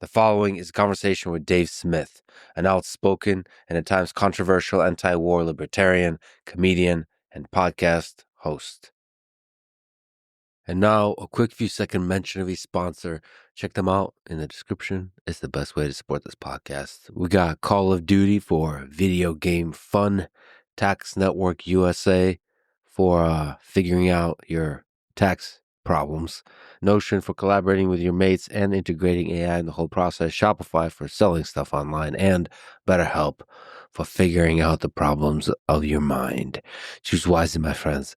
The following is a conversation with Dave Smith, an outspoken and at times controversial anti-war libertarian, comedian, and podcast host. And now, a quick few-second mention of his sponsor. Check them out in the description. It's the best way to support this podcast. We got Call of Duty for video game fun, Tax Network USA for figuring out your tax problems, Notion for collaborating with your mates and integrating AI in the whole process, Shopify for selling stuff online, and BetterHelp for figuring out the problems of your mind. Choose wisely, my friends.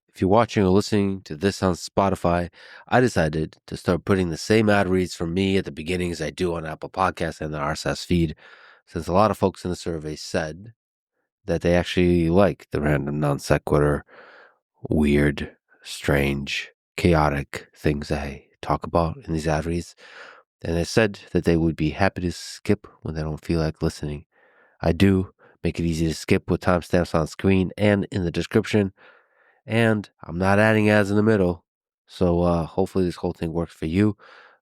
If you're watching or listening to this on Spotify, I decided to start putting the same ad reads from me at the beginning as I do on Apple Podcasts and the RSS feed, since a lot of folks in the survey said that they actually like the random non sequitur, weird, strange, chaotic things I talk about in these ad reads. And they said that they would be happy to skip when they don't feel like listening. I do make it easy to skip with timestamps on screen and in the description. And I'm not adding ads in the middle. So hopefully this whole thing works for you.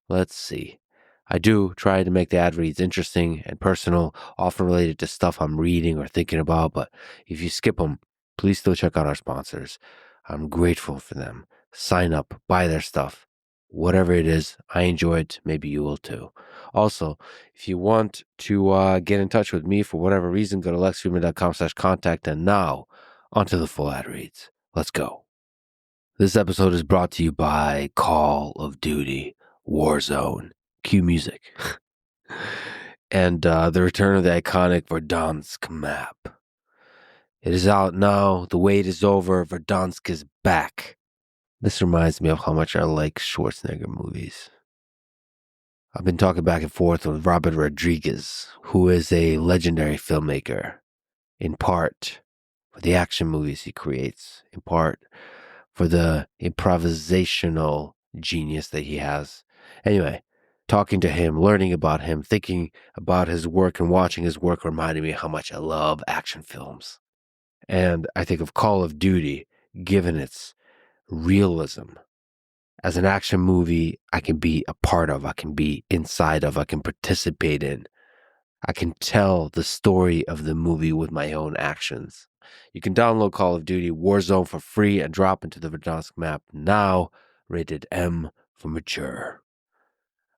Let's see. I do try to make the ad reads interesting and personal, often related to stuff I'm reading or thinking about. But if you skip them, please still check out our sponsors. I'm grateful for them. Sign up, buy their stuff. Whatever it is, I enjoy it. Maybe you will too. Also, if you want to get in touch with me for whatever reason, go to lexfreeman.com/contact. And now, onto the full ad reads. Let's go. This episode is brought to you by Call of Duty Warzone. Cue music. And the return of the iconic Verdansk map. It is out now. The wait is over. Verdansk is back. This reminds me of how much I like Schwarzenegger movies. I've been talking back and forth with Robert Rodriguez, who is a legendary filmmaker, in part for the action movies he creates, in part for the improvisational genius that he has. Anyway, talking to him, learning about him, thinking about his work and watching his work reminded me how much I love action films. And I think of Call of Duty, given its realism. As an action movie, I can be a part of, I can be inside of, I can participate in. I can tell the story of the movie with my own actions. You can download Call of Duty Warzone for free and drop into the Verdansk map now, rated M for mature.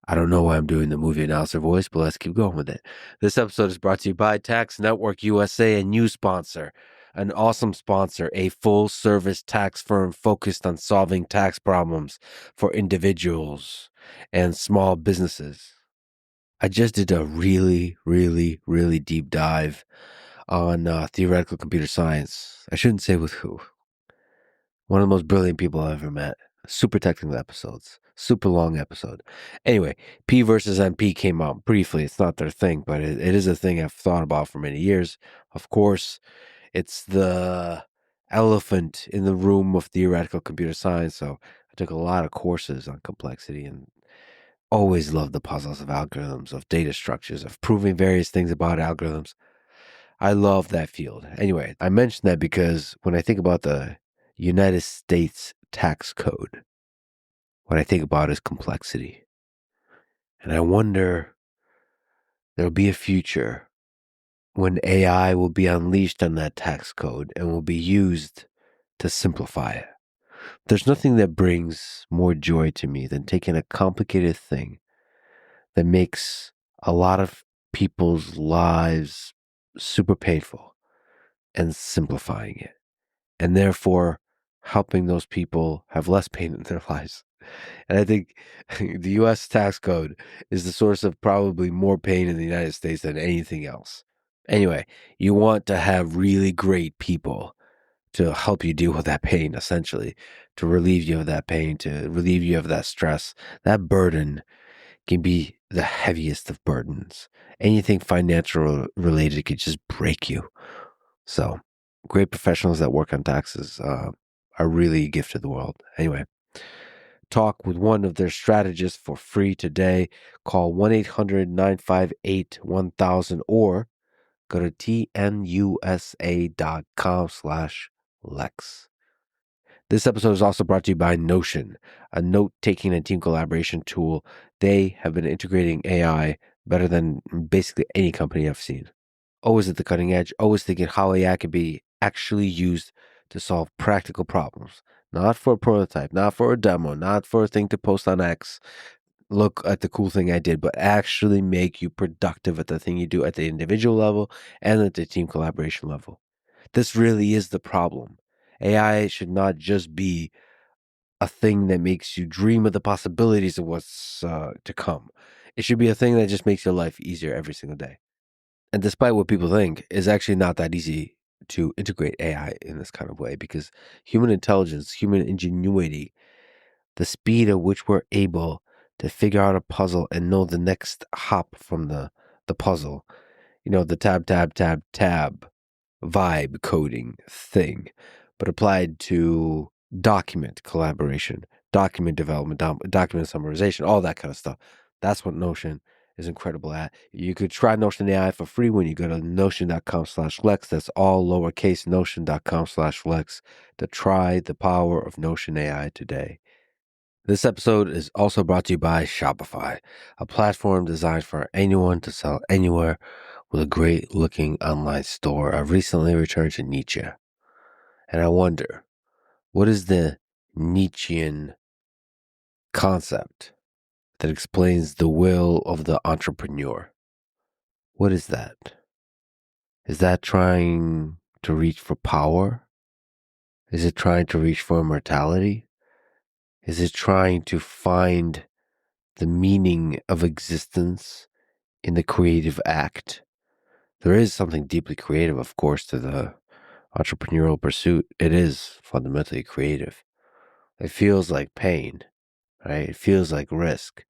I don't know why I'm doing the movie announcer voice, but let's keep going with it. This episode is brought to you by Tax Network USA, a new sponsor, an awesome sponsor, a full-service tax firm focused on solving tax problems for individuals and small businesses. I just did a really, really, really deep dive on theoretical computer science. I shouldn't say with who. One of the most brilliant people I've ever met. Super technical episodes. Super long episode. Anyway, P versus NP came out briefly. It's not their thing, but it is a thing I've thought about for many years. Of course, it's the elephant in the room of theoretical computer science. So I took a lot of courses on complexity and always loved the puzzles of algorithms, of data structures, of proving various things about algorithms. I love that field. Anyway, I mentioned that because when I think about the United States tax code, what I think about is complexity. And I wonder, there'll be a future when AI will be unleashed on that tax code and will be used to simplify it. There's nothing that brings more joy to me than taking a complicated thing that makes a lot of people's lives super painful and simplifying it, and therefore helping those people have less pain in their lives. And I think the U.S. tax code is the source of probably more pain in the United States than anything else. Anyway, you want to have really great people to help you deal with that pain, essentially, to relieve you of that pain, to relieve you of that stress. That burden can be the heaviest of burdens. Anything financial related could just break you. So, great professionals that work on taxes are really a gift to the world. Anyway, talk with one of their strategists for free today. Call 1-800-958-1000 or go to tnusa.com/Lex. This episode is also brought to you by Notion, a note-taking and team collaboration tool They have been integrating AI better than basically any company I've seen. Always at the cutting edge, always thinking how AI can be actually used to solve practical problems. Not for a prototype, not for a demo, not for a thing to post on X. Look at the cool thing I did, but actually make you productive at the thing you do at the individual level and at the team collaboration level. This really is the problem. AI should not just be a thing that makes you dream of the possibilities of what's to come. It should be a thing that just makes your life easier every single day. And despite what people think, it's actually not that easy to integrate AI in this kind of way, because human intelligence, human ingenuity, the speed at which we're able to figure out a puzzle and know the next hop from the puzzle, the tab, tab, tab, tab vibe coding thing, but applied to document collaboration, document development, document summarization, all that kind of stuff. That's what Notion is incredible at. You could try Notion AI for free when you go to notion.com/Lex. That's all lowercase, notion.com/Lex, to try the power of Notion AI today. This episode is also brought to you by Shopify, a platform designed for anyone to sell anywhere with a great looking online store. I've recently returned to Nietzsche, and I wonder, what is the Nietzschean concept that explains the will of the entrepreneur? What is that? Is that trying to reach for power? Is it trying to reach for immortality? Is it trying to find the meaning of existence in the creative act? There is something deeply creative, of course, to the entrepreneurial pursuit. It is fundamentally creative. It feels like pain, right? It feels like risk.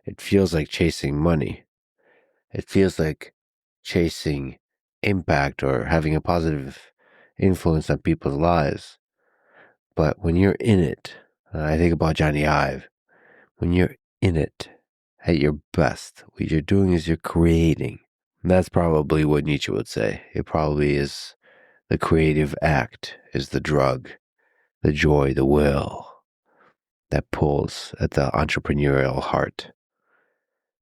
It feels like chasing money. It feels like chasing impact or having a positive influence on people's lives. But when you're in it, I think about Johnny Ive, when you're in it at your best, what you're doing is you're creating. And that's probably what Nietzsche would say. It probably is the creative act, is the drug, the joy, the will that pulls at the entrepreneurial heart.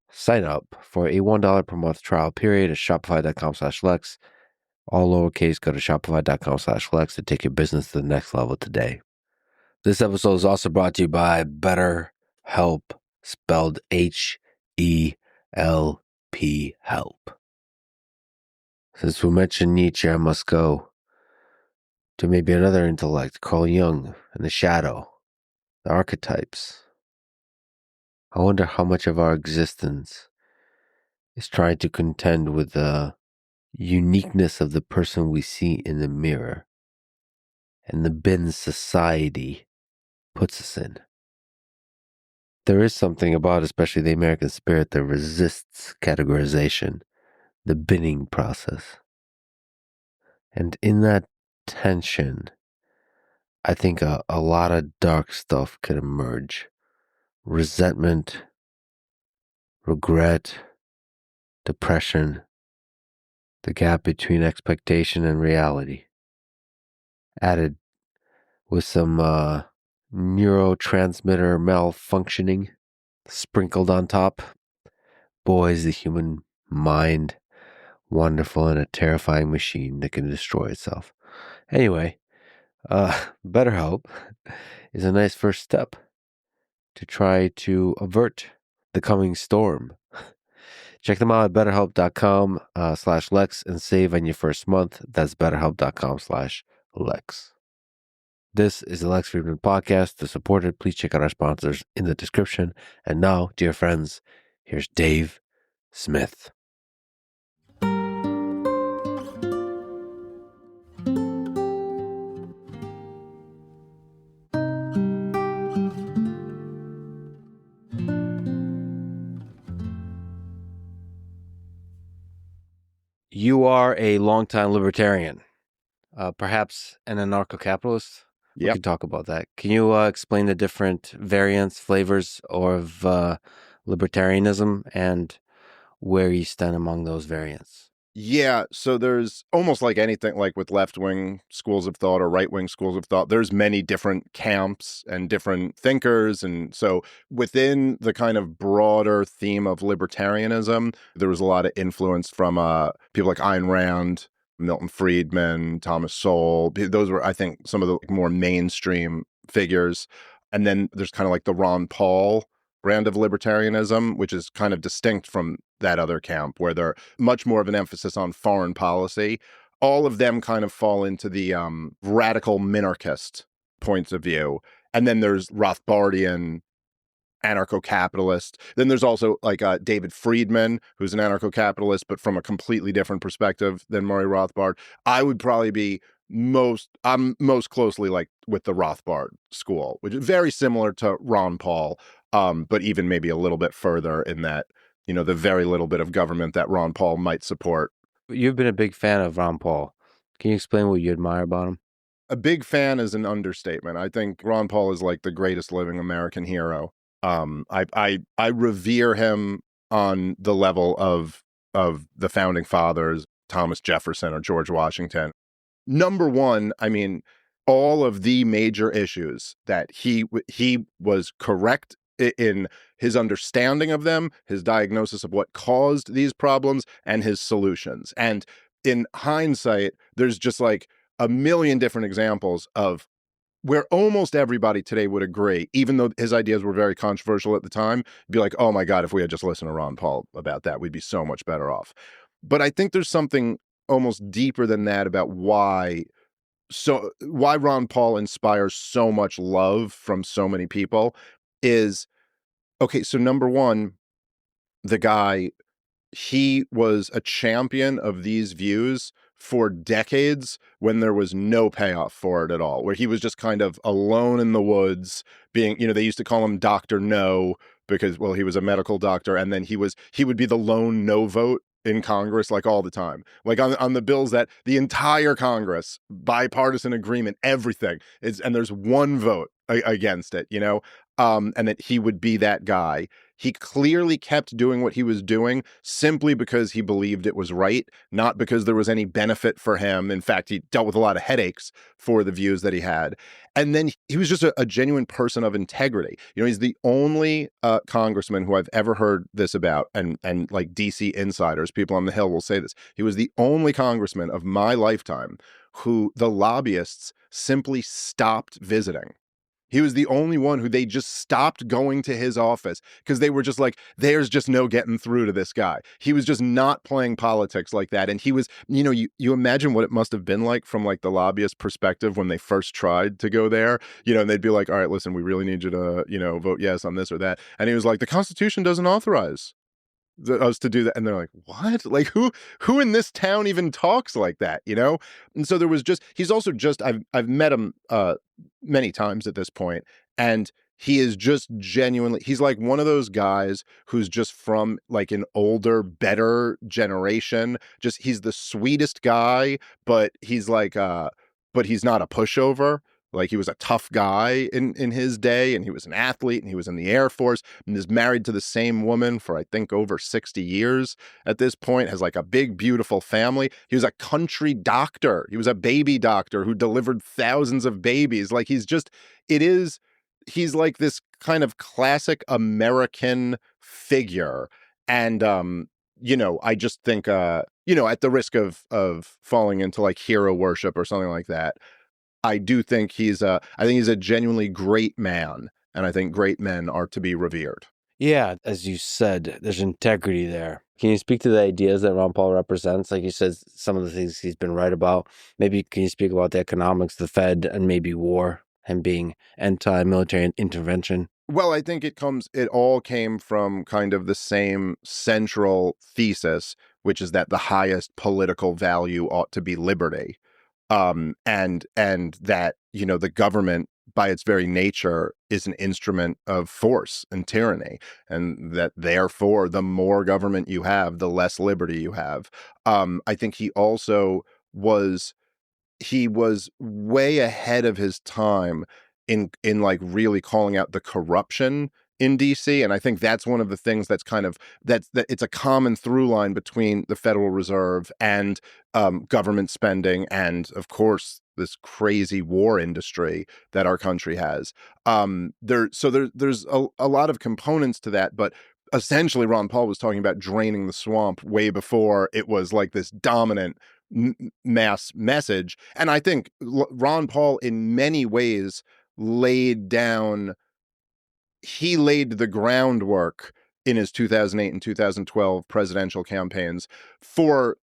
Sign up for a $1 per month trial period at shopify.com/Lex. All lowercase, go to shopify.com/Lex to take your business to the next level today. This episode is also brought to you by BetterHelp, spelled HELP, help. Since we mentioned Nietzsche, I must go to maybe another intellect, Carl Jung and the shadow, the archetypes. I wonder how much of our existence is trying to contend with the uniqueness of the person we see in the mirror and the bin society puts us in. There is something about, especially the American spirit, that resists categorization, the binning process. And in that tension, I think a lot of dark stuff can emerge. Resentment, regret, depression, the gap between expectation and reality, added with some neurotransmitter malfunctioning sprinkled on top. Boy, is the human mind wonderful and a terrifying machine that can destroy itself. Anyway, BetterHelp is a nice first step to try to avert the coming storm. Check them out at betterhelp.com/Lex and save on your first month. That's betterhelp.com/Lex. This is the Lex Friedman Podcast. To support it, please check out our sponsors in the description. And now, dear friends, here's Dave Smith. You are a longtime libertarian, perhaps an anarcho-capitalist. We can talk about that. Can you explain the different variants, flavors of libertarianism and where you stand among those variants? Yeah, so there's almost like anything, like with left-wing schools of thought or right-wing schools of thought, there's many different camps and different thinkers. And so within the kind of broader theme of libertarianism, there was a lot of influence from people like Ayn Rand, Milton Friedman, Thomas Sowell. Those were, I think, some of the more mainstream figures. And then there's kind of like the Ron Paul brand of libertarianism, which is kind of distinct from that other camp, where they're much more of an emphasis on foreign policy. All of them kind of fall into the radical minarchist points of view. And then there's Rothbardian anarcho-capitalist. Then there's also like David Friedman, who's an anarcho-capitalist, but from a completely different perspective than Murray Rothbard. I would probably be I'm most closely like with the Rothbard school, which is very similar to Ron Paul, but even maybe a little bit further in that, the very little bit of government that Ron Paul might support. You've been a big fan of Ron Paul. Can you explain what you admire about him? A big fan is an understatement. I think Ron Paul is like the greatest living American hero. I revere him on the level of the founding fathers, Thomas Jefferson or George Washington. Number one, I mean, all of the major issues that he was correct in his understanding of them, his diagnosis of what caused these problems, and his solutions. And in hindsight, there's just like a million different examples of where almost everybody today would agree, even though his ideas were very controversial at the time, be like, oh my God, if we had just listened to Ron Paul about that, we'd be so much better off. But I think there's something almost deeper than that about why Ron Paul inspires so much love from so many people is, okay, so number one, the guy, he was a champion of these views for decades when there was no payoff for it at all, where he was just kind of alone in the woods being, they used to call him Dr. No because, well, he was a medical doctor. And then he would be the lone no vote in Congress, like all the time, like on the bills that the entire Congress, bipartisan agreement, everything is, and there's one vote against it, and that he would be that guy. He clearly kept doing what he was doing simply because he believed it was right, not because there was any benefit for him. In fact, he dealt with a lot of headaches for the views that he had. And then he was just a genuine person of integrity. He's the only congressman who I've ever heard this about, and like DC insiders, people on the Hill will say this. He was the only congressman of my lifetime who the lobbyists simply stopped visiting. He was the only one who they just stopped going to his office because they were just like, there's just no getting through to this guy. He was just not playing politics like that. And he was, you imagine what it must have been like from like the lobbyist perspective when they first tried to go there, and they'd be like, all right, listen, we really need you to, vote yes on this or that. And he was like, the Constitution doesn't authorize us to do that. And they're like, what? Like who in this town even talks like that, And so there was he's also just, I've met him many times at this point, and he is just genuinely, he's like one of those guys who's just from like an older, better generation. Just, he's the sweetest guy, but he's like but he's not a pushover. Like, he was a tough guy in his day, and he was an athlete, and he was in the Air Force, and is married to the same woman for, I think, over 60 years at this point, has like a big, beautiful family. He was a country doctor. He was a baby doctor who delivered thousands of babies. Like, he's like this kind of classic American figure. And, I just think, at the risk of falling into like hero worship or something like that, I do think I think he's a genuinely great man, and I think great men are to be revered. Yeah, as you said, there's integrity there. Can you speak to the ideas that Ron Paul represents? Like you said, some of the things he's been right about. Maybe can you speak about the economics, the Fed, and maybe war, and being anti-military intervention? Well, I think it all came from kind of the same central thesis, which is that the highest political value ought to be liberty. And that, the government by its very nature is an instrument of force and tyranny, and that therefore the more government you have, the less liberty you have. I think he was way ahead of his time in like really calling out the corruption in DC, and I think that's one of the things that's kind of that it's a common through line between the Federal Reserve and government spending, and of course this crazy war industry that our country has. There's a lot of components to that, but essentially Ron Paul was talking about draining the swamp way before it was like this dominant mass message. And I think Ron Paul in many ways laid the groundwork in his 2008 and 2012 presidential campaigns for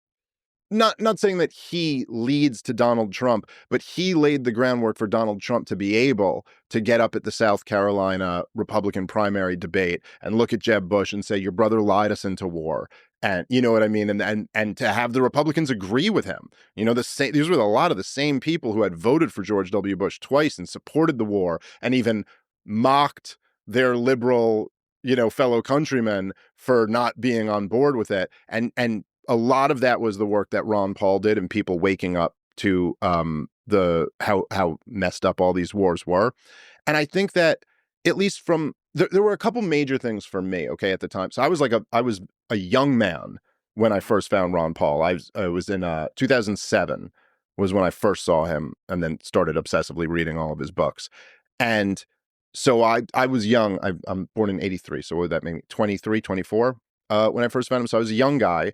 not saying that he leads to Donald Trump, but he laid the groundwork for Donald Trump to be able to get up at the South Carolina Republican primary debate and look at Jeb Bush and say, your brother lied us into war. And you know what I mean? And to have the Republicans agree with him. You know, these were a lot of the same people who had voted for George W. Bush twice and supported the war and even mocked their liberal, fellow countrymen for not being on board with it. And a lot of that was the work that Ron Paul did and people waking up to how messed up all these wars were. And I think that at least there were a couple major things for me, okay, at the time. So I was a young man when I first found Ron Paul. I was in 2007 was when I first saw him and then started obsessively reading all of his books. And so I was young. I'm born in 83. So what would that make me? 23, 24 when I first found him. So I was a young guy.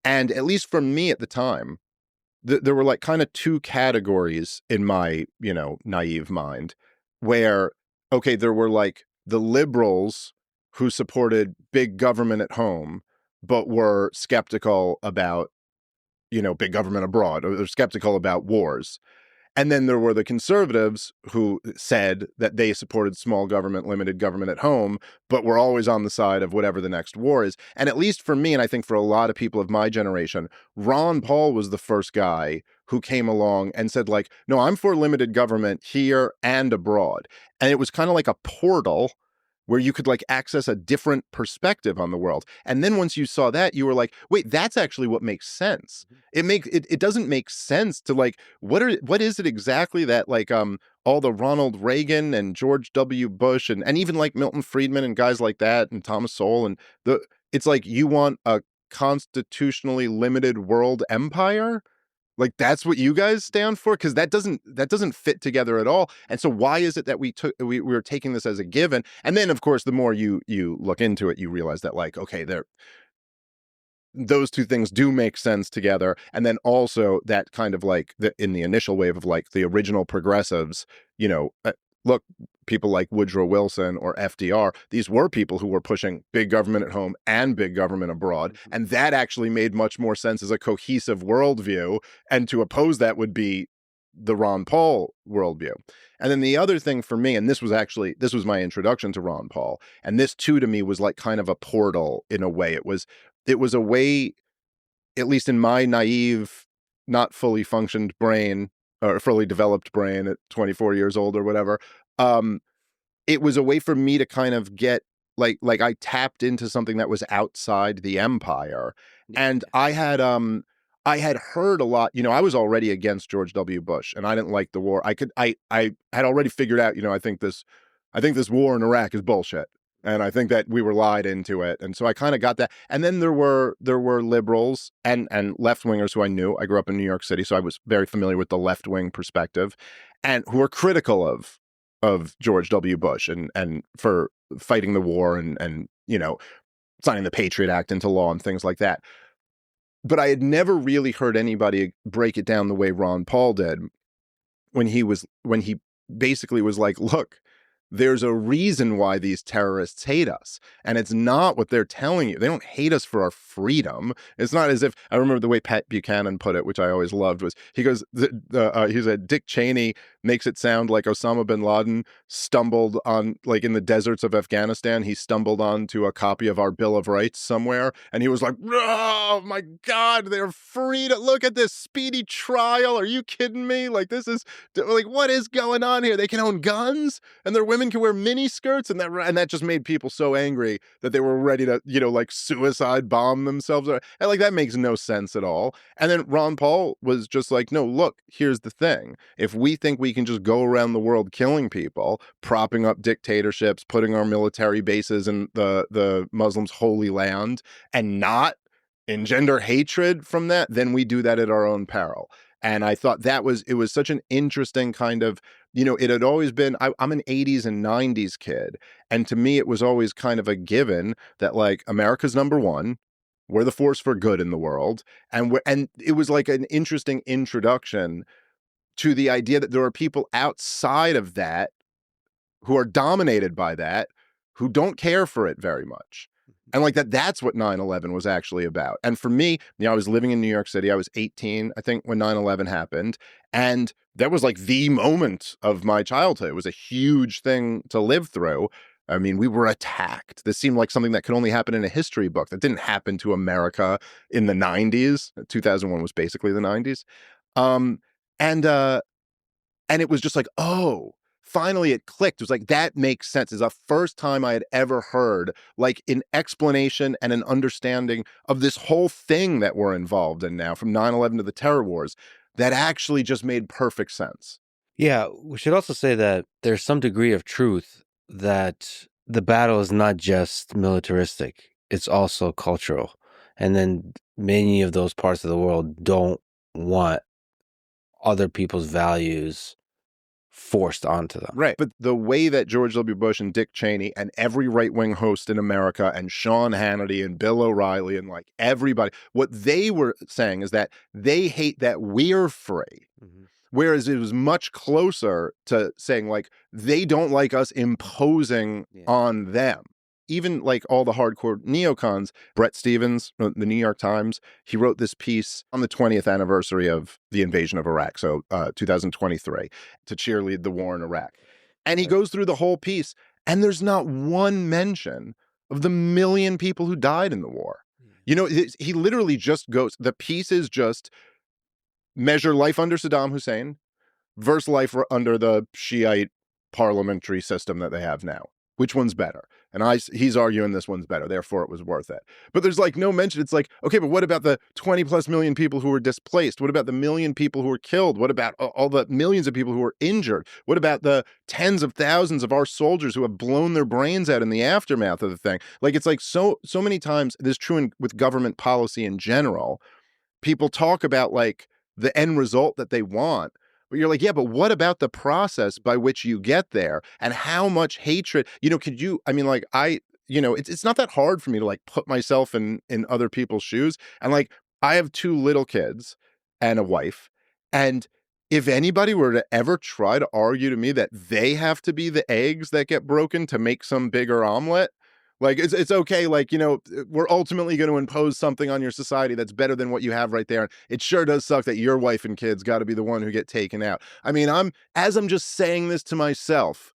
And at least for me at the time, there were like kind of two categories in my, naive mind where, okay, there were like the liberals who supported big government at home, but were skeptical about, big government abroad, or they're skeptical about wars. And then there were the conservatives who said that they supported small government, limited government at home, but were always on the side of whatever the next war is. And at least for me, and I think for a lot of people of my generation, Ron Paul was the first guy who came along and said, like, no, I'm for limited government here and abroad. And it was kind of like a portal where you could like access a different perspective on the world. And then once you saw that, you were like, wait, that's actually what makes sense. It doesn't make sense to like, what is it exactly that like all the Ronald Reagan and George W. Bush and even like Milton Friedman and guys like that and Thomas Sowell and it's like you want a constitutionally limited world empire? Like that's what you guys stand for? Because that doesn't fit together at all. And so why is it that we were taking this as a given? And then of course, the more you look into it, you realize that like, okay, those two things do make sense together. And then also that kind of like in the initial wave of like the original progressives, look, people like Woodrow Wilson or FDR, these were people who were pushing big government at home and big government abroad. And that actually made much more sense as a cohesive worldview. And to oppose that would be the Ron Paul worldview. And then the other thing for me, and this was my introduction to Ron Paul. And this too, to me, was like kind of a portal in a way. It was a way, at least in my naive, not fully functioned brain or fully developed brain at 24 years old or whatever. It was a way for me to kind of get like I tapped into something that was outside the empire. And I had heard a lot, I was already against George W. Bush and I didn't like the war. I had already figured out, I think this war in Iraq is bullshit. And I think that we were lied into it. And so I kind of got that. And then there were liberals and left-wingers who I knew. I grew up in New York City, so I was very familiar with the left-wing perspective, and who were critical of George W. Bush and for fighting the war and signing the Patriot Act into law and things like that. But I had never really heard anybody break it down the way Ron Paul did when he basically was like, look, there's a reason why these terrorists hate us. And it's not what they're telling you. They don't hate us for our freedom. It's not as if, I remember the way Pat Buchanan put it, which I always loved, was he goes, he said, Dick Cheney makes it sound like Osama bin Laden stumbled on, like in the deserts of Afghanistan, he stumbled onto a copy of our Bill of Rights somewhere. And he was like, oh my God, they're free to look at this speedy trial. Are you kidding me? Like, this is like, what is going on here? They can own guns and their women women can wear mini skirts, and that just made people so angry that they were ready to, like suicide bomb themselves. And like, that makes no sense at all. And then Ron Paul was just like, no, look, here's the thing. If we think we can just go around the world killing people, propping up dictatorships, putting our military bases in the Muslims' holy land, and not engender hatred from that, then we do that at our own peril. And I thought it was such an interesting kind of, it had always been, I'm an 80s and 90s kid. And to me, it was always kind of a given that, like, America's number one. We're the force for good in the world. And it was like an interesting introduction to the idea that there are people outside of that who are dominated by that, who don't care for it very much. And like that's what 9/11 was actually about. And for me, I was living in New York City. I was 18, I think, when 9/11 happened. And that was like the moment of my childhood. It was a huge thing to live through. I mean, we were attacked. This seemed like something that could only happen in a history book. That didn't happen to America in the 90s. 2001 was basically the 90s. And it was just like, oh, finally it clicked. It was like, that makes sense. It's the first time I had ever heard like an explanation and an understanding of this whole thing that we're involved in now, from 9/11 to the terror wars, that actually just made perfect sense. Yeah, we should also say that there's some degree of truth that the battle is not just militaristic, it's also cultural. And then many of those parts of the world don't want other people's values forced onto them. Right. But the way that George W. Bush and Dick Cheney and every right-wing host in America and Sean Hannity and Bill O'Reilly and like everybody, what they were saying is that they hate that we're free. Mm-hmm. Whereas it was much closer to saying like they don't like us imposing on them. Even like all the hardcore neocons, Brett Stevens, the New York Times, he wrote this piece on the 20th anniversary of the invasion of Iraq, so 2023, to cheerlead the war in Iraq. And he goes through the whole piece, and there's not one mention of the million people who died in the war. He literally just goes, the piece is just measure life under Saddam Hussein versus life under the Shiite parliamentary system that they have now. Which one's better? And he's arguing this one's better, therefore it was worth it. But there's like no mention. It's like, okay, but what about the 20 plus million people who were displaced? What about the million people who were killed? What about all the millions of people who were injured? What about the tens of thousands of our soldiers who have blown their brains out in the aftermath of the thing? Like, it's like so many times, this is true with government policy in general. People talk about like the end result that they want. But you're like, yeah, but what about the process by which you get there, and how much hatred, it's not that hard for me to like put myself in other people's shoes. And like, I have 2 little kids and a wife. And if anybody were to ever try to argue to me that they have to be the eggs that get broken to make some bigger omelet, like, it's okay. Like, we're ultimately going to impose something on your society that's better than what you have right there. It sure does suck that your wife and kids got to be the one who get taken out. I mean, I'm just saying this to myself,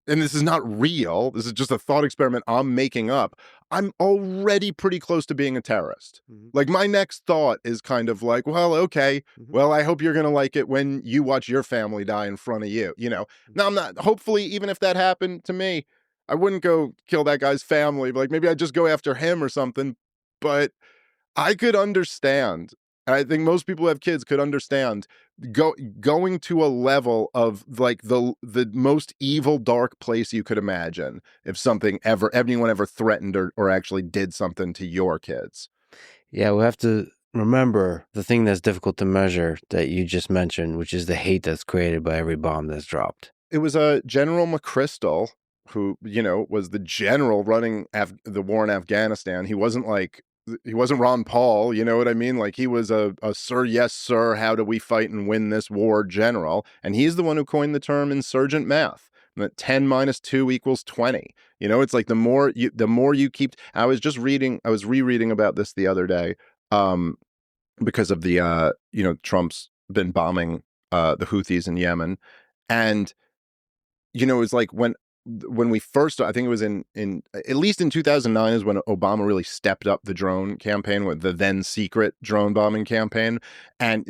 and this is not real. This is just a thought experiment I'm making up. I'm already pretty close to being a terrorist. Mm-hmm. Like, my next thought is kind of like, well, okay, well, I hope you're going to like it when you watch your family die in front of you. Now I'm not, hopefully, even if that happened to me, I wouldn't go kill that guy's family. Like, maybe I'd just go after him or something. But I could understand, and I think most people who have kids could understand, going to a level of like the most evil, dark place you could imagine if anyone ever threatened or actually did something to your kids. Yeah, we have to remember the thing that's difficult to measure that you just mentioned, which is the hate that's created by every bomb that's dropped. It was a General McChrystal who, was the general running the war in Afghanistan. He wasn't Ron Paul, you know what I mean? Like, he was a sir, yes, sir, how do we fight and win this war general. And he's the one who coined the term insurgent math, that 10 minus 2 equals 20. It's like the more you keep, I was rereading about this the other day, because of the, Trump's been bombing the Houthis in Yemen. And, it's like when we first, I think it was in at least in 2009 is when Obama really stepped up the drone campaign, with the then secret drone bombing campaign. And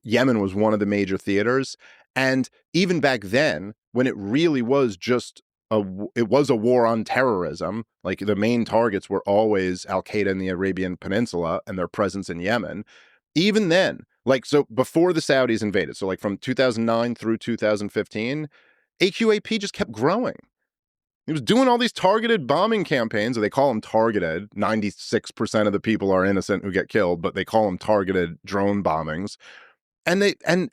Yemen was one of the major theaters. And even back then, when it really was just it was a war on terrorism, like the main targets were always Al-Qaeda in the Arabian Peninsula and their presence in Yemen. Even then, like, so before the Saudis invaded, so like from 2009 through 2015, AQAP just kept growing. He was doing all these targeted bombing campaigns, or they call them targeted. 96% of the people are innocent who get killed, but they call them targeted drone bombings. And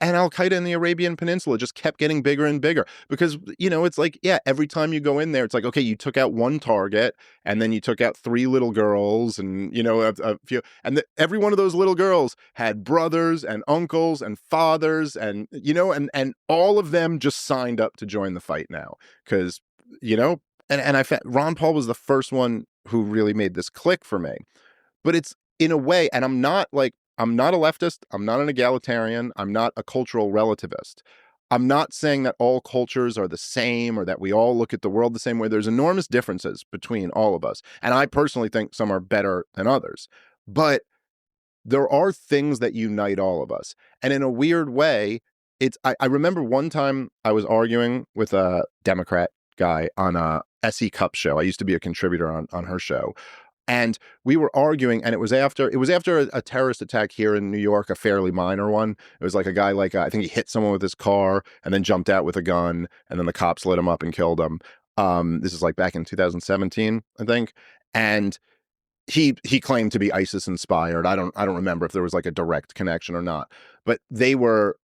Al Qaeda in the Arabian Peninsula just kept getting bigger and bigger because, you know, it's like, yeah, every time you go in there, it's like, okay, you took out one target and then you took out 3 little girls and, you know, a few, and every one of those little girls had brothers and uncles and fathers and, you know, and all of them just signed up to join the fight now because, you know, and I found Ron Paul was the first one who really made this click for me. But it's in a way, and I'm not a leftist, I'm not an egalitarian, I'm not a cultural relativist. I'm not saying that all cultures are the same or that we all look at the world the same way. There's enormous differences between all of us. And I personally think some are better than others. But there are things that unite all of us. And in a weird way, I remember one time I was arguing with a Democrat guy on a SE Cup show. I used to be a contributor on her show. And we were arguing, and it was after a terrorist attack here in New York, a fairly minor one. It was like a guy, I think he hit someone with his car and then jumped out with a gun, and then the cops lit him up and killed him. This is like back in 2017, I think. And he claimed to be ISIS inspired. I don't remember if there was like a direct connection or not. But they were,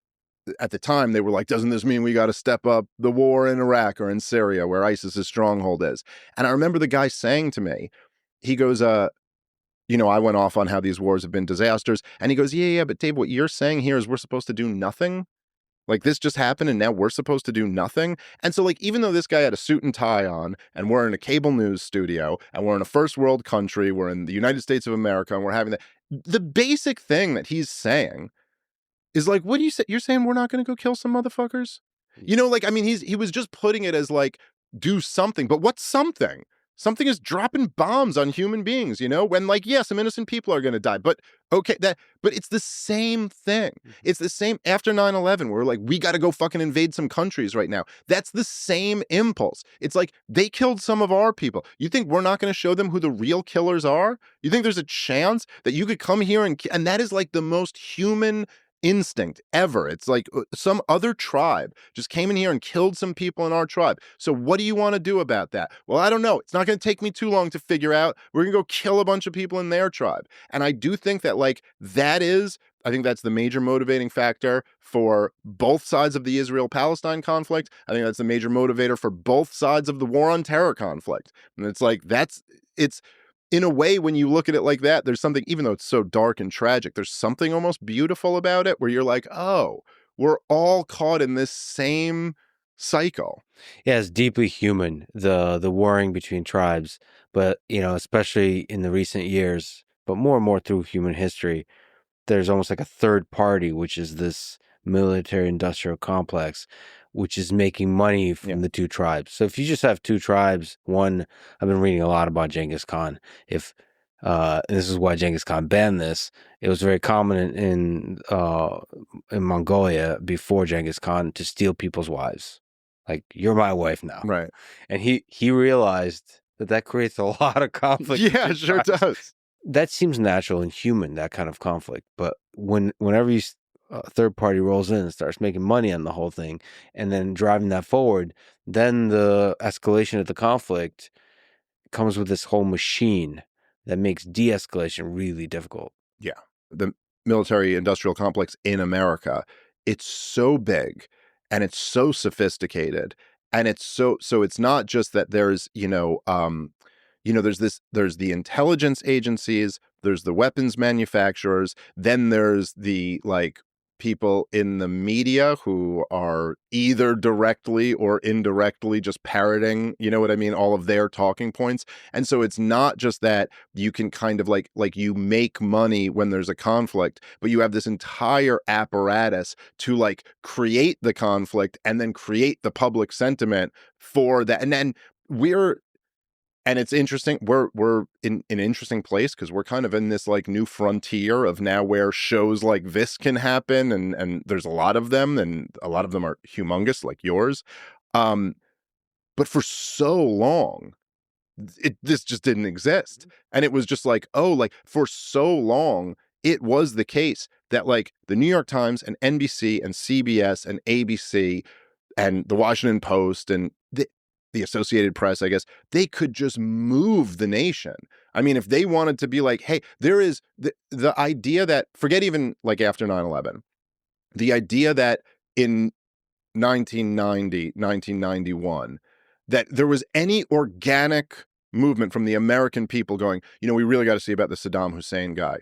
at the time, they were like, doesn't this mean we got to step up the war in Iraq or in Syria where ISIS's stronghold is? And I remember the guy saying to me, he goes, you know, I went off on how these wars have been disasters. And he goes, yeah, but Dave, what you're saying here is we're supposed to do nothing. Like, this just happened and now we're supposed to do nothing. And so, like, even though this guy had a suit and tie on and we're in a cable news studio and we're in a first world country, we're in the United States of America and we're having the basic thing that he's saying is like, what do you say? You're saying we're not going to go kill some motherfuckers? You know, like, I mean, he was just putting it as like, do something. But what's something? Something is dropping bombs on human beings, you know, when, like, yeah, some innocent people are going to die. But okay, but it's the same thing. It's the same after 9/11. We're like, we got to go fucking invade some countries right now. That's the same impulse. It's like, they killed some of our people. You think we're not going to show them who the real killers are? You think there's a chance that you could come here and that is like the most human instinct ever. It's like some other tribe just came in here and killed some people in our tribe. So what do you want to do about that? Well, I don't know. It's not going to take me too long to figure out. We're going to go kill a bunch of people in their tribe. And I do think that, like, I think that's the major motivating factor for both sides of the Israel-Palestine conflict. I think that's the major motivator for both sides of the war on terror conflict. And it's like, it's in a way, when you look at it like that, there's something, even though it's so dark and tragic, there's something almost beautiful about it where you're like, oh, we're all caught in this same cycle. Yeah, it's deeply human, the warring between tribes, but, you know, especially in the recent years, but more and more through human history, there's almost like a third party, which is this military industrial complex, which is making money from the two tribes. So if you just have two tribes, one, I've been reading a lot about Genghis Khan. And this is why Genghis Khan banned this. It was very common in Mongolia before Genghis Khan to steal people's wives. Like, you're my wife now. Right. And he realized that creates a lot of conflict. Yeah, it sure does. That seems natural and human, that kind of conflict. But whenever you third party rolls in and starts making money on the whole thing and then driving that forward, then the escalation of the conflict comes with this whole machine that makes de-escalation really difficult. Yeah. The military industrial complex in America, it's so big and it's so sophisticated and it's so it's not just that there's, there's the intelligence agencies, there's the weapons manufacturers, then there's the, like, people in the media who are either directly or indirectly just parroting, you know what I mean, all of their talking points. And so it's not just that you can kind of like you make money when there's a conflict, but you have this entire apparatus to, like, create the conflict and then create the public sentiment for that. And then And it's interesting. We're in an interesting place because we're kind of in this like new frontier of now where shows like this can happen, and there's a lot of them, and a lot of them are humongous, like yours. But for so long, this just didn't exist, and it was just like, oh, like for so long, it was the case that like the New York Times and NBC and CBS and ABC and the Washington Post and the Associated Press, I guess, they could just move the nation. I mean, if they wanted to be like, hey, there is the idea that, forget even like after 9/11, the idea that in 1990, 1991, that there was any organic movement from the American people going, we really got to see about the Saddam Hussein guy.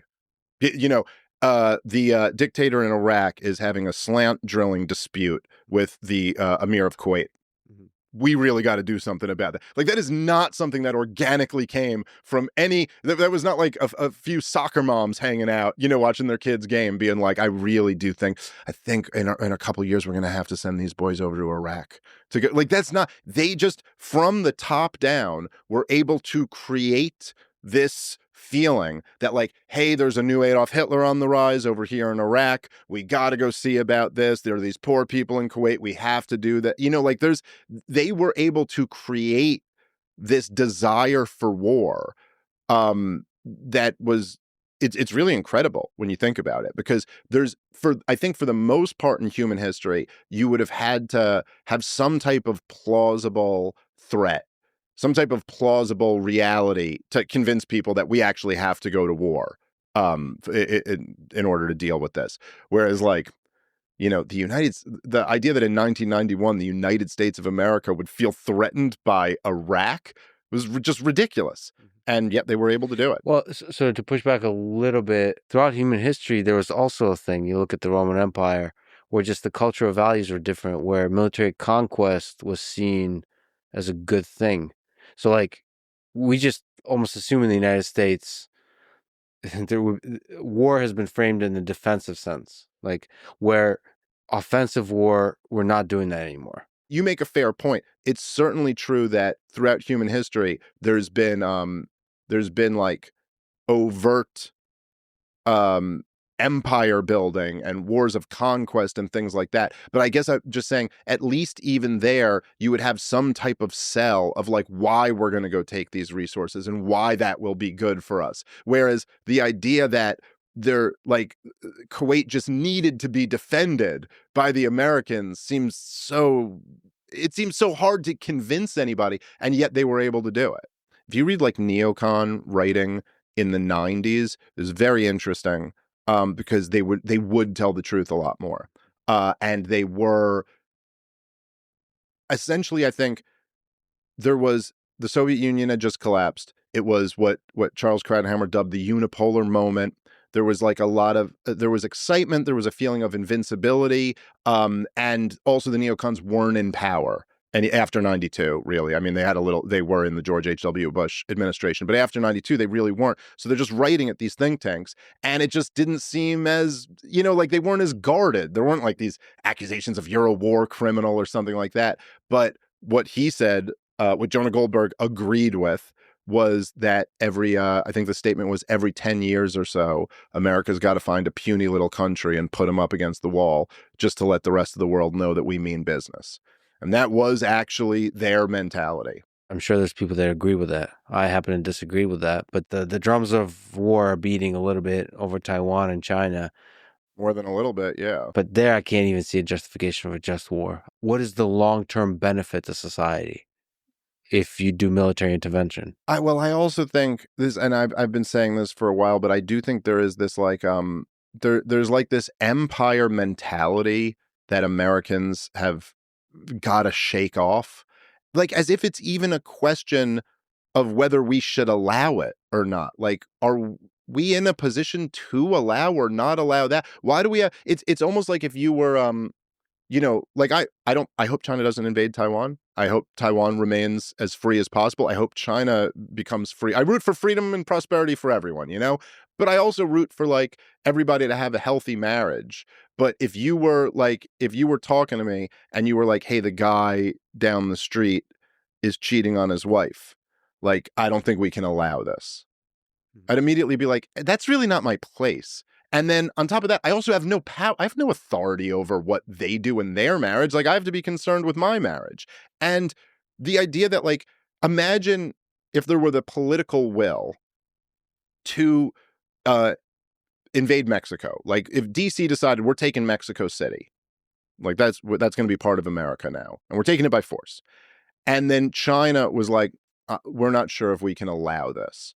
The dictator in Iraq is having a slant drilling dispute with the Emir of Kuwait. We really got to do something about that. Like, that is not something that organically came from that was not like a few soccer moms hanging out, watching their kids' game, being like, I think in a couple of years, we're going to have to send these boys over to Iraq to go. Like, that's not, they just from the top down were able to create this feeling that like, hey, there's a new Adolf Hitler on the rise over here in Iraq. We got to go see about this. There are these poor people in Kuwait. We have to do that. Like they were able to create this desire for war. That was, it's really incredible when you think about it, because I think for the most part in human history, you would have had to have some type of plausible threat, some type of plausible reality to convince people that we actually have to go to war in order to deal with this. Whereas like, the idea that in 1991, the United States of America would feel threatened by Iraq was just ridiculous. And yet they were able to do it. Well, so to push back a little bit, throughout human history, there was also a thing. You look at the Roman Empire, where just the cultural values were different, where military conquest was seen as a good thing. So, like, we just almost assume in the United States, war has been framed in the defensive sense, like where offensive war, we're not doing that anymore. You make a fair point. It's certainly true that throughout human history, there's been like overt empire building and wars of conquest and things like that. But I guess I'm just saying, at least even there, you would have some type of sell of like why we're going to go take these resources and why that will be good for us. Whereas the idea that they're like Kuwait just needed to be defended by the Americans seems so hard to convince anybody, and yet they were able to do it. If you read like neocon writing in the 90s, it was very interesting because they would tell the truth a lot more. And they were essentially, I think, there was the Soviet Union had just collapsed. It was what Charles Krauthammer dubbed the unipolar moment. There was like a lot of, there was excitement. There was a feeling of invincibility. And also the neocons weren't in power. And after 92, really, I mean, they were in the George H.W. Bush administration, but after 92, they really weren't. So they're just writing at these think tanks, and it just didn't seem as, like they weren't as guarded. There weren't like these accusations of you're a war criminal or something like that. But what he said, what Jonah Goldberg agreed with, was that I think the statement was every 10 years or so, America's got to find a puny little country and put them up against the wall just to let the rest of the world know that we mean business. And that was actually their mentality. I'm sure there's people that agree with that. I happen to disagree with that. But the drums of war are beating a little bit over Taiwan and China. More than a little bit, yeah. But there I can't even see a justification for a just war. What is the long-term benefit to society if you do military intervention? I also think this, and I've been saying this for a while, but I do think there is this like there's like this empire mentality that Americans have got to shake off, like as if it's even a question of whether we should allow it or not. Like, are we in a position to allow or not allow that? Why do we have, it's almost like if you were like I hope China doesn't invade Taiwan. I hope Taiwan remains as free as possible. I hope China becomes free. I root for freedom and prosperity for everyone, but I also root for like everybody to have a healthy marriage. But if you were talking to me and you were like, hey, the guy down the street is cheating on his wife, like, I don't think we can allow this. I'd immediately be like, that's really not my place. And then on top of that, I also have no power. I have no authority over what they do in their marriage. Like, I have to be concerned with my marriage. And the idea that, like, imagine if there were the political will to uh, invade Mexico. Like, if DC decided we're taking Mexico City, like that's going to be part of America now, and we're taking it by force. And then China was like, we're not sure if we can allow this.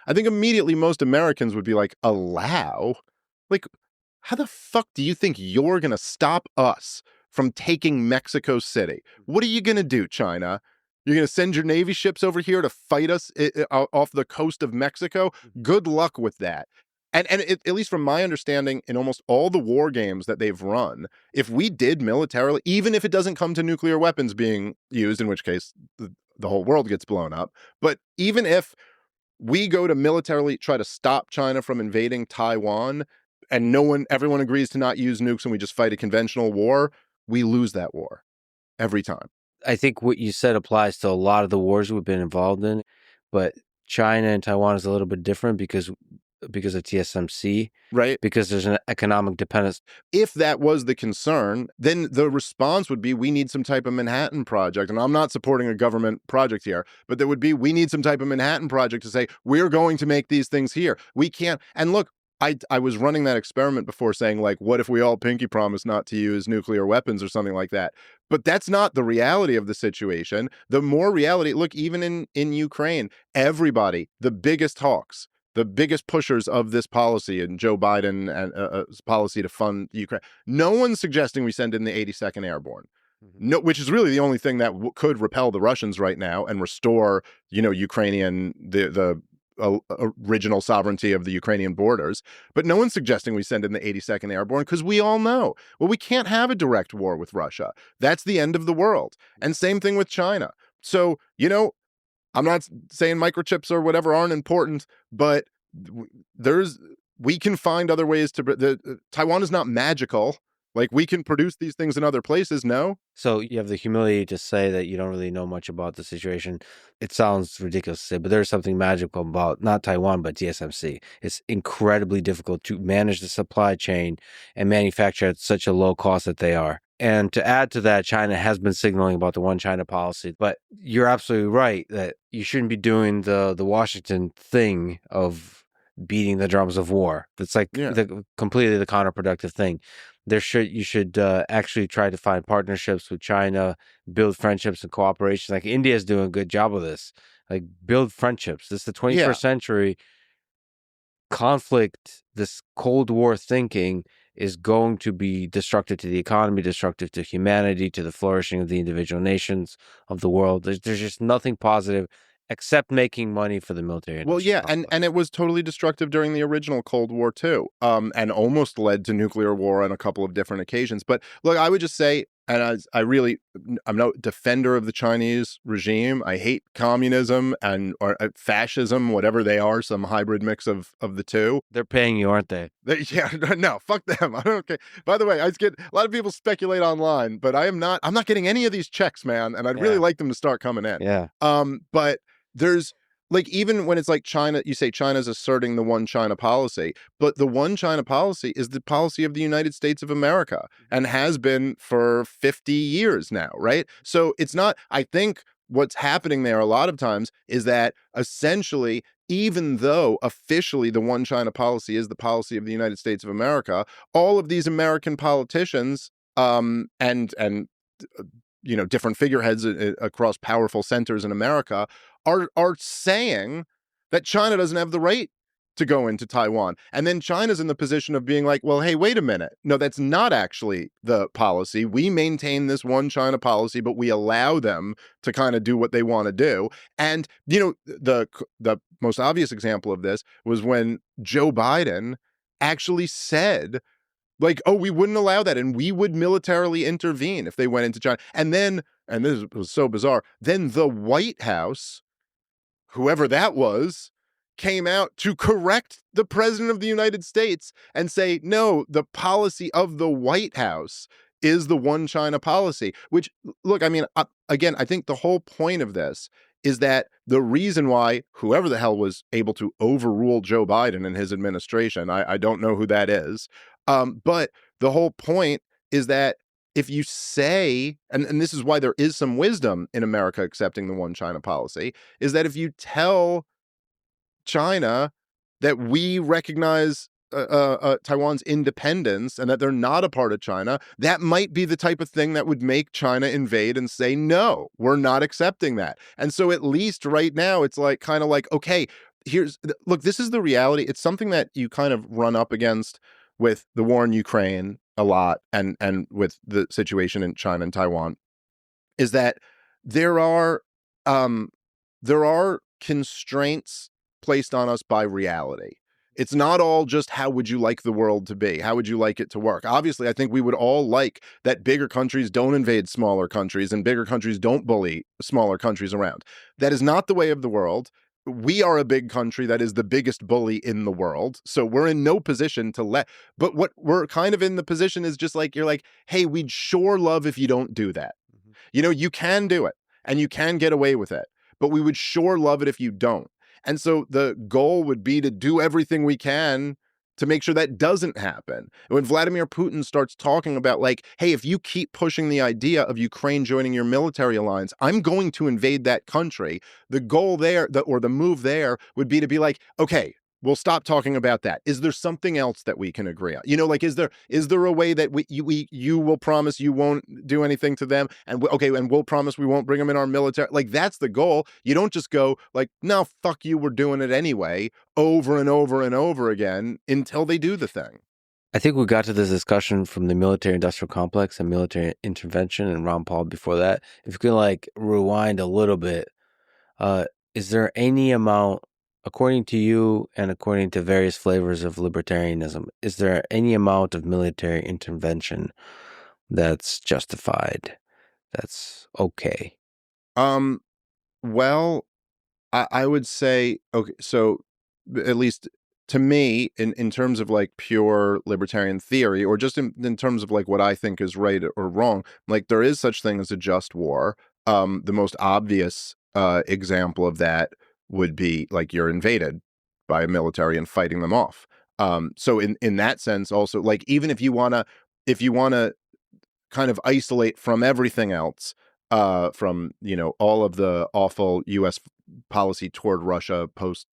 I think immediately most Americans would be like, allow? Like, how the fuck do you think you're going to stop us from taking Mexico City? What are you going to do, China? You're going to send your Navy ships over here to fight us off the coast of Mexico? Good luck with that. And at least from my understanding, in almost all the war games that they've run, if we did militarily, even if it doesn't come to nuclear weapons being used, in which case the whole world gets blown up, but even if we go to militarily try to stop China from invading Taiwan, and everyone agrees to not use nukes, and we just fight a conventional war, we lose that war every time. I think what you said applies to a lot of the wars we've been involved in, but China and Taiwan is a little bit different because of TSMC, right? Because there's an economic dependence. If that was the concern, then the response would be, we need some type of Manhattan Project. And I'm not supporting a government project here, but there would be, we need some type of Manhattan Project to say, we're going to make these things here. We can't. And look, I was running that experiment before saying, like, what if we all pinky promise not to use nuclear weapons or something like that? But that's not the reality of the situation. The more reality, look, even in Ukraine, everybody, the biggest hawks, the biggest pushers of this policy, and Joe Biden and policy to fund Ukraine, no one's suggesting we send in the 82nd Airborne. No, which is really the only thing that could repel the Russians right now and restore, Ukrainian, the original sovereignty of the Ukrainian borders. But no one's suggesting we send in the 82nd Airborne, because we all know, well, we can't have a direct war with Russia. That's the end of the world. And same thing with China. So, I'm not saying microchips or whatever aren't important, but we can find other ways to. Taiwan is not magical. Like, we can produce these things in other places, no? So you have the humility to say that you don't really know much about the situation. It sounds ridiculous to say, but there's something magical about not Taiwan, but TSMC. It's incredibly difficult to manage the supply chain and manufacture at such a low cost that they are. And to add to that, China has been signaling about the one China policy. But you're absolutely right that you shouldn't be doing the Washington thing of beating the drums of war. It's like completely the counterproductive thing. You should actually try to find partnerships with China, build friendships and cooperation. Like, India is doing a good job of this. Like, build friendships. This is the 21st century. Conflict, this Cold War thinking is going to be destructive to the economy, destructive to humanity, to the flourishing of the individual nations of the world. There's just nothing positive except making money for the military. Well, yeah, and it was totally destructive during the original Cold War too, and almost led to nuclear war on a couple of different occasions. But look, I would just say, and I'm no defender of the Chinese regime. I hate communism or fascism, whatever they are, some hybrid mix of the two. They're paying you, aren't they? No, fuck them. I don't care. By the way, I get a lot of people speculate online, but I'm not getting any of these checks, man, and I'd really like them to start coming in. Yeah. But there's, like, even when it's like China, you say China's asserting the one China policy, but the one China policy is the policy of the United States of America and has been for 50 years now, right? So it's not, I think what's happening there a lot of times is that essentially, even though officially the one China policy is the policy of the United States of America, all of these American politicians and different figureheads across powerful centers in America are saying that China doesn't have the right to go into Taiwan. And then China's in the position of being like, well, hey, wait a minute. No, that's not actually the policy. We maintain this one China policy, but we allow them to kind of do what they want to do. And, the most obvious example of this was when Joe Biden actually said, like, oh, we wouldn't allow that, and we would militarily intervene if they went into China. And then, and this was so bizarre, then the White House, whoever that was, came out to correct the president of the United States and say, no, the policy of the White House is the one China policy. Which, look, I mean, again, I think the whole point of this is that the reason why whoever the hell was able to overrule Joe Biden and his administration, I don't know who that is, but the whole point is that if you say, and this is why there is some wisdom in America accepting the one China policy, is that if you tell China that we recognize Taiwan's independence and that they're not a part of China, that might be the type of thing that would make China invade and say, no, we're not accepting that. And so at least right now, it's like kind of like, okay, look, this is the reality. It's something that you kind of run up against with the war in Ukraine a lot and with the situation in China and Taiwan, is that there are constraints placed on us by reality. It's not all just how would you like the world to be? How would you like it to work? Obviously, I think we would all like that bigger countries don't invade smaller countries and bigger countries don't bully smaller countries around. That is not the way of the world. We are a big country that is the biggest bully in the world. So we're in no position to but what we're kind of in the position is just like, you're like, hey, we'd sure love if you don't do that. You know, you can do it and you can get away with it, but we would sure love it if you don't. And so the goal would be to do everything we can to make sure that doesn't happen. When Vladimir Putin starts talking about like, hey, if you keep pushing the idea of Ukraine joining your military alliance, I'm going to invade that country. The goal there, or the move there would be to be like, okay, we'll stop talking about that. Is there something else that we can agree on? You know, like, is there a way that you will promise you won't do anything to them? And and we'll promise we won't bring them in our military. Like, that's the goal. You don't just go like, no, fuck you, we're doing it anyway, over and over and over again until they do the thing. I think we got to this discussion from the military-industrial complex and military intervention and Ron Paul before that. If you could like rewind a little bit, is there any amount, according to you and according to various flavors of libertarianism, is there any amount of military intervention that's justified, that's okay? Well, I would say, okay, so at least to me, in terms of like pure libertarian theory, or just in terms of like what I think is right or wrong, like there is such thing as a just war. The most obvious example of that would be like you're invaded by a military and fighting them off. So in that sense, also like even if you wanna kind of isolate from everything else, from all of the awful U.S. policy toward Russia post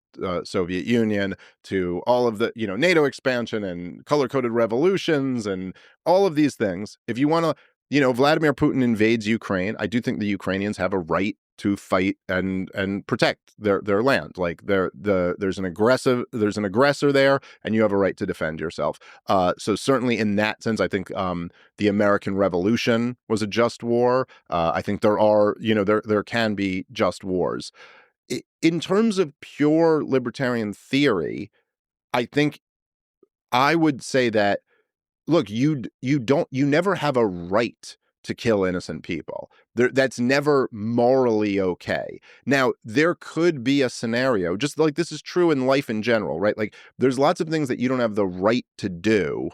Soviet Union, to all of the NATO expansion and color-coded revolutions and all of these things. If you want to, Vladimir Putin invades Ukraine, I do think the Ukrainians have a right to fight and protect their land. Like there's an aggressor there, and you have a right to defend yourself. So certainly in that sense, I think the American Revolution was a just war. I think there are there can be just wars. In terms of pure libertarian theory, I think I would say that, look, you never have a right to kill innocent people. That's never morally okay. Now, there could be a scenario, just like this is true in life in general, right? Like there's lots of things that you don't have the right to do,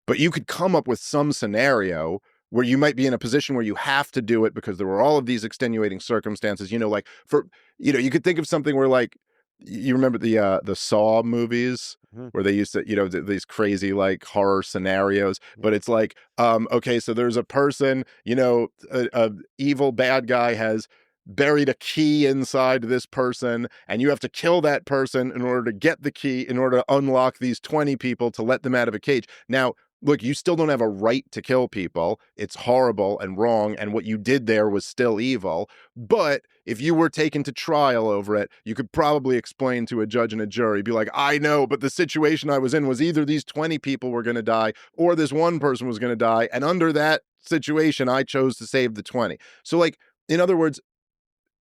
but you could come up with some scenario where you might be in a position where you have to do it because there were all of these extenuating circumstances, like for, you could think of something where like, you remember the Saw movies where they used to, these crazy like horror scenarios, but it's like, okay, so there's a person, a evil bad guy has buried a key inside this person, and you have to kill that person in order to get the key, in order to unlock these 20 people to let them out of a cage. Now, look, you still don't have a right to kill people. It's horrible and wrong, and what you did there was still evil. But if you were taken to trial over it, you could probably explain to a judge and a jury, be like, I know, but the situation I was in was either these 20 people were going to die or this one person was going to die. And under that situation, I chose to save the 20. So like, in other words,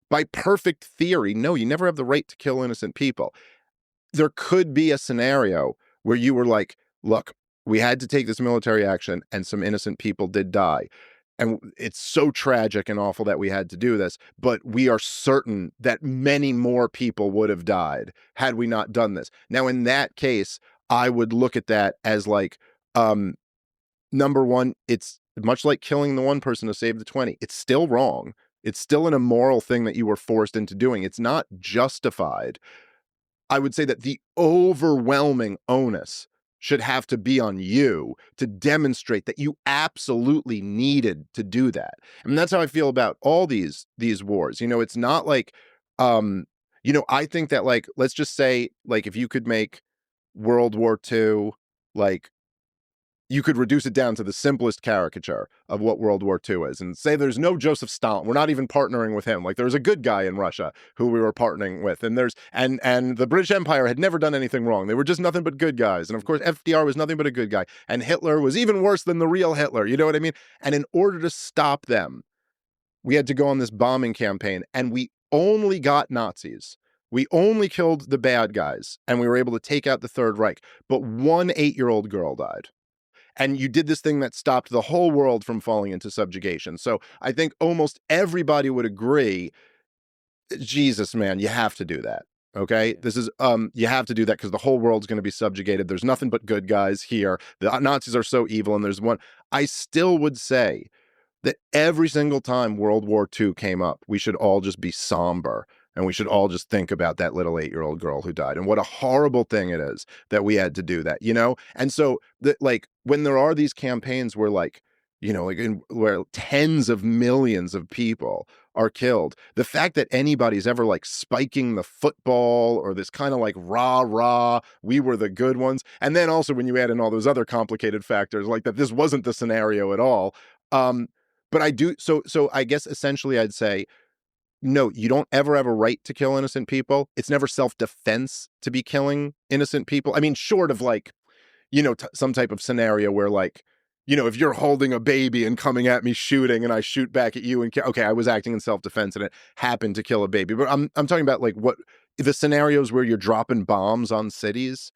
by perfect theory, no, you never have the right to kill innocent people. There could be a scenario where you were like, look, we had to take this military action and some innocent people did die. And it's so tragic and awful that we had to do this, but we are certain that many more people would have died had we not done this. Now, in that case, I would look at that as like, number one, it's much like killing the one person to save the 20. It's still wrong. It's still an immoral thing that you were forced into doing. It's not justified. I would say that the overwhelming onus should have to be on you to demonstrate that you absolutely needed to do that. And that's how I feel about all these wars. It's not like, I think that, like, let's just say, like, if you could make World War II, like, you could reduce it down to the simplest caricature of what World War II is and say there's no Joseph Stalin. We're not even partnering with him. Like, there's a good guy in Russia who we were partnering with. And and the British Empire had never done anything wrong. They were just nothing but good guys. And of course, FDR was nothing but a good guy. And Hitler was even worse than the real Hitler. You know what I mean? And in order to stop them, we had to go on this bombing campaign, and we only got Nazis. We only killed the bad guys, and we were able to take out the Third Reich. But one 8-year-old girl died. And you did this thing that stopped the whole world from falling into subjugation. So I think almost everybody would agree, Jesus, man, you have to do that. Okay, this is you have to do that because the whole world's going to be subjugated. There's nothing but good guys here. The Nazis are so evil, and there's one. I still would say that every single time World War II came up, we should all just be somber, and we should all just think about that little 8-year-old girl who died and what a horrible thing it is that we had to do that, And so, like, when there are these campaigns where, like, where tens of millions of people are killed, the fact that anybody's ever, like, spiking the football or this kind of, like, rah, we were the good ones. And then also when you add in all those other complicated factors, like that this wasn't the scenario at all. But I do, so I guess essentially I'd say, no, you don't ever have a right to kill innocent people. It's never self-defense to be killing innocent people. I mean, short of, like, some type of scenario where, like, if you're holding a baby and coming at me shooting and I shoot back at you and okay, I was acting in self-defense and it happened to kill a baby. But I'm talking about, like, what the scenarios where you're dropping bombs on cities.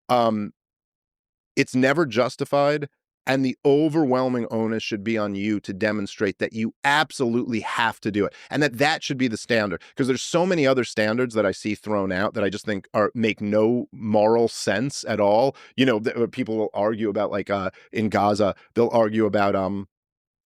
It's never justified, and the overwhelming onus should be on you to demonstrate that you absolutely have to do it, and that should be the standard. Because there's so many other standards that I see thrown out that I just think make no moral sense at all. People will argue about, like, in Gaza, they'll argue about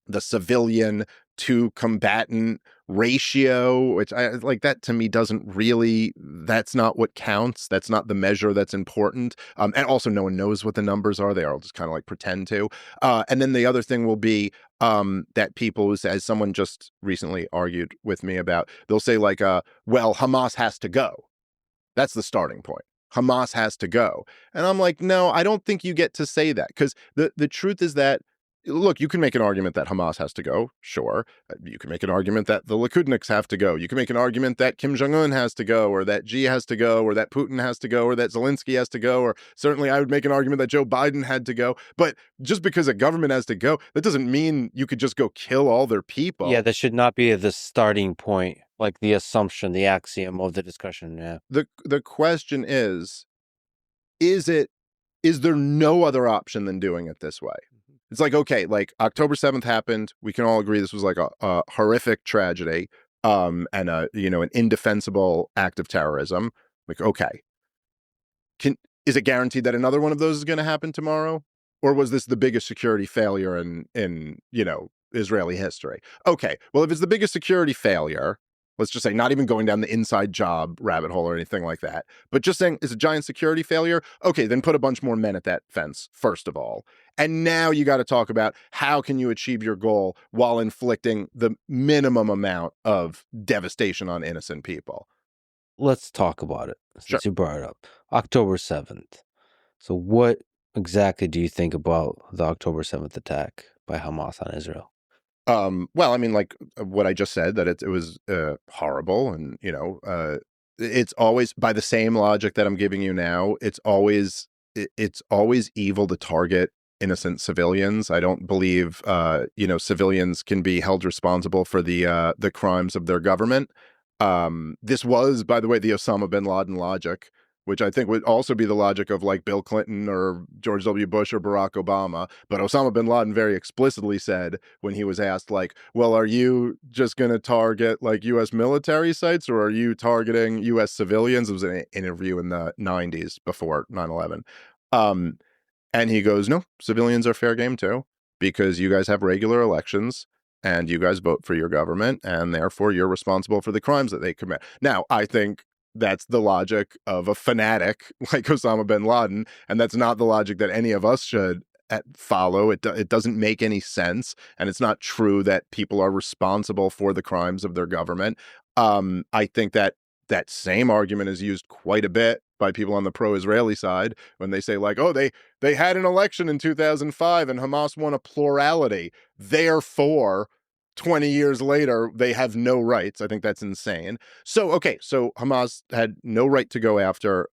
the civilian to combatant ratio, which I like. That to me doesn't really, that's not what counts. That's not the measure that's important. And also no one knows what the numbers are. They all just kind of, like, pretend to. And then the other thing will be that people, as someone just recently argued with me about, they'll say, like, well, Hamas has to go. That's the starting point. Hamas has to go. And I'm like, no, I don't think you get to say that, because the truth is that, look, you can make an argument that Hamas has to go, sure. You can make an argument that the Likudniks have to go. You can make an argument that Kim Jong-un has to go, or that Xi has to go, or that Putin has to go, or that Zelensky has to go, or certainly I would make an argument that Joe Biden had to go. But just because a government has to go, that doesn't mean you could just go kill all their people. Yeah, that should not be the starting point, like the assumption, the axiom of the discussion. Yeah. The question is there no other option than doing it this way? It's like, okay, like, October 7th happened. We can all agree this was, like, a horrific tragedy, and an indefensible act of terrorism. Like, okay, is it guaranteed that another one of those is going to happen tomorrow? Or was this the biggest security failure in Israeli history? Okay, well, if it's the biggest security failure, let's just say, not even going down the inside job rabbit hole or anything like that, but just saying it's a giant security failure, okay, then put a bunch more men at that fence, first of all. And now you got to talk about how can you achieve your goal while inflicting the minimum amount of devastation on innocent people. Let's talk about it, Sure. since you brought it up. October 7th. So what exactly do you think about the October 7th attack by Hamas on Israel? Well, I mean, like what I just said, that it was horrible, and it's always, by the same logic that I'm giving you now, it's always evil to target innocent civilians. I don't believe civilians can be held responsible for the crimes of their government. This was, by the way, the Osama bin Laden logic, which I think would also be the logic of, like, Bill Clinton or George W. Bush or Barack Obama. But Osama bin Laden very explicitly said, when he was asked, like, well, are you just going to target, like, U.S. military sites, or are you targeting U.S. civilians? It was an interview in the 90s before 9/11. And he goes, no, civilians are fair game too, because you guys have regular elections. and you guys vote for your government, and therefore you're responsible for the crimes that they commit. Now, I think that's the logic of a fanatic like Osama bin Laden, and that's not the logic that any of us should follow. It doesn't make any sense, and it's not true that people are responsible for the crimes of their government. I think that that same argument is used quite a bit by people on the pro-Israeli side when they say, like, oh, they had an election in 2005 and Hamas won a plurality, therefore 20 years later they have no rights. I think that's insane. So Hamas had no right to go after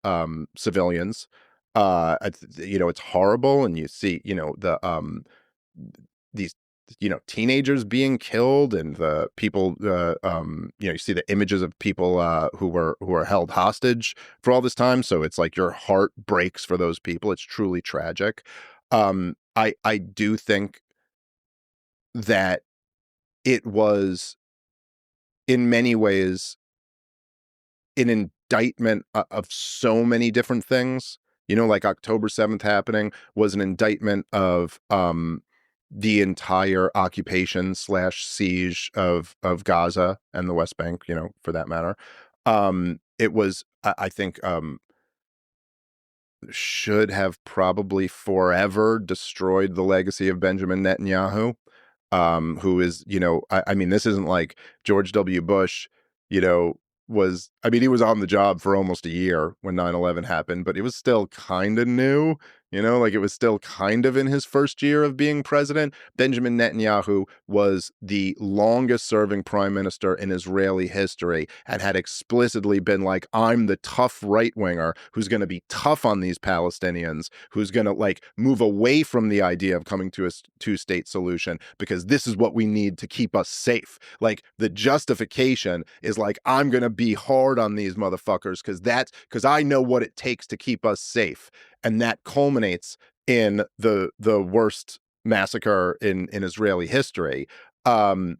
civilians. It's horrible, and you see, these teenagers being killed, and the people, you see the images of people who were held hostage for all this time. So it's like your heart breaks for those people. It's truly tragic. I do think that it was in many ways an indictment of so many different things. Like October 7th happening was an indictment of the entire occupation / siege of Gaza and the West Bank, for that matter. It was, I think, should have probably forever destroyed the legacy of Benjamin Netanyahu, who is, I mean, this isn't like George W. Bush, he was on the job for almost a year when 9/11 happened, but it was still kind of new, like it was still kind of in his first year of being president. Benjamin Netanyahu was the longest serving prime minister in Israeli history and had explicitly been like, I'm the tough right winger who's going to be tough on these Palestinians, who's going to like move away from the idea of coming to a two-state solution because this is what we need to keep us safe. Like the justification is like, I'm going to be hard on these motherfuckers because I know what it takes to keep us safe. And that culminates in the worst massacre in Israeli history. And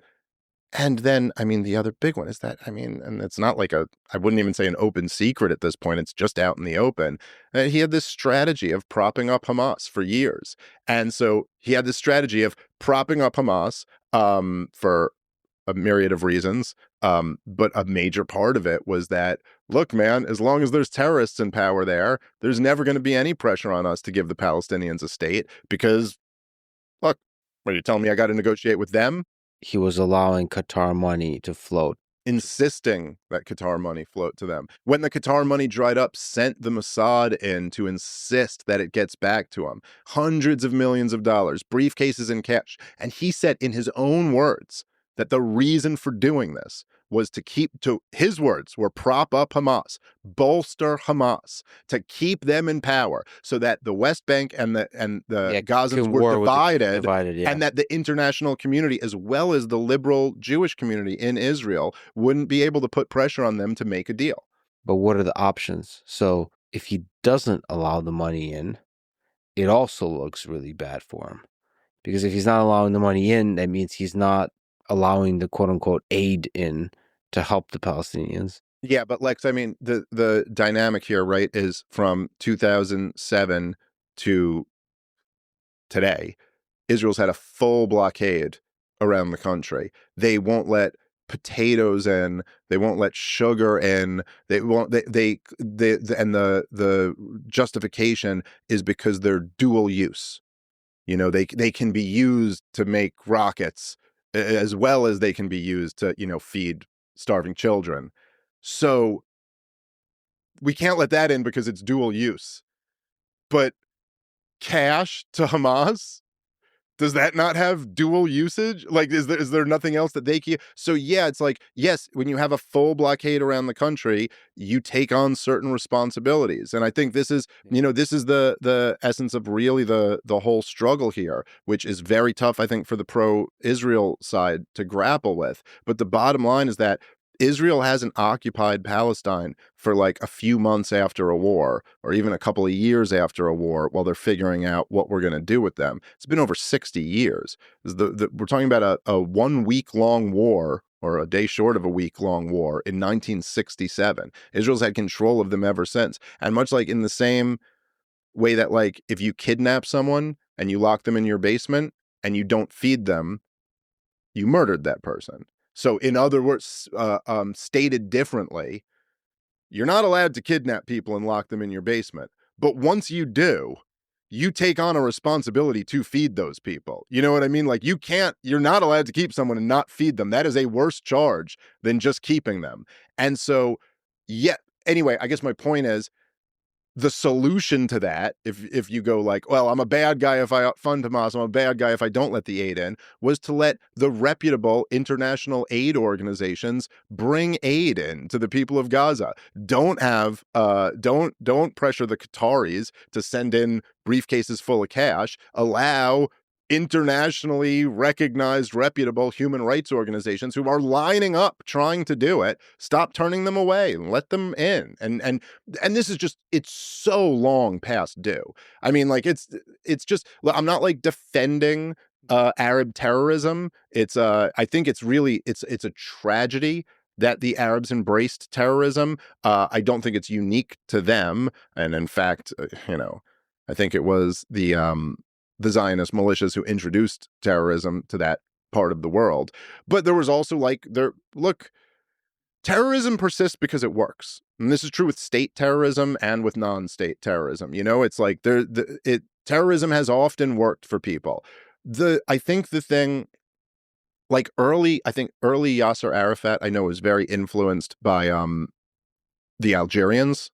then, the other big one is that, and it's not like I wouldn't even say an open secret at this point. It's just out in the open. He had this strategy of propping up Hamas for years. And so he had this strategy of propping up Hamas for a myriad of reasons. But a major part of it was that, look, man, as long as there's terrorists in power there's never going to be any pressure on us to give the Palestinians a state because, look, are you telling me I got to negotiate with them? He was allowing Qatar money to float. Insisting that Qatar money float to them. When the Qatar money dried up, sent the Mossad in to insist that it gets back to him. Hundreds of millions of dollars, briefcases in cash. And he said in his own words that the reason for doing this was to his words were prop up Hamas, bolster Hamas, to keep them in power so that the West Bank and the Gazans were divided, and that the international community, as well as the liberal Jewish community in Israel, wouldn't be able to put pressure on them to make a deal. But what are the options? So if he doesn't allow the money in, it also looks really bad for him. Because if he's not allowing the money in, that means he's not allowing the quote-unquote aid in to help the Palestinians. Yeah, but Lex, the dynamic here, right, is from 2007 to today. Israel's had a full blockade around the country. They won't let potatoes in. They won't let sugar in. They won't. And the justification is because they're dual use. They can be used to make rockets as well as they can be used to feed starving children. So we can't let that in because it's dual use. But cash to Hamas, does that not have dual usage? Like, is there nothing else that they can? So yeah, it's like, yes, when you have a full blockade around the country, you take on certain responsibilities. And I think this is, this is the essence of really the whole struggle here, which is very tough, I think, for the pro-Israel side to grapple with. But the bottom line is that Israel hasn't occupied Palestine for like a few months after a war, or even a couple of years after a war, while they're figuring out what we're going to do with them. It's been over 60 years. We're talking about a 1 week long war, or a day short of a week long war, in 1967. Israel's had control of them ever since. And much like in the same way that, like, if you kidnap someone and you lock them in your basement and you don't feed them, you murdered that person. So in other words, stated differently, you're not allowed to kidnap people and lock them in your basement. But once you do, you take on a responsibility to feed those people. You know what I mean? Like you're not allowed to keep someone and not feed them. That is a worse charge than just keeping them. And so, yeah, anyway, I guess my point is, the solution to that, if you go like, well, I'm a bad guy if I fund Hamas, I'm a bad guy if I don't let the aid in, was to let the reputable international aid organizations bring aid in to the people of Gaza. Don't pressure the Qataris to send in briefcases full of cash. Allow internationally recognized, reputable human rights organizations who are lining up trying to do it, stop turning them away and let them in. And this is just, it's so long past due. I mean, like it's just, I'm not like defending Arab terrorism. It's I think it's really, it's a tragedy that the Arabs embraced terrorism. I don't think it's unique to them. And in fact, I think it was the Zionist militias who introduced terrorism to that part of the world. But there was also terrorism persists because it works. And this is true with state terrorism and with non-state terrorism. It's like terrorism has often worked for people. I think early Yasser Arafat, I know, was very influenced by the Algerians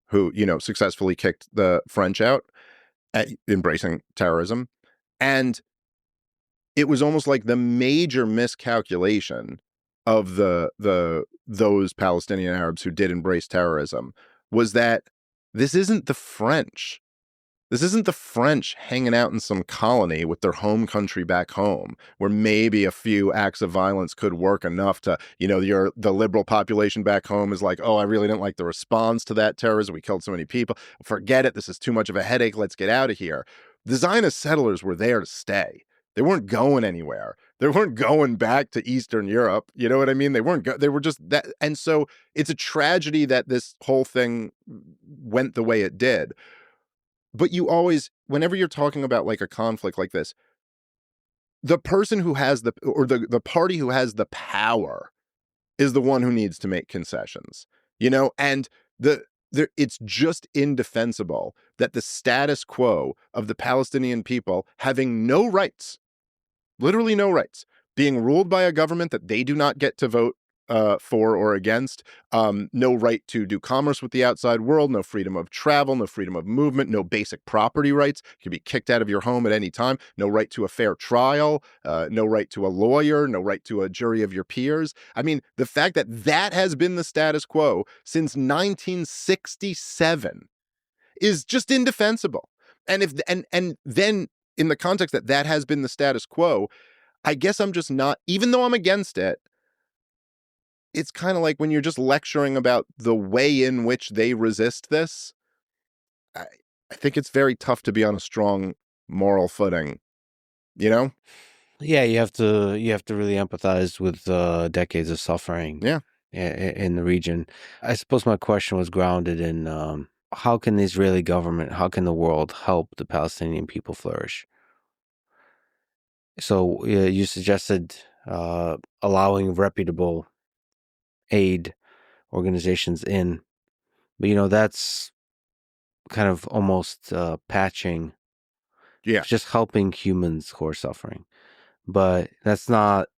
who, successfully kicked the French out at embracing terrorism. And it was almost like the major miscalculation of those Palestinian Arabs who did embrace terrorism was that this isn't the French. This isn't the French hanging out in some colony with their home country back home, where maybe a few acts of violence could work enough to, the liberal population back home is like, oh, I really didn't like the response to that terrorism. We killed so many people. Forget it. This is too much of a headache. Let's get out of here. The Zionist settlers were there to stay. They weren't going anywhere. They weren't going back to Eastern Europe. You know what I mean? They were just that. And so it's a tragedy that this whole thing went the way it did. But you always, whenever you're talking about like a conflict like this, the person who has the party who has the power is the one who needs to make concessions, and it's just indefensible that the status quo of the Palestinian people having no rights, literally no rights, being ruled by a government that they do not get to vote for or against, no right to do commerce with the outside world, no freedom of travel, no freedom of movement, no basic property rights. You can be kicked out of your home at any time, no right to a fair trial, no right to a lawyer, no right to a jury of your peers. I mean, the fact that has been the status quo since 1967 is just indefensible. And then in the context that has been the status quo, I guess I'm just not, even though I'm against it, it's kind of like when you're just lecturing about the way in which they resist this, I think it's very tough to be on a strong moral footing, Yeah, you have to really empathize with decades of suffering. Yeah. In the region. I suppose my question was grounded in how can the Israeli government, how can the world help the Palestinian people flourish? So you suggested allowing reputable aid organizations in, but that's kind of almost patching. Yeah. It's just helping humans who are suffering. But that's not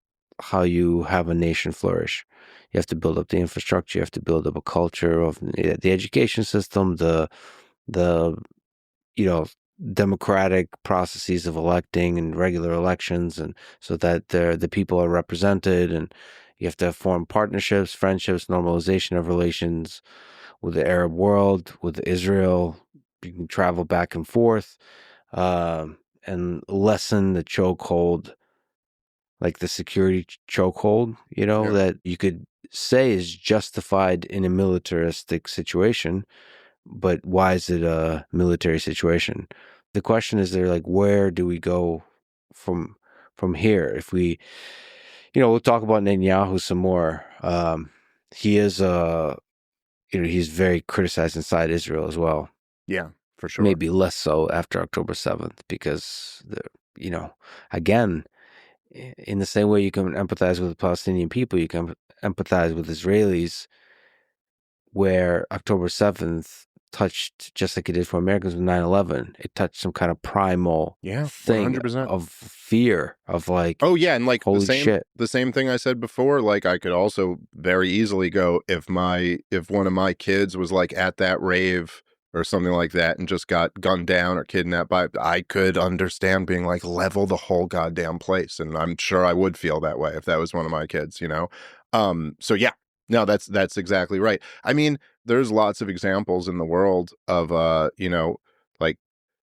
how you have a nation flourish. You have to build up the infrastructure. You have to build up a culture of the education system, the democratic processes of electing and regular elections, and so that the people are represented. And you have to form partnerships, friendships, normalization of relations with the Arab world, with Israel. You can travel back and forth and lessen the chokehold, like the security chokehold, that you could say is justified in a militaristic situation. But why is it a military situation? The question is there, like, where do we go from here? If we, we'll talk about Netanyahu some more. He is, he's very criticized inside Israel as well. Yeah, for sure. Maybe less so after October 7th because, again, In the same way you can empathize with the Palestinian people, you can empathize with Israelis, where October 7th touched, just like it did for Americans with 9/11, it touched some kind of primal Yeah, thing 100%. of fear, of like, Oh yeah, and like holy shit. the same thing I said before, like I could also very easily go if one of my kids was like at that rave or something like that and just got gunned down or kidnapped by, I could understand being like level the whole goddamn place, and I'm sure I would feel that way if that was one of my kids, you know. So yeah. No, that's exactly right. I mean, there's lots of examples in the world of you know, like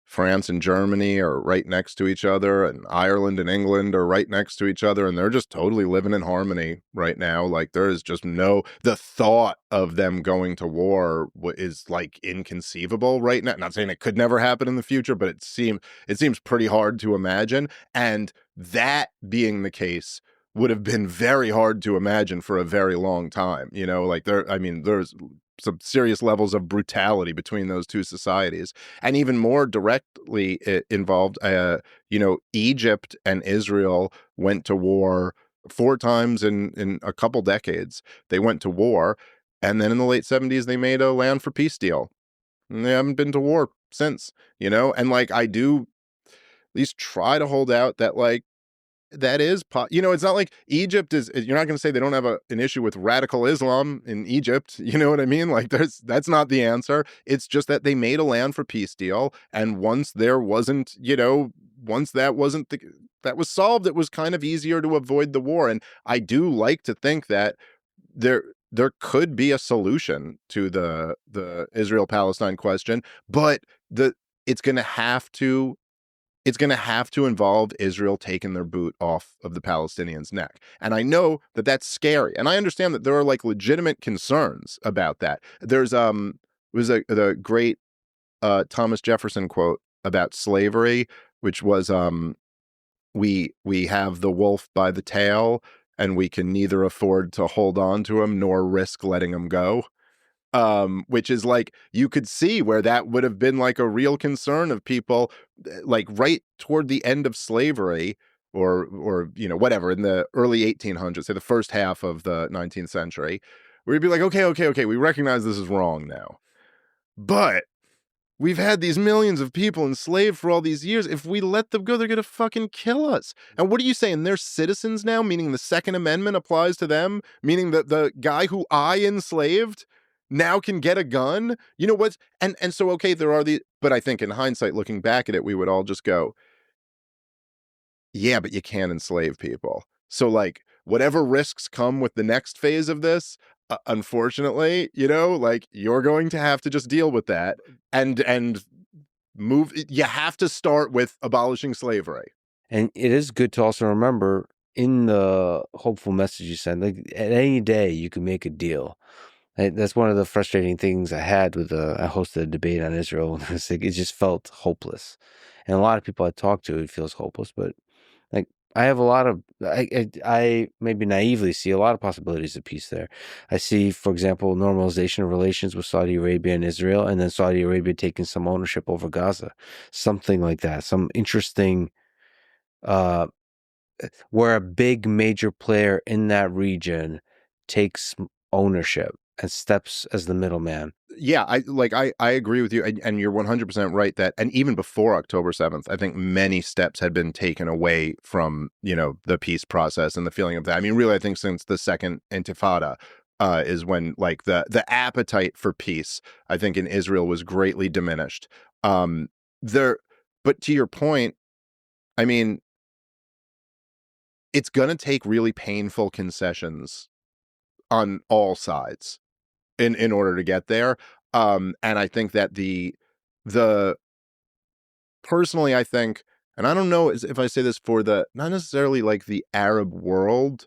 France and Germany are right next to each other, and Ireland and England are right next to each other, and they're just totally living in harmony right now. Like there is just the thought of them going to war is like inconceivable right now. Not saying it could never happen in the future, but it seems pretty hard to imagine. And that being the case would have been very hard to imagine for a very long time. You know, like there's some serious levels of brutality between those two societies, and even more directly involved, you know, Egypt and Israel went to war 4 times in a couple decades. They went to war, and then in the late 70s they made a land for peace deal, and they haven't been to war since, you know. And like I do at least try to hold out that like that is, you know, it's not like Egypt is, you're not going to say they don't have an issue with radical Islam in Egypt. You know what I mean? Like that's not the answer. It's just that they made a land for peace deal. And once there wasn't, you know, once that wasn't that was solved, it was kind of easier to avoid the war. And I do like to think that there could be a solution to the Israel-Palestine question, but it's going to have to it's going to have to involve Israel taking their boot off of the Palestinians' neck. And I know that that's scary. And I understand that there are like legitimate concerns about that. There's was the great Thomas Jefferson quote about slavery, which was we have the wolf by the tail, and we can neither afford to hold on to him nor risk letting him go. Which is like, you could see where that would have been like a real concern of people, like right toward the end of slavery, or you know, whatever, in the early 1800s, say the first half of the 19th century, where you'd be like, okay, we recognize this is wrong now, but we've had these millions of people enslaved for all these years. If we let them go, they're going to fucking kill us. And what are you saying? They're citizens now, meaning the Second Amendment applies to them, meaning that the guy who I enslaved now can get a gun? You know what? And so, okay, there are but I think in hindsight, looking back at it, we would all just go, yeah, but you can't enslave people. So like whatever risks come with the next phase of this, unfortunately, you know, like you're going to have to just deal with that and move. You have to start with abolishing slavery. And it is good to also remember, in the hopeful message you send, like at any day you can make a deal. That's one of the frustrating things I had with I hosted a debate on Israel. It's like, it just felt hopeless, and a lot of people I talk to, it feels hopeless. But like, I have a lot of, I maybe naively see a lot of possibilities of peace there. I see, for example, normalization of relations with Saudi Arabia and Israel, and then Saudi Arabia taking some ownership over Gaza, something like that. Some interesting, uh, where a big major player in that region takes ownership and steps as the middleman. Yeah, I agree with you, and you're 100% right that, and even before October 7th, I think many steps had been taken away from, you know, the peace process and the feeling of that. I mean, really, I think since the second Intifada is when like the appetite for peace, I think, in Israel was greatly diminished. There, but to your point, I mean, it's going to take really painful concessions on all sides in order to get there. And I think that the personally, I think, and I don't know if I say this for not necessarily like the Arab world,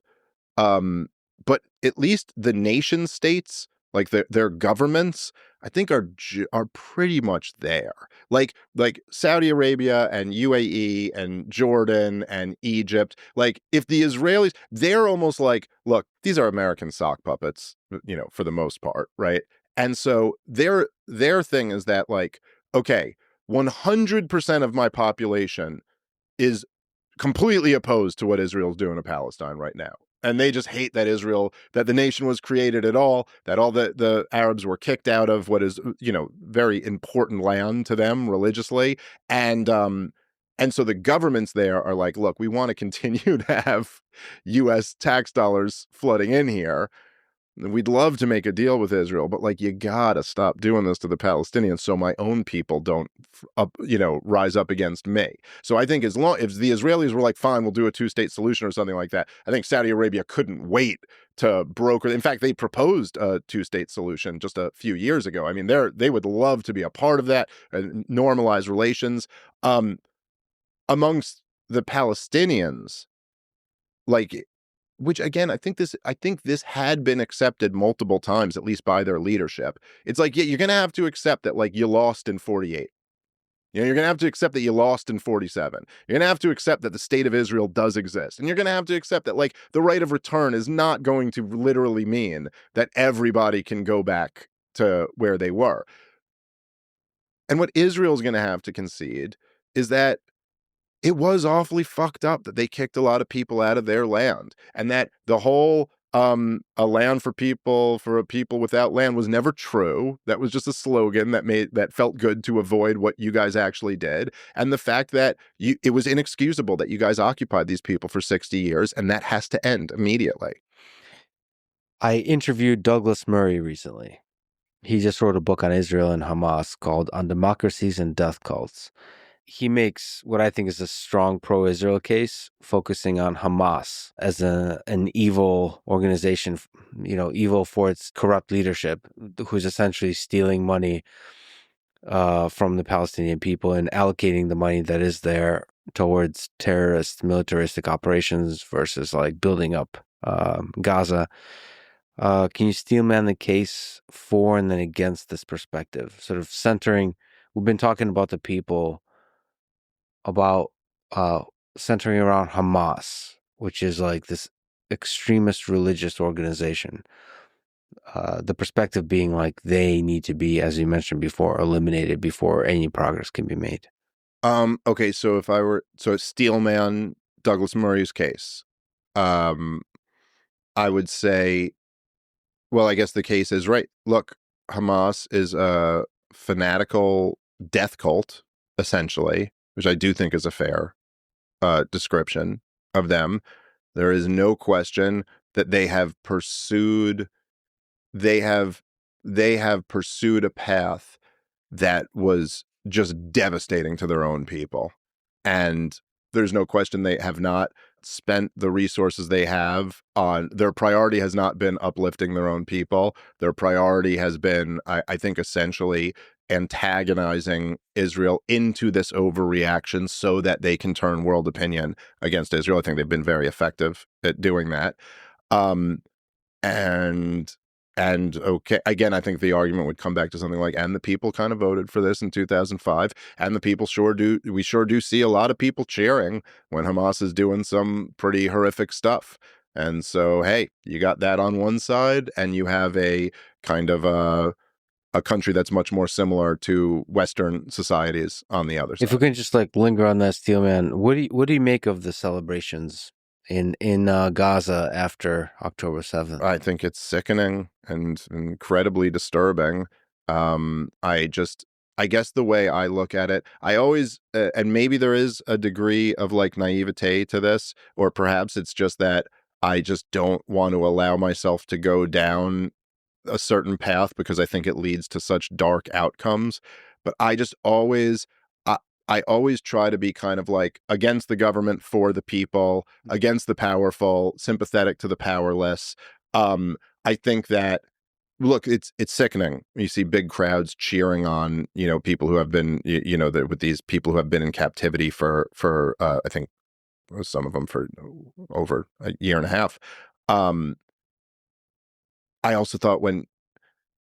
but at least the nation states, like their governments, I think are pretty much there. Like Saudi Arabia and UAE and Jordan and Egypt. Like if the Israelis, they're almost like, look, these are American sock puppets, you know, for the most part, right? And so their thing is that like, okay, 100% of my population is completely opposed to what Israel's doing to Palestine right now. And they just hate that that the nation was created at all, that all the Arabs were kicked out of what is, very important land to them religiously. And so the governments there are like, look, we want to continue to have US tax dollars flooding in here. We'd love to make a deal with Israel, but like, you gotta stop doing this to the Palestinians so my own people don't rise up against me. So I think if the Israelis were like, fine, we'll do a two-state solution or something like that, I think Saudi Arabia couldn't wait to broker. In fact, they proposed a two-state solution just a few years ago. I mean, they would love to be a part of that and normalize relations. Amongst the Palestinians, like, which again, I think this had been accepted multiple times, at least by their leadership. It's like, yeah, you're going to have to accept that, like, you lost in 48. You're going to have to accept that you lost in 47. You're going to have to accept that the state of Israel does exist. And you're going to have to accept that, like, the right of return is not going to literally mean that everybody can go back to where they were. And what Israel's going to have to concede is that it was awfully fucked up that they kicked a lot of people out of their land, and that the whole a land for a people without land was never true. That was just a slogan that felt good to avoid what you guys actually did. And the fact that it was inexcusable that you guys occupied these people for 60 years, and that has to end immediately. I interviewed Douglas Murray recently. He just wrote a book on Israel and Hamas called On Democracies and Death Cults. He makes what I think is a strong pro-Israel case, focusing on Hamas as an evil organization, evil for its corrupt leadership, who's essentially stealing money from the Palestinian people and allocating the money that is there towards terrorist, militaristic operations versus like building up Gaza. Can you steelman the case for and then against this perspective? Sort of centering, we've been talking about the people, about centering around Hamas, which is like this extremist religious organization. The perspective being like they need to be, as you mentioned before, eliminated before any progress can be made. Okay, so steelman Douglas Murray's case, I would say, well, I guess the case is right. Look, Hamas is a fanatical death cult, essentially, which I do think is a fair description of them. There is no question that they have pursued a path that was just devastating to their own people. And there's no question they have not spent the resources they have on, their priority has not been uplifting their own people. Their priority has been, I think, essentially antagonizing Israel into this overreaction so that they can turn world opinion against Israel. I think they've been very effective at doing that. And okay, again, I think the argument would come back to something like, and the people kind of voted for this in 2005, and the people we sure do see a lot of people cheering when Hamas is doing some pretty horrific stuff. And so, hey, you got that on one side, and you have a kind of a country that's much more similar to Western societies on the other side. If we can just like linger on that, Steelman, what do you make of the celebrations in Gaza after October 7th? I think it's sickening and incredibly disturbing. I guess the way I look at it, I always, and maybe there is a degree of like naivete to this, or perhaps it's just that I just don't want to allow myself to go down a certain path because I think it leads to such dark outcomes. But I just always, I always try to be kind of like against the government, for the people, against the powerful, sympathetic to the powerless. I think that, look, it's sickening. You see big crowds cheering on, people who have been, with these people who have been in captivity for I think some of them for over a year and a half. I also thought when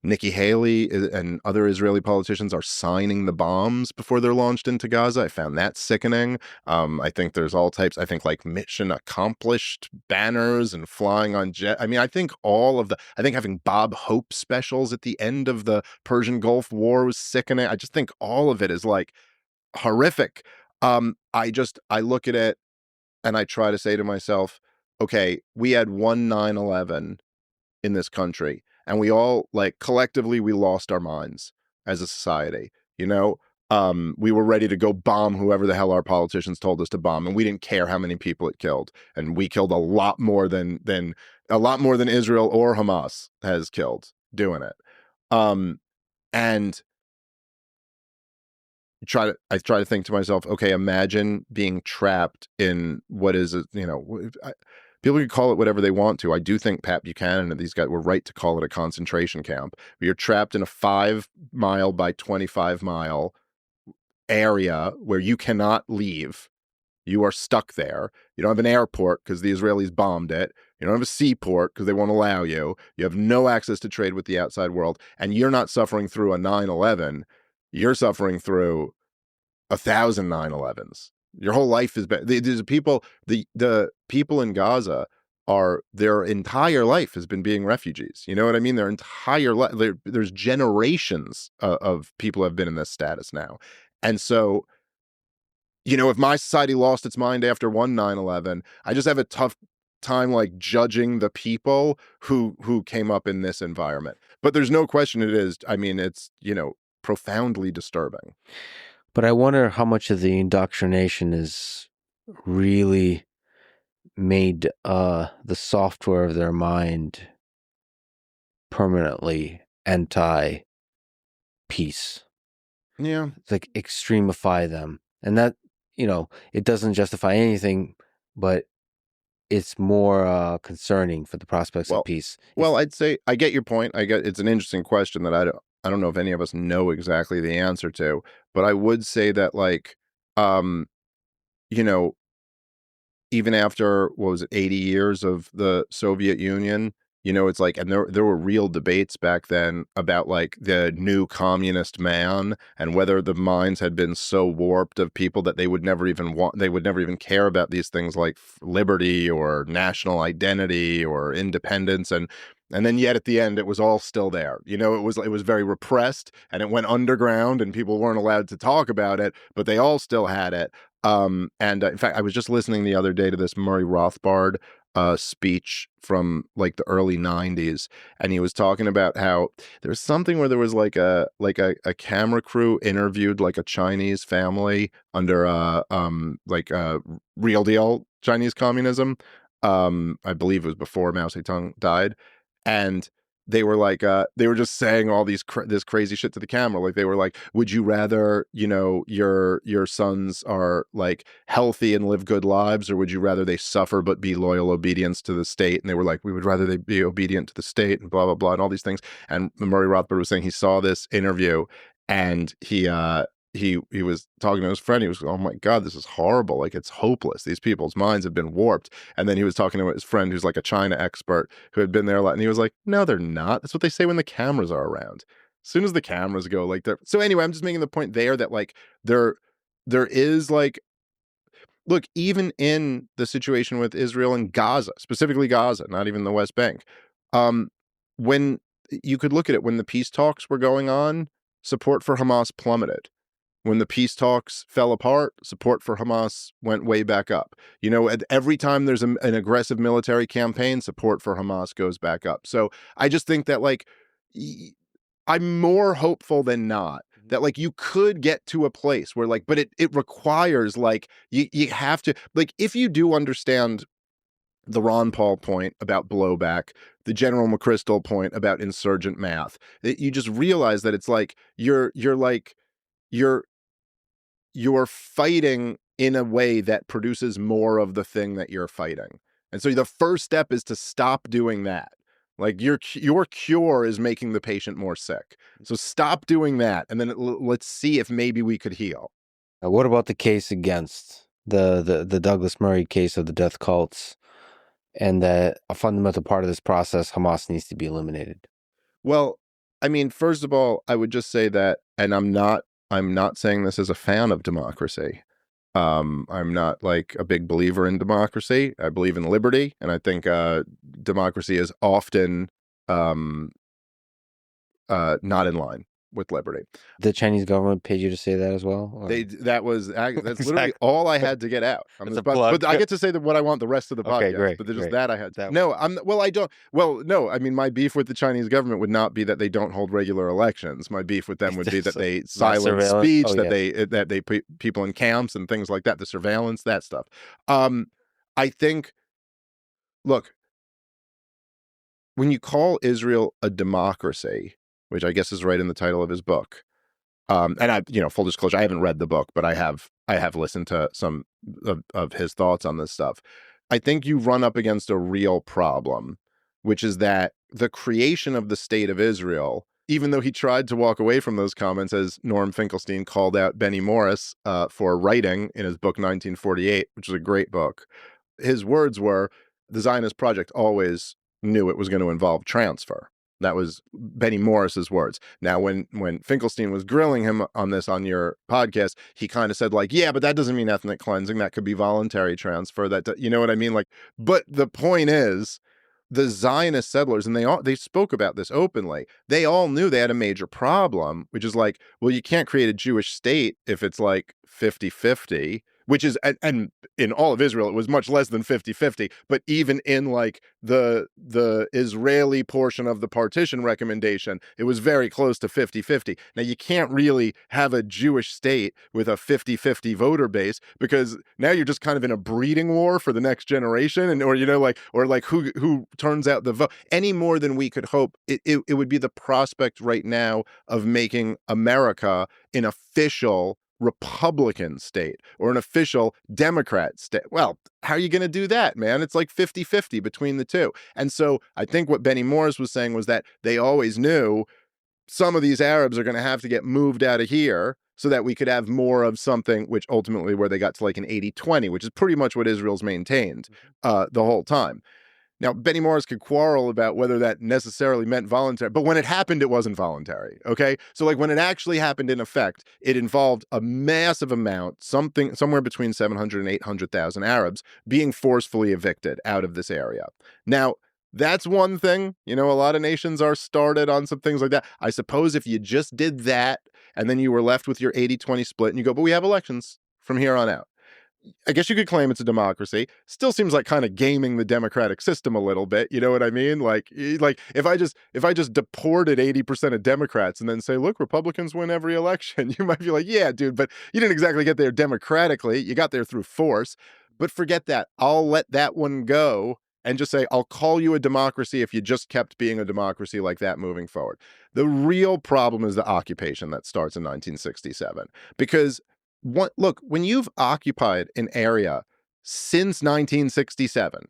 Nikki Haley and other Israeli politicians are signing the bombs before they're launched into Gaza, I found that sickening. I think there's all types, I think like mission accomplished banners and flying on jet. I mean, I think having Bob Hope specials at the end of the Persian Gulf War was sickening. I just think all of it is like horrific. I look at it and I try to say to myself, okay, we had one 9/11 in this country, and we all, like, collectively, we lost our minds as a society. You know, we were ready to go bomb whoever the hell our politicians told us to bomb, and we didn't care how many people it killed, and we killed a lot more than Israel or Hamas has killed doing it. And I try to think to myself, okay, imagine being trapped in what is, people can call it whatever they want to. I do think Pat Buchanan and these guys were right to call it a concentration camp. You're trapped in a 5-mile by 25-mile area where you cannot leave. You are stuck there. You don't have an airport because the Israelis bombed it. You don't have a seaport because they won't allow you. You have no access to trade with the outside world. And you're not suffering through a 9/11. You're suffering through 1,000 9/11s. Your whole life is bad. There's people, the people in Gaza their entire life has been being refugees. You know what I mean? Their entire life, there's generations of people have been in this status now. And so, if my society lost its mind after one 9/11, I just have a tough time like judging the people who came up in this environment. But there's no question it is. I mean, it's, profoundly disturbing. But I wonder how much of the indoctrination is really made the software of their mind permanently anti-peace. Yeah. It's like extremify them. And that, it doesn't justify anything, but it's more concerning for the prospects of peace. Well, I'd say I get your point. It's an interesting question that I don't know if any of us know exactly the answer to, but I would say that, like, even after, what was it, 80 years of the Soviet Union, it's like, and there were real debates back then about, like, the new communist man and whether the minds had been so warped of people that they would never even care about these things like liberty or national identity or independence. And then yet at the end, it was all still there. It was very repressed, and it went underground, and people weren't allowed to talk about it, but they all still had it. And in fact, I was just listening the other day to this Murray Rothbard speech from like the early 90s, and he was talking about how there was something where there was like a camera crew interviewed like a Chinese family under real deal Chinese communism. I believe it was before Mao Zedong died, and they were like, they were just saying all this crazy shit to the camera. Like, they were like, would you rather, your sons are like healthy and live good lives, or would you rather they suffer but be loyal obedience to the state? And they were like, we would rather they be obedient to the state, and blah, blah, blah, and all these things. And Murray Rothbard was saying he saw this interview, and he was talking to his friend. He was, oh my God, this is horrible. Like, it's hopeless. These people's minds have been warped. And then he was talking to his friend who's like a China expert who had been there a lot. And he was like, no, they're not. That's what they say when the cameras are around. As soon as the cameras go, like, they're. So anyway, I'm just making the point there that, like, there is, like, look, even in the situation with Israel and Gaza, specifically Gaza, not even the West Bank, when you could look at it, when the peace talks were going on, support for Hamas plummeted. When the peace talks fell apart, support for Hamas went way back up. Every time there's an aggressive military campaign, support for Hamas goes back up. So I just think that, like, I'm more hopeful than not that, like, you could get to a place where, like, but it requires, like, you have to, like, if you do understand the Ron Paul point about blowback, the General McChrystal point about insurgent math, you just realize that it's like you're fighting in a way that produces more of the thing that you're fighting. And so the first step is to stop doing that. Like, your cure is making the patient more sick. So stop doing that, and then let's see if maybe we could heal. What about the case against the Douglas Murray case of the death cults, and that a fundamental part of this process, Hamas, needs to be eliminated? Well, I mean, first of all, I would just say that, and I'm not saying this as a fan of democracy. I'm not, like, a big believer in democracy. I believe in liberty, and I think democracy is often not in line with liberty. The Chinese government paid you to say that as well? Or? That's literally Exactly. all I had to get out. It's a plug. But I get to say that what I want the rest of the Okay, podcast. great, But there's great. just that I had. That- No, I don't. Well, no. I mean, my beef with the Chinese government would not be that they don't hold regular elections. My beef with them would be that they silence speech, that they put people in camps and things like that. The surveillance, that stuff. I think. Look, when you call Israel a democracy, which I guess is right in the title of his book. And I, full disclosure, I haven't read the book, but I have listened to some of his thoughts on this stuff. I think you run up against a real problem, which is that the creation of the state of Israel, even though he tried to walk away from those comments, as Norm Finkelstein called out Benny Morris for writing in his book 1948, which is a great book, his words were, the Zionist project always knew it was going to involve transfer. That was Benny Morris's words. Now, when Finkelstein was grilling him on this on your podcast, he kind of said, like, yeah, but that doesn't mean ethnic cleansing. That could be voluntary transfer. That, you know what I mean? Like, but the point is, the Zionist settlers, and they spoke about this openly, they all knew they had a major problem, which is like, well, you can't create a Jewish state if it's like 50-50, which is, and in all of Israel, it was much less than 50-50, but even in like the Israeli portion of the partition recommendation, it was very close to 50-50. Now, you can't really have a Jewish state with a 50-50 voter base, because now you're just kind of in a breeding war for the next generation, and or who turns out the vote, any more than we could hope. It would be the prospect right now of making America an official Republican state or an official Democrat state. Well, how are you going to do that, man? It's like 50-50 between the two. And so I think what Benny Morris was saying was that they always knew some of these Arabs are going to have to get moved out of here so that we could have more of something, which ultimately where they got to like an 80-20, which is pretty much what Israel's maintained the whole time. Now, Benny Morris could quarrel about whether that necessarily meant voluntary, but when it happened, it wasn't voluntary, okay? So, like, when it actually happened in effect, it involved a massive amount, somewhere between 700 and 800,000 Arabs being forcefully evicted out of this area. Now, that's one thing. A lot of nations are started on some things like that. I suppose if you just did that, and then you were left with your 80-20 split, and you go, but we have elections from here on out, I guess you could claim it's a democracy. Still seems like kind of gaming the democratic system a little bit. You know what I mean? Like if I just deported 80% of Democrats and then say, look, Republicans win every election, you might be like, yeah, dude, but you didn't exactly get there democratically. You got there through force. But forget that. I'll let that one go and just say, I'll call you a democracy if you just kept being a democracy like that moving forward. The real problem is the occupation that starts in 1967. Because look, when you've occupied an area since 1967,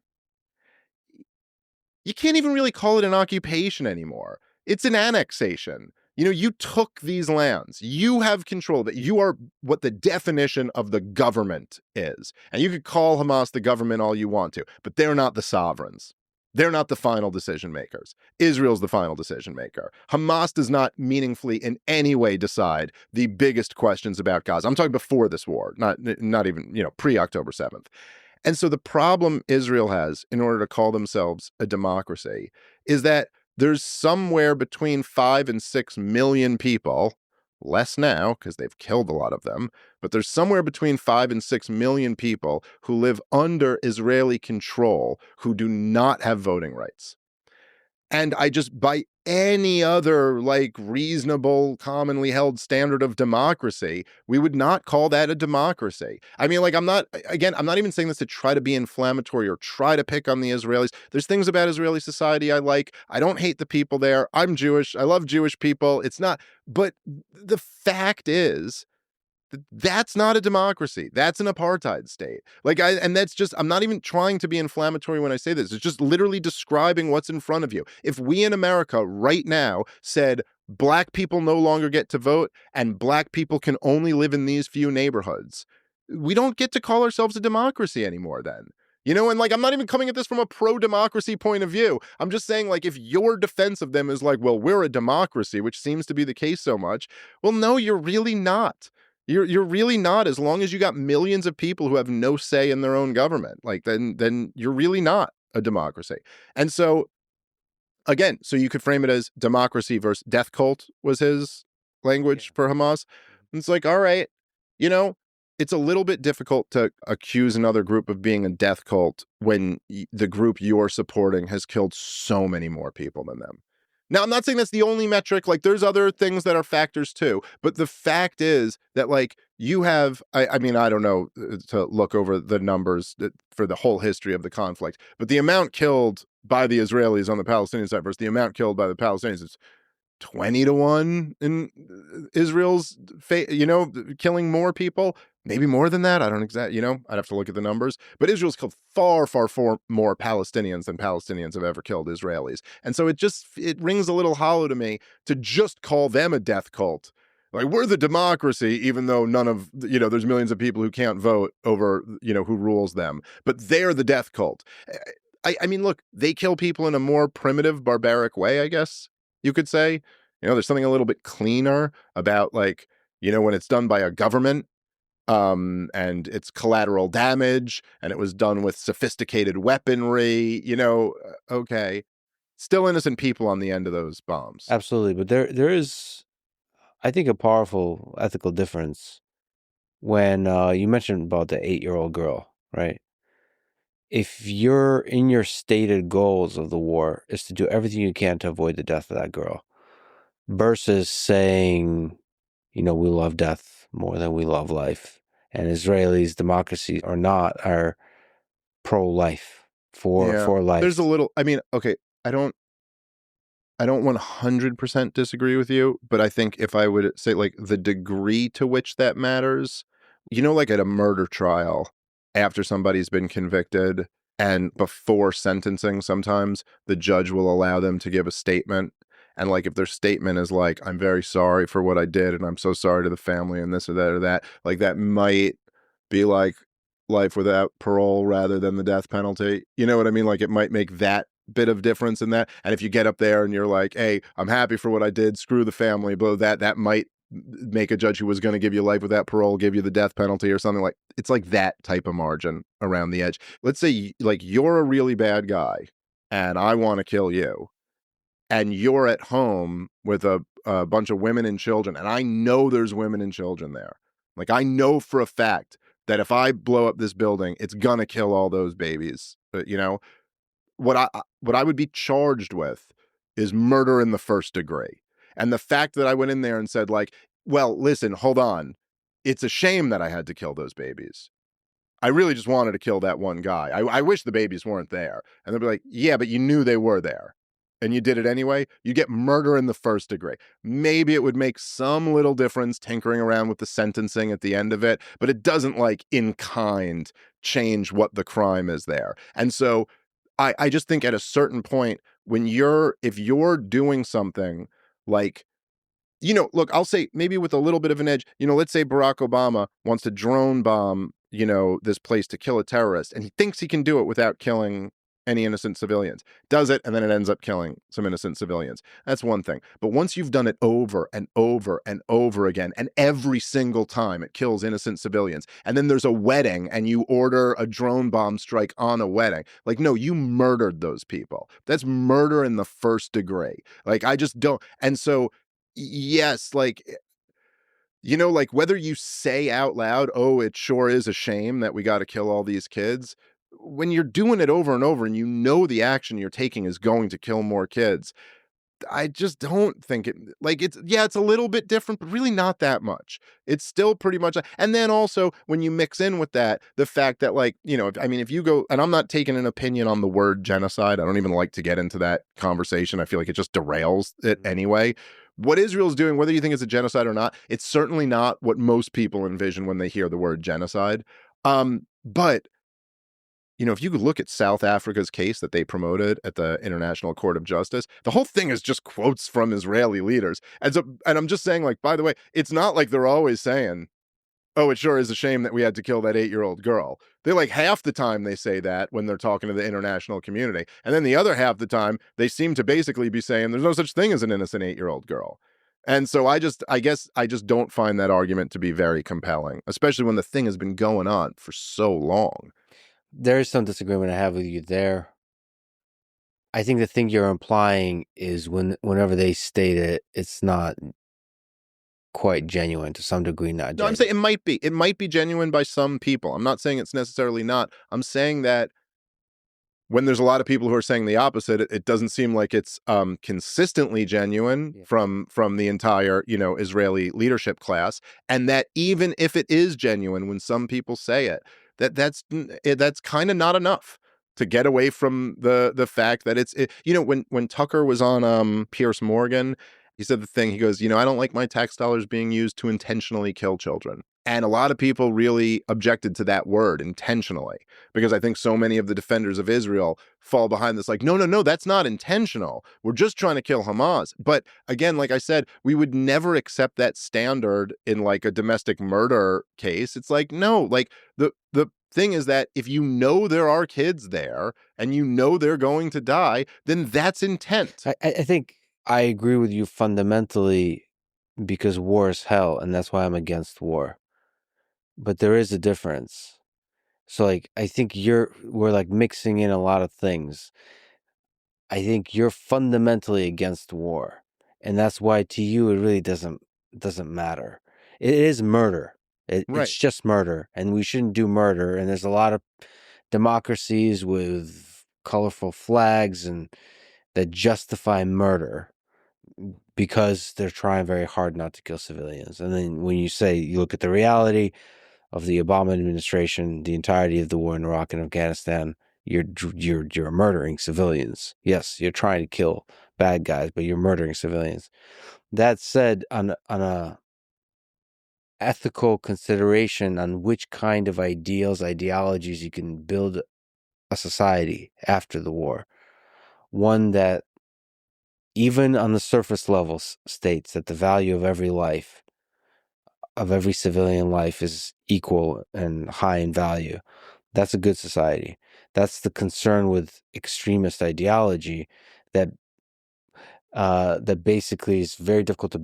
you can't even really call it an occupation anymore. It's an annexation. You took these lands. You have control. That you are what the definition of the government is. And you could call Hamas the government all you want to, but they're not the sovereigns. They're not the final decision makers. Israel's the final decision maker. Hamas does not meaningfully in any way decide the biggest questions about Gaza. I'm talking before this war, not even, pre-October 7th. And so the problem Israel has in order to call themselves a democracy is that there's somewhere between 5 and 6 million people, less now because they've killed a lot of them, but there's somewhere between 5 and 6 million people who live under Israeli control who do not have voting rights. And I just, by any other like reasonable, commonly held standard of democracy, we would not call that a democracy. I mean, like, I'm not even saying this to try to be inflammatory or try to pick on the Israelis. There's things about Israeli society I like. I don't hate the people there. I'm Jewish. I love Jewish people. It's not, but the fact is, that's not a democracy. That's an apartheid state. And that's just, I'm not even trying to be inflammatory when I say this. It's just literally describing what's in front of you. If we in America right now said Black people no longer get to vote and Black people can only live in these few neighborhoods, we don't get to call ourselves a democracy anymore then. And like, I'm not even coming at this from a pro-democracy point of view. I'm just saying, like, if your defense of them is like, well, we're a democracy, which seems to be the case so much, well, no, you're really not. You're really not, as long as you got millions of people who have no say in their own government. Like, then you're really not a democracy. And so, again, so you could frame it as democracy versus death cult was his language for Hamas. And it's like, all right, you know, it's a little bit difficult to accuse another group of being a death cult when the group you're supporting has killed so many more people than them. Now, I'm not saying that's the only metric. Like, there's other things that are factors too. But the fact is that, like, you have, I mean, I don't know to look over the numbers for the whole history of the conflict, but the amount killed by the Israelis on the Palestinian side versus the amount killed by the Palestinians is 20-1 in Israel's killing more people, maybe more than that. I don't exactly, I'd have to look at the numbers, but Israel's killed far more Palestinians than Palestinians have ever killed Israelis. And so it rings a little hollow to me to just call them a death cult. Like, we're the democracy, even though none of, there's millions of people who can't vote over, who rules them, but they're the death cult. I mean, look, they kill people in a more primitive, barbaric way, I guess you could say. There's something a little bit cleaner about, like, when it's done by a government, and it's collateral damage, and it was done with sophisticated weaponry, okay. Still innocent people on the end of those bombs. Absolutely. But there is, I think, a powerful ethical difference when you mentioned about the 8-year-old girl, right? If you're in your stated goals of the war is to do everything you can to avoid the death of that girl versus saying, we love death more than we love life. And Israelis, democracy or not, are pro-life for life. There's a little, I mean, okay, I don't 100% disagree with you, but I think if I would say, like, the degree to which that matters, like at a murder trial, after somebody's been convicted and before sentencing, sometimes the judge will allow them to give a statement. And, like, if their statement is like, I'm very sorry for what I did and I'm so sorry to the family and this or that, like, that might be like life without parole rather than the death penalty. You know what I mean? Like, it might make that bit of difference in that. And if you get up there and you're like, hey, I'm happy for what I did, screw the family, blow that might make a judge who was going to give you life without parole give you the death penalty or something. Like, it's like that type of margin around the edge. Let's say, like, you're a really bad guy and I want to kill you, and you're at home with a bunch of women and children, and I know there's women and children there. Like, I know for a fact that if I blow up this building, it's gonna kill all those babies. What I would be charged with is murder in the first degree. And the fact that I went in there and said, like, well, listen, hold on, it's a shame that I had to kill those babies. I really just wanted to kill that one guy. I wish the babies weren't there. And they'll be like, yeah, but you knew they were there and you did it anyway. You get murder in the first degree. Maybe it would make some little difference tinkering around with the sentencing at the end of it, but it doesn't, like, in kind change what the crime is there. And so I just think at a certain point, if you're doing something like, look, I'll say maybe with a little bit of an edge, let's say Barack Obama wants to drone bomb, this place to kill a terrorist, and he thinks he can do it without killing any innocent civilians. Does it, and then it ends up killing some innocent civilians. That's one thing. But once you've done it over and over and over again, and every single time it kills innocent civilians, and then there's a wedding and you order a drone bomb strike on a wedding, like, no, you murdered those people. That's murder in the first degree. Like, I just don't. And so, yes, like, like, whether you say out loud, oh, it sure is a shame that we got to kill all these kids, when you're doing it over and over and the action you're taking is going to kill more kids, I just don't think it, like, it's a little bit different, but really not that much. It's still pretty much. And then also when you mix in with that, the fact that, like, if you go, and I'm not taking an opinion on the word genocide, I don't even like to get into that conversation. I feel like it just derails it anyway. What Israel's doing, whether you think it's a genocide or not, it's certainly not what most people envision when they hear the word genocide. But if you could look at South Africa's case that they promoted at the International Court of Justice, the whole thing is just quotes from Israeli leaders. And I'm just saying, like, by the way, it's not like they're always saying, oh, it sure is a shame that we had to kill that 8-year-old girl. They, like, half the time they say that when they're talking to the international community. And then the other half the time, they seem to basically be saying there's no such thing as an innocent 8-year-old girl. And so I guess I just don't find that argument to be very compelling, especially when the thing has been going on for so long. There is some disagreement I have with you there. I think the thing you're implying is whenever they state it, it's not quite genuine, to some degree not No, I'm genuine. saying it might be genuine by some people. I'm not saying it's necessarily not. I'm saying that when there's a lot of people who are saying the opposite, it doesn't seem like it's consistently genuine from the entire, Israeli leadership class, and that even if it is genuine, when some people say it, that's kind of not enough to get away from the fact that when Tucker was on Piers Morgan, he said the thing. He goes, I don't like my tax dollars being used to intentionally kill children. And a lot of people really objected to that word, intentionally, because I think so many of the defenders of Israel fall behind this, like, no, that's not intentional. We're just trying to kill Hamas. But again, like I said, we would never accept that standard in like a domestic murder case. It's like, no, like the thing is that if you know there are kids there and you know they're going to die, then that's intent. I think I agree with you fundamentally, because war is hell, and that's why I'm against war. But there is a difference. So like, I think we're like mixing in a lot of things. I think you're fundamentally against war, and that's why to you it really doesn't matter. It is murder. Right. It's just murder, and we shouldn't do murder. And there's a lot of democracies with colorful flags and that justify murder because they're trying very hard not to kill civilians. And then when you look at the reality of the Obama administration, the entirety of the war in Iraq and Afghanistan, you're murdering civilians. Yes, you're trying to kill bad guys, but you're murdering civilians. That said, on a ethical consideration on which kind of ideologies you can build a society after the war, one that even on the surface level states that the value of every life, of every civilian life, is equal and high in value. That's a good society. That's the concern with extremist ideology that basically is very difficult to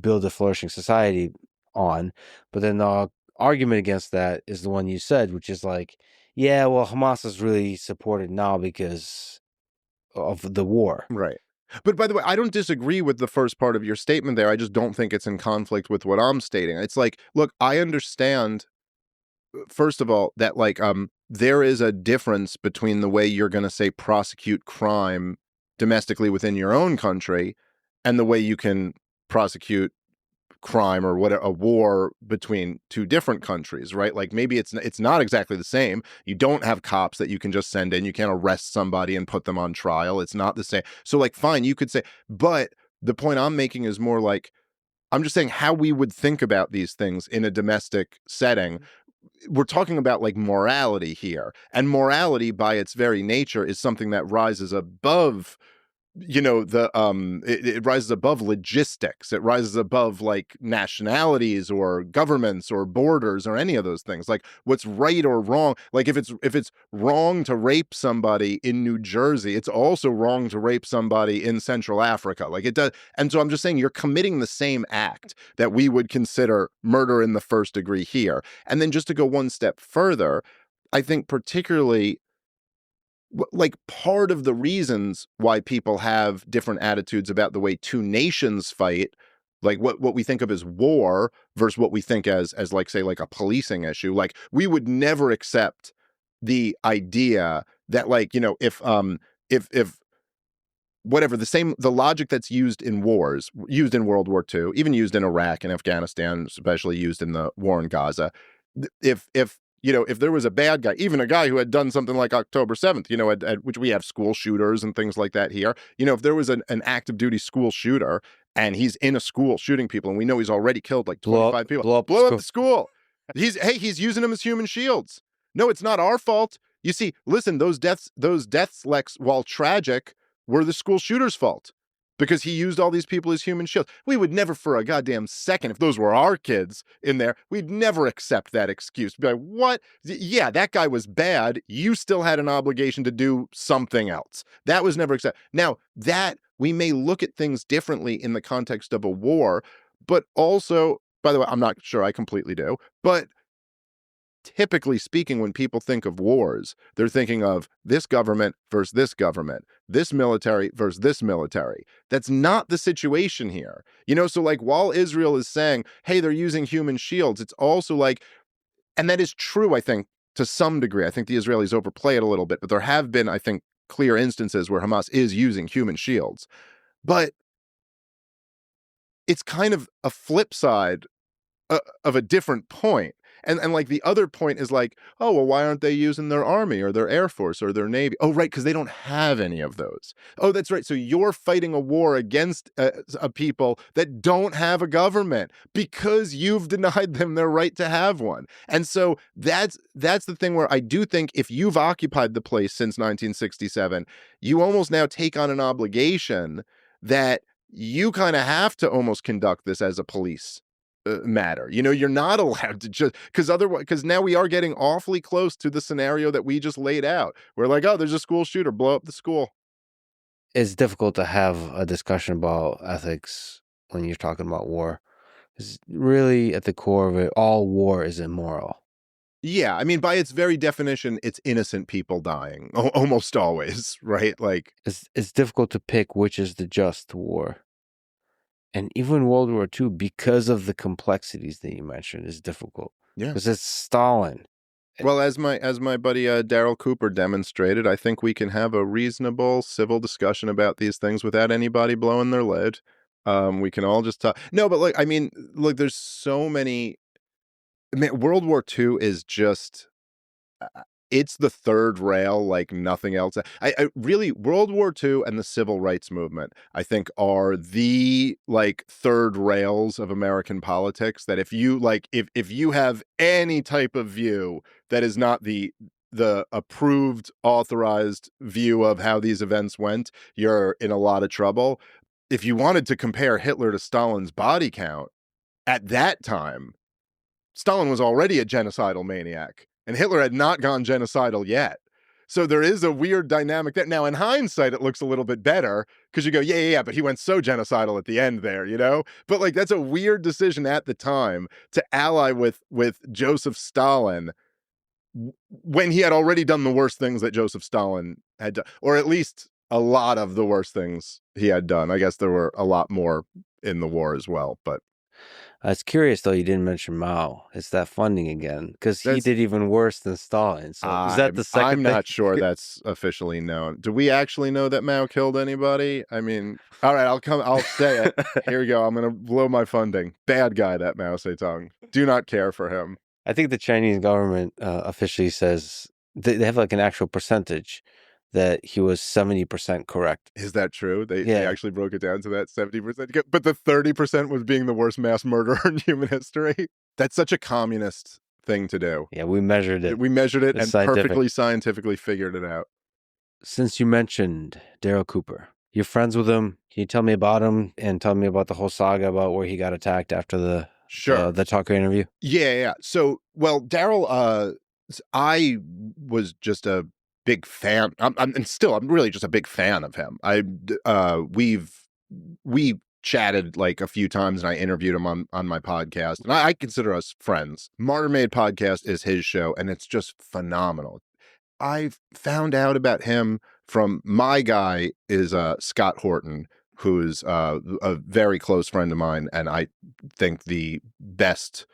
build a flourishing society on. But then the argument against that is the one you said, which is like, yeah, well, Hamas is really supported now because of the war. Right. But by the way, I don't disagree with the first part of your statement there. I just don't think it's in conflict with what I'm stating. It's like, look, I understand, first of all, that like there is a difference between the way you're going to say prosecute crime domestically within your own country and the way you can prosecute crime or what a war between two different countries, right? Like maybe it's not exactly the same. You don't have cops that you can just send in. You can't arrest somebody and put them on trial. It's not the same. So like, fine, you could say, but the point I'm making is more like, I'm just saying how we would think about these things in a domestic setting. We're talking about like morality here, and morality by its very nature is something that rises above it rises above logistics. It rises above like nationalities or governments or borders or any of those things. Like what's right or wrong. Like if it's wrong to rape somebody in New Jersey, it's also wrong to rape somebody in Central Africa. Like it does. And so I'm just saying you're committing the same act that we would consider murder in the first degree here. And then just to go one step further, I think particularly like part of the reasons why people have different attitudes about the way two nations fight, like what we think of as war versus what we think as like, say, like a policing issue. Like we would never accept the idea that like, if whatever the logic that's used in wars, used in World War II, even used in Iraq and Afghanistan, especially used in the war in Gaza, if there was a bad guy, even a guy who had done something like October 7th, at which we have school shooters and things like that here, if there was an active duty school shooter and he's in a school shooting people and we know he's already killed like 25 people, blow up the school. He's using them as human shields. No, it's not our fault. You see, listen, those deaths, Lex, while tragic, were the school shooter's fault because he used all these people as human shields. We would never for a goddamn second, if those were our kids in there, we'd never accept that excuse. Be like, what? Yeah, that guy was bad. You still had an obligation to do something else. That was never accepted. Now, that we may look at things differently in the context of a war, but also, by the way, I'm not sure I completely do, but typically speaking, when people think of wars, they're thinking of this government versus this military versus this military. That's not the situation here. So like while Israel is saying, hey, they're using human shields, it's also like, and that is true, I think, to some degree. I think the Israelis overplay it a little bit, but there have been, I think, clear instances where Hamas is using human shields. But it's kind of a flip side of a different point. And like the other point is like, oh, well, why aren't they using their army or their air force or their navy? Oh, right, because they don't have any of those. Oh, that's right. So you're fighting a war against a people that don't have a government because you've denied them their right to have one. And so that's the thing where I do think if you've occupied the place since 1967, you almost now take on an obligation that you kind of have to almost conduct this as a police matter. You're not allowed to just because now we are getting awfully close to the scenario that we just laid out. We're like, oh, there's a school shooter, blow up the school. It's difficult to have a discussion about ethics when you're talking about war. It's really at the core of it, all war is immoral. Yeah, I mean, by its very definition, it's innocent people dying almost always, right? Like it's difficult to pick which is the just war. And even World War II, because of the complexities that you mentioned, is difficult. Yeah, because it's Stalin. Well, as my buddy Darryl Cooper demonstrated, I think we can have a reasonable civil discussion about these things without anybody blowing their lid. We can all just talk. No, but like, I mean, look, there's so many. I mean, World War II is just. It's the third rail like nothing else. I really, World War II and the civil rights movement, I think, are the like third rails of American politics. That if you like, if you have any type of view that is not the approved, authorized view of how these events went, you're in a lot of trouble. If you wanted to compare Hitler to Stalin's body count at that time, Stalin was already a genocidal maniac. And Hitler had not gone genocidal yet. So there is a weird dynamic there. Now, in hindsight, it looks a little bit better because you go, yeah, but he went so genocidal at the end there, But like, that's a weird decision at the time to ally with Joseph Stalin when he had already done the worst things that Joseph Stalin had done, or at least a lot of the worst things he had done. I guess there were a lot more in the war as well, but. It's curious, though, you didn't mention Mao. It's that funding again, because he did even worse than Stalin. So is that the second I'm not thing? sure that's officially known. Do we actually know that Mao killed anybody? I mean, all right, I'll say it. Here we go. I'm going to blow my funding. Bad guy, that Mao Zedong. Do not care for him. I think the Chinese government officially says they have like an actual percentage that he was 70% correct. Is that true? They actually broke it down to that 70%. But the 30% was being the worst mass murderer in human history. That's such a communist thing to do. Yeah, we measured it. We measured it and scientific. Perfectly scientifically figured it out. Since you mentioned Darryl Cooper, you're friends with him. Can you tell me about him and tell me about the whole saga about where he got attacked after the Tucker interview? Yeah. So, well, Darryl, I was just a big fan. I'm really just a big fan of him. We've chatted like a few times and I interviewed him on my podcast, and I consider us friends. Martyr Made podcast is his show and it's just phenomenal. I found out about him from my guy is Scott Horton, who's a very close friend of mine, and I think the best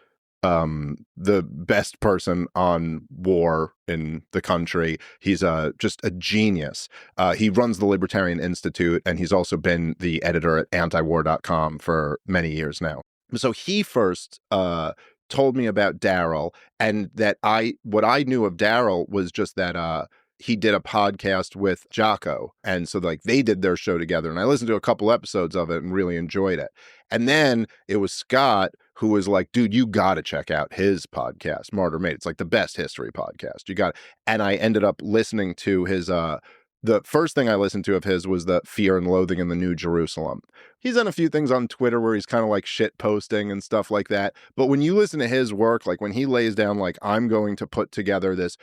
person on war in the country. He's just a genius. He runs the Libertarian Institute, and he's also been the editor at antiwar.com for many years now. So he first told me about Darryl, and that what I knew of Darryl was just that he did a podcast with Jocko. And so like they did their show together, and I listened to a couple episodes of it and really enjoyed it. And then it was Scott who was like, dude, you got to check out his podcast, Martyr Made. It's like the best history podcast. You got it. And I ended up listening to his, the first thing I listened to of his was the Fear and Loathing in the New Jerusalem. He's done a few things on Twitter where he's kind of like shit posting and stuff like that. But when you listen to his work, like when he lays down, like, I'm going to put together this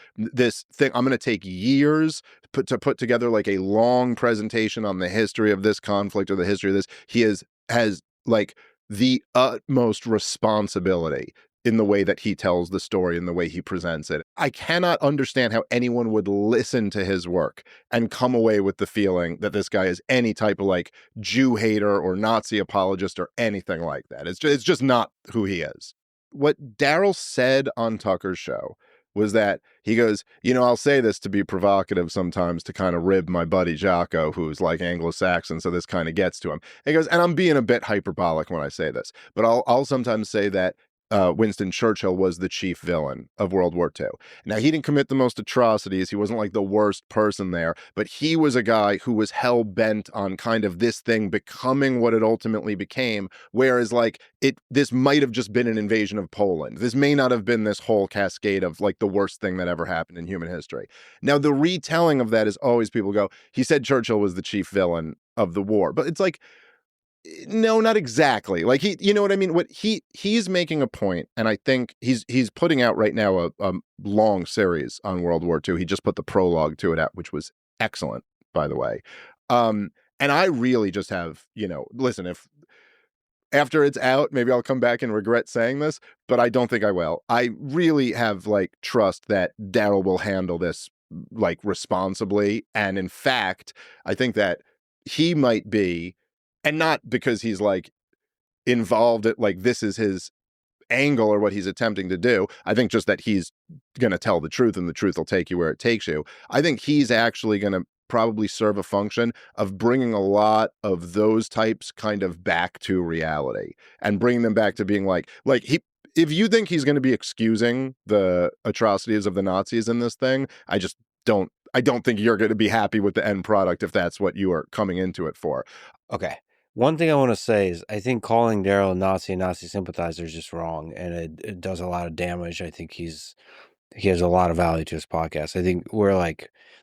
thing, I'm going to take years to put together like a long presentation on the history of this conflict or the history of this. He has like the utmost responsibility in the way that he tells the story and the way he presents it. I cannot understand how anyone would listen to his work and come away with the feeling that this guy is any type of like Jew hater or Nazi apologist or anything like that. It's just not who he is. What Darryl said on Tucker's show was that he goes, I'll say this to be provocative sometimes to kind of rib my buddy Jocko, who's like Anglo-Saxon, so this kind of gets to him. He goes, and I'm being a bit hyperbolic when I say this, but I'll sometimes say that Winston Churchill was the chief villain of World War II. Now, he didn't commit the most atrocities. He wasn't like the worst person there, but he was a guy who was hell-bent on kind of this thing becoming what it ultimately became, whereas like this might have just been an invasion of Poland. This may not have been this whole cascade of like the worst thing that ever happened in human history. Now, the retelling of that is always people go, he said Churchill was the chief villain of the war, but it's like, no, not exactly. Like you know what I mean? What he's making a point, and I think he's putting out right now a long series on World War II. He just put the prologue to it out, which was excellent, by the way. And I really just have, listen, if after it's out, maybe I'll come back and regret saying this, but I don't think I will. I really have like trust that Darryl will handle this like responsibly, and in fact, I think that he might be. And not because he's like involved at like this is his angle or what he's attempting to do. I think just that he's going to tell the truth and the truth will take you where it takes you. I think he's actually going to probably serve a function of bringing a lot of those types kind of back to reality and bringing them back to being like if you think he's going to be excusing the atrocities of the Nazis in this thing, I don't think you're going to be happy with the end product if that's what you are coming into it for. Okay. One thing I want to say is I think calling Darryl a Nazi and Nazi sympathizer is just wrong, and it does a lot of damage. I think he has a lot of value to his podcast. I think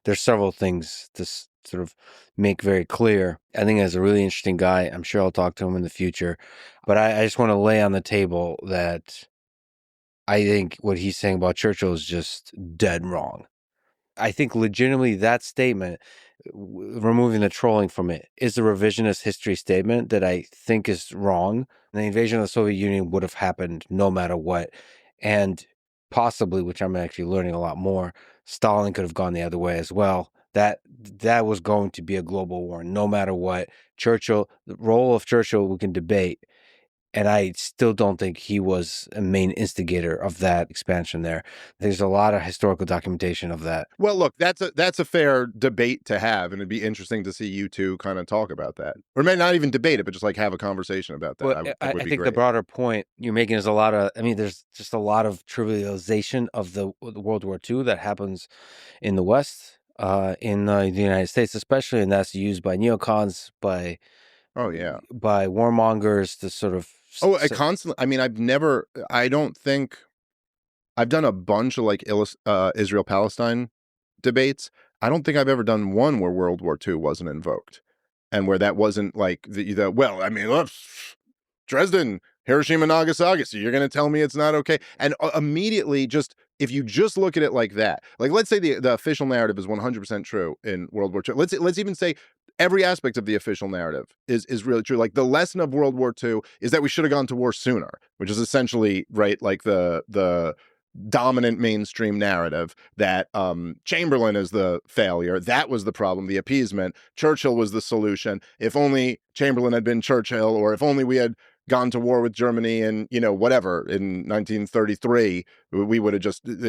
there's several things to sort of make very clear. I think he's a really interesting guy. I'm sure I'll talk to him in the future, but I just want to lay on the table that I think what he's saying about Churchill is just dead wrong. I think legitimately that statement, removing the trolling from it, is a revisionist history statement that I think is wrong. The invasion of the Soviet Union would have happened no matter what. And possibly, which I'm actually learning a lot more, Stalin could have gone the other way as well. That was going to be a global war, no matter what. The role of Churchill, we can debate. And I still don't think he was a main instigator of that expansion there. There's a lot of historical documentation of that. Well, look, that's a fair debate to have, and it'd be interesting to see you two kind of talk about that. Or maybe not even debate it, but just like have a conversation about that. Well, I think the broader point you're making is there's just a lot of trivialization of the World War II that happens in the West, in the United States especially, and that's used by neocons, by warmongers to sort of... I constantly... I mean, I don't think... I've done a bunch of like Israel-Palestine debates. I don't think I've ever done one where World War II wasn't invoked. And where that wasn't like look, Dresden, Hiroshima, Nagasaki, so you're going to tell me it's not okay? And immediately if you just look at it like that, like let's say the official narrative is 100% true in World War II. Let's even say every aspect of the official narrative is really true. Like the lesson of World War II is that we should have gone to war sooner, which is essentially right, like the dominant mainstream narrative that Chamberlain is the failure. That was the problem, the appeasement. Churchill was the solution. If only Chamberlain had been Churchill, or if only we had gone to war with Germany in, whatever, in 1933, it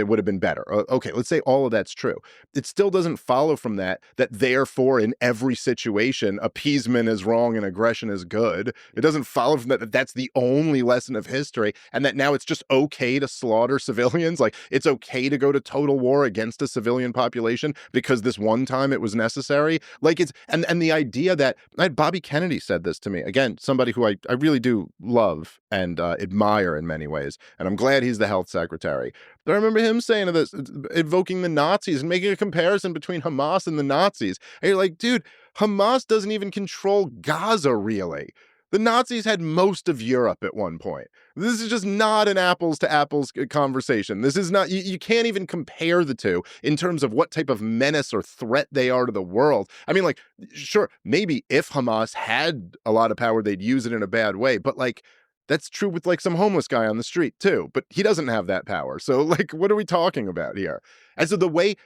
would have been better. Okay, let's say all of that's true. It still doesn't follow from that therefore in every situation, appeasement is wrong and aggression is good. It doesn't follow from that that's the only lesson of history, and that now it's just okay to slaughter civilians. Like it's okay to go to total war against a civilian population because this one time it was necessary. Like and the idea that Bobby Kennedy said this to me, again, somebody who I really do love and admire in many ways, and I'm glad he's the health secretary. But I remember him saying this, invoking the Nazis and making a comparison between Hamas and the Nazis. And you're like, dude, Hamas doesn't even control Gaza, really. The Nazis had most of Europe at one point. This is just not an apples to apples conversation. This is not, you can't even compare the two in terms of what type of menace or threat they are to the world. I mean, like, sure, maybe if Hamas had a lot of power, they'd use it in a bad way. But like, That's true with like some homeless guy on the street too, but he doesn't have that power. So like, what are we talking about here? And so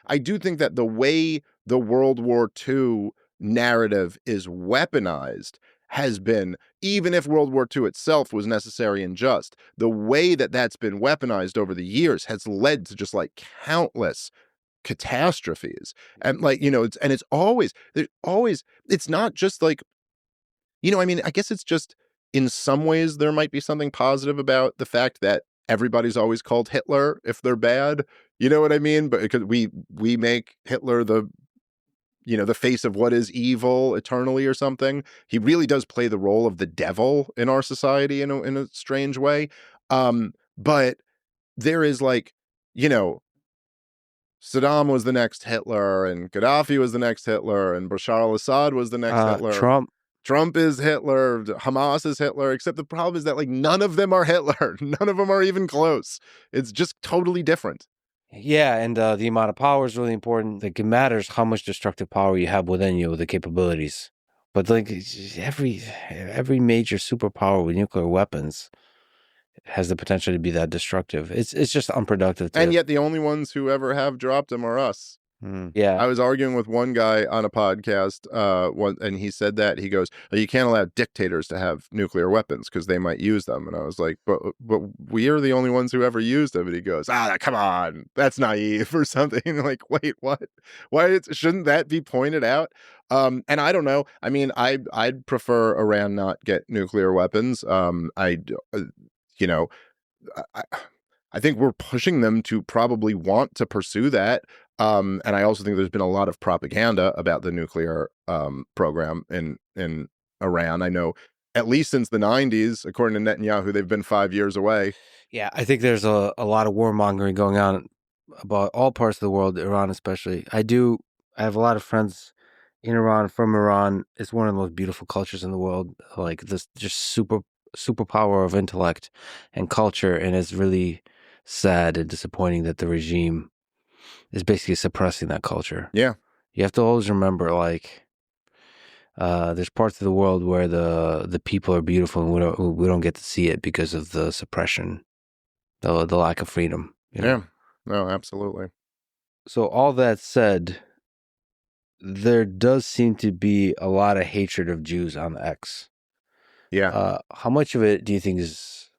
I do think that the way the World War II narrative is weaponized has been, even if World War II itself was necessary and just, the way that that's been weaponized over the years has led to just like countless catastrophes. And like, it's always, it's not just like, I mean, I guess it's just, in some ways there might be something positive about the fact that everybody's always called Hitler if they're bad. You know what I mean? But because we make Hitler the face of what is evil eternally or something. He really does play the role of the devil in our society in a strange way. But there is like, Saddam was the next Hitler, and Gaddafi was the next Hitler, and Bashar al-Assad was the next Hitler. Trump is Hitler, Hamas is Hitler, except the problem is that like none of them are Hitler. None of them are even close. It's just totally different. Yeah, and the amount of power is really important. Like, it matters how much destructive power you have within you, the capabilities. But like every major superpower with nuclear weapons has the potential to be that destructive. It's just unproductive. And yet the only ones who ever have dropped them are us. Yeah. I was arguing with one guy on a podcast, and he said that he goes, "You can't allow dictators to have nuclear weapons because they might use them." And I was like, "But we are the only ones who ever used them." And he goes, "Come on, that's naive or something." Like, wait, what? Why shouldn't that be pointed out? And I don't know. I mean, I'd prefer Iran not get nuclear weapons. I think we're pushing them to probably want to pursue that. And I also think there's been a lot of propaganda about the nuclear program in Iran. I know at least since the 90s, according to Netanyahu, they've been 5 years away. Yeah, I think there's a lot of warmongering going on about all parts of the world, Iran especially. I have a lot of friends in Iran, from Iran. It's one of the most beautiful cultures in the world. Like, this just superpower of intellect and culture, and it's really sad and disappointing that the regime is basically suppressing that culture. Yeah. You have to always remember, like, there's parts of the world where the people are beautiful and we don't get to see it because of the suppression, the lack of freedom. Yeah. No, absolutely. So all that said, there does seem to be a lot of hatred of Jews on X. Yeah. How much of it do you think is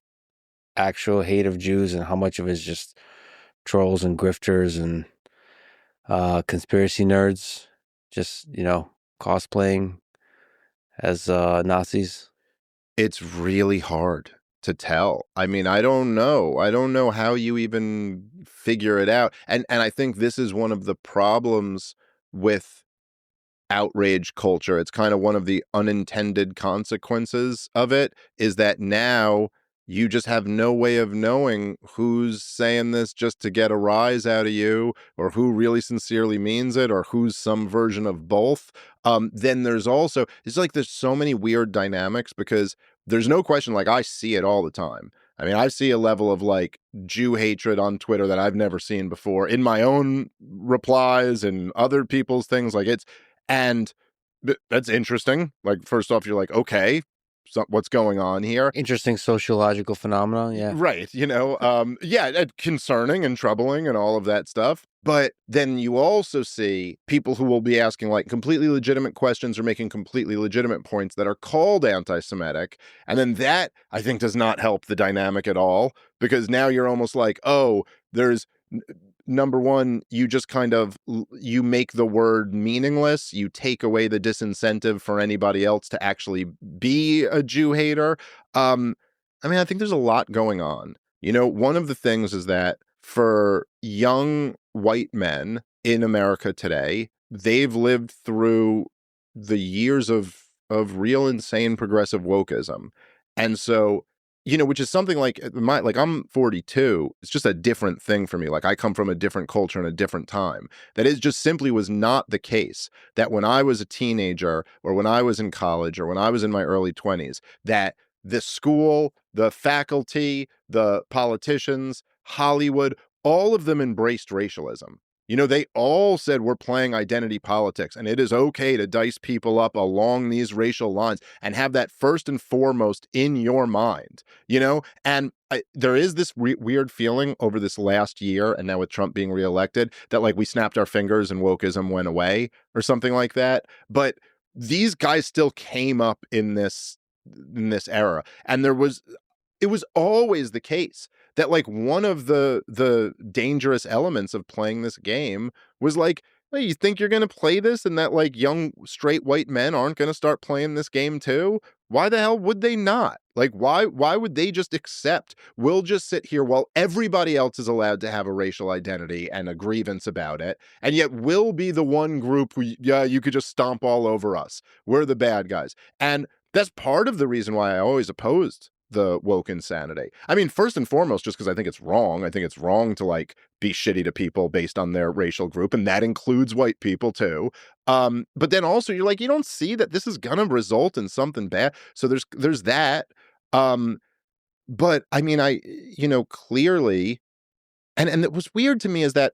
actual hate of Jews, and how much of it is just trolls and grifters and conspiracy nerds just, cosplaying as Nazis? It's really hard to tell. I mean, I don't know. I don't know how you even figure it out. And I think this is one of the problems with outrage culture. It's kind of one of the unintended consequences of it, is that now you just have no way of knowing who's saying this just to get a rise out of you, or who really sincerely means it, or who's some version of both. Then there's also, it's like there's so many weird dynamics, because there's no question, like, I see it all the time. I mean, I see a level of like Jew hatred on Twitter that I've never seen before in my own replies and other people's things. Like, and that's interesting. Like, first off, you're like, okay, so what's going on here? Interesting sociological phenomena. Yeah. Right. Concerning and troubling and all of that stuff. But then you also see people who will be asking like completely legitimate questions or making completely legitimate points that are called anti-Semitic. And then that, I think, does not help the dynamic at all, because now you're almost like, oh, there's number one, you just kind of, you make the word meaningless. You take away the disincentive for anybody else to actually be a Jew hater. I mean, I think there's a lot going on. One of the things is that for young white men in America today, they've lived through the years of real insane progressive wokeism. And so, which is something like I'm 42. It's just a different thing for me. Like, I come from a different culture and a different time. That is just simply was not the case that when I was a teenager, or when I was in college, or when I was in my early 20s, that the school, the faculty, the politicians, Hollywood, all of them embraced racialism. They all said we're playing identity politics, and it is okay to dice people up along these racial lines and have that first and foremost in your mind, And there is this weird feeling over this last year, and now with Trump being reelected, that like we snapped our fingers and wokeism went away or something like that. But these guys still came up in this era, and it was always the case that like one of the dangerous elements of playing this game was like, hey, you think you're going to play this and that like young straight white men aren't going to start playing this game too? Why the hell would they not? Like why would they just accept we'll just sit here while everybody else is allowed to have a racial identity and a grievance about it, and yet we'll be the one group who, yeah, you could just stomp all over us. We're the bad guys. And that's part of the reason why I always opposed the woke insanity. I mean, first and foremost, just because I think it's wrong. I think it's wrong to like be shitty to people based on their racial group, and that includes white people too. But then also you're like, you don't see that this is gonna result in something bad. So there's that. But I mean, clearly, and it was weird to me is that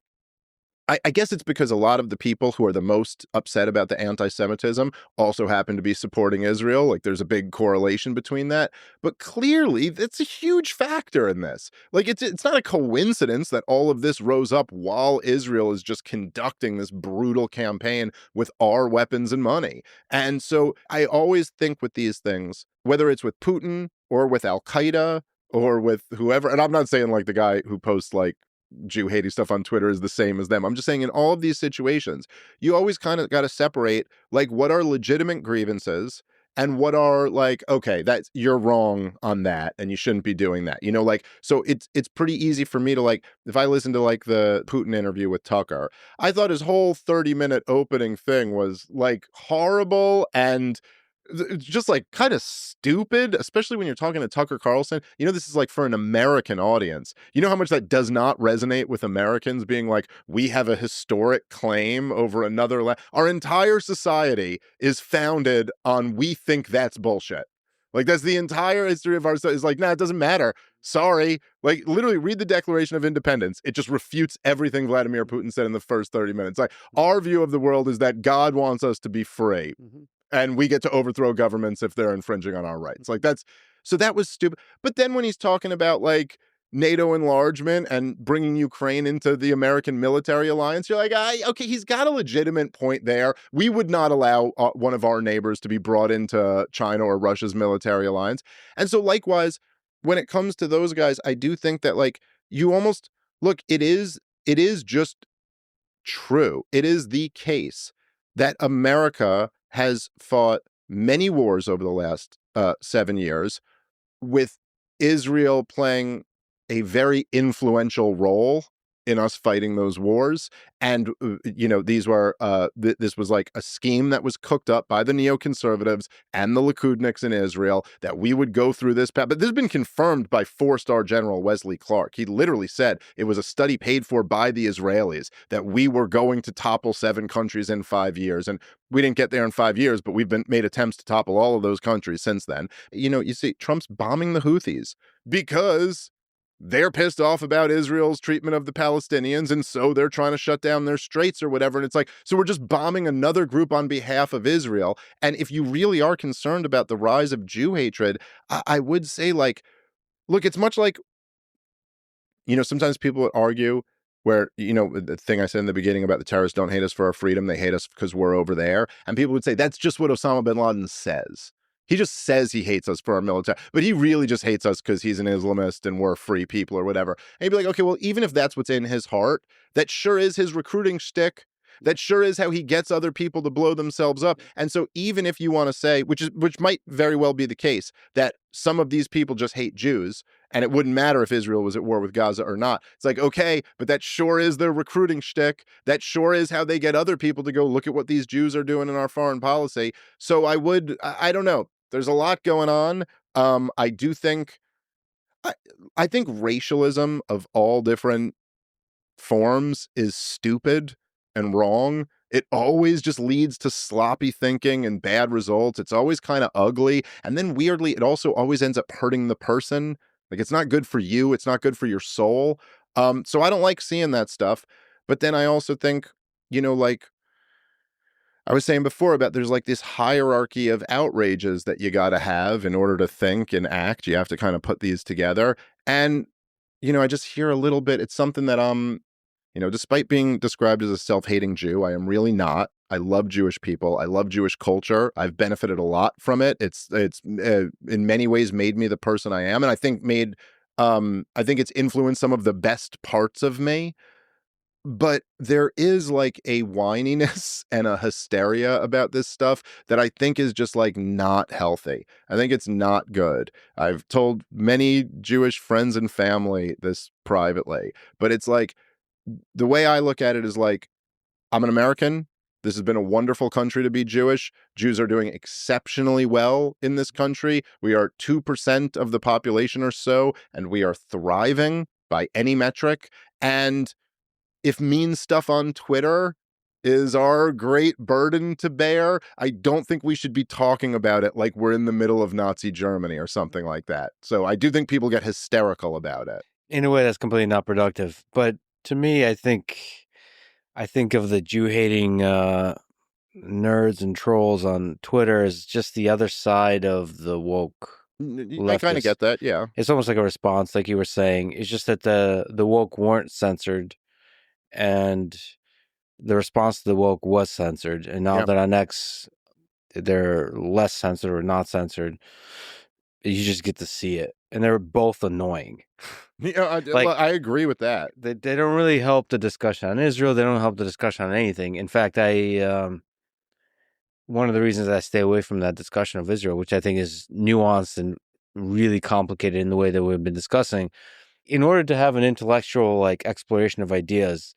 I guess it's because a lot of the people who are the most upset about the anti-Semitism also happen to be supporting Israel. Like there's a big correlation between that. But clearly, that's a huge factor in this. Like it's not a coincidence that all of this rose up while Israel is just conducting this brutal campaign with our weapons and money. And so I always think with these things, whether it's with Putin or with Al-Qaeda or with whoever, and I'm not saying like the guy who posts like Jew hating stuff on Twitter is the same as them. I'm just saying in all of these situations, you always kind of got to separate like what are legitimate grievances and what are like, okay, that's you're wrong on that and you shouldn't be doing that. Like so it's pretty easy for me to like if I listen to like the Putin interview with Tucker, I thought his whole 30-minute opening thing was like horrible and just like kind of stupid, especially when you're talking to Tucker Carlson. This is like for an American audience. You know how much that does not resonate with Americans being like, we have a historic claim over another land. Our entire society is founded on we think that's bullshit. Like that's the entire history of our society. Is like, nah, it doesn't matter. Sorry. Like literally read the Declaration of Independence. It just refutes everything Vladimir Putin said in the first 30 minutes. Like our view of the world is that God wants us to be free. Mm-hmm. And we get to overthrow governments if they're infringing on our rights. Like so that was stupid. But then when he's talking about like NATO enlargement and bringing Ukraine into the American military alliance, you're like, okay, he's got a legitimate point there. We would not allow one of our neighbors to be brought into China or Russia's military alliance. And so likewise, when it comes to those guys, I do think that like you almost look, it is just true. It is the case that America has fought many wars over the last 7 years, with Israel playing a very influential role in us fighting those wars. And, these were, this was like a scheme that was cooked up by the neoconservatives and the Likudniks in Israel that we would go through this path. But this has been confirmed by 4-star General Wesley Clark. He literally said it was a study paid for by the Israelis that we were going to topple 7 countries in 5 years. And we didn't get there in 5 years, but we've made attempts to topple all of those countries since then. You see, Trump's bombing the Houthis because they're pissed off about Israel's treatment of the Palestinians, and so they're trying to shut down their straits or whatever. And it's like, so we're just bombing another group on behalf of Israel. And if you really are concerned about the rise of Jew hatred, I would say, like, look, it's much like, sometimes people would argue where, the thing I said in the beginning about the terrorists don't hate us for our freedom, they hate us because we're over there. And people would say, that's just what Osama bin Laden says. He just says he hates us for our military, but he really just hates us because he's an Islamist and we're free people or whatever. And you'd be like, okay, well, even if that's what's in his heart, that sure is his recruiting shtick. That sure is how he gets other people to blow themselves up. And so even if you want to say, which might very well be the case, that some of these people just hate Jews, and it wouldn't matter if Israel was at war with Gaza or not. It's like, okay, but that sure is their recruiting shtick. That sure is how they get other people to go look at what these Jews are doing in our foreign policy. So I don't know. There's a lot going on. I do think, I think racialism of all different forms is stupid and wrong. It always just leads to sloppy thinking and bad results. It's always kind of ugly. And then weirdly, it also always ends up hurting the person. Like it's not good for you. It's not good for your soul. So I don't like seeing that stuff. But then I also think, like I was saying before about there's like this hierarchy of outrages that you got to have in order to think and act. You have to kind of put these together. And, I just hear a little bit. It's something that despite being described as a self-hating Jew, I am really not. I love Jewish people. I love Jewish culture. I've benefited a lot from it. It's in many ways made me the person I am, and I think it's influenced some of the best parts of me. But there is like a whininess and a hysteria about this stuff that I think is just like not healthy. I think it's not good. I've told many Jewish friends and family this privately, but it's like the way I look at it is like, I'm an American. This has been a wonderful country to be Jewish. Jews are doing exceptionally well in this country. We are 2% of the population or so, and we are thriving by any metric. And if mean stuff on Twitter is our great burden to bear, I don't think we should be talking about it like we're in the middle of Nazi Germany or something like that. So I do think people get hysterical about it. In a way that's completely not productive. But to me, I think of the Jew-hating nerds and trolls on Twitter as just the other side of the woke leftists. I kind of get that, yeah. It's almost like a response, like you were saying. It's just that the woke weren't censored, and the response to the woke was censored. And now that on X, they're less censored or not censored, you just get to see it. And they're both annoying. Yeah, I agree with that. They don't really help the discussion on Israel. They don't help the discussion on anything. In fact, one of the reasons I stay away from that discussion of Israel, which I think is nuanced and really complicated in the way that we've been discussing, in order to have an intellectual exploration of ideas,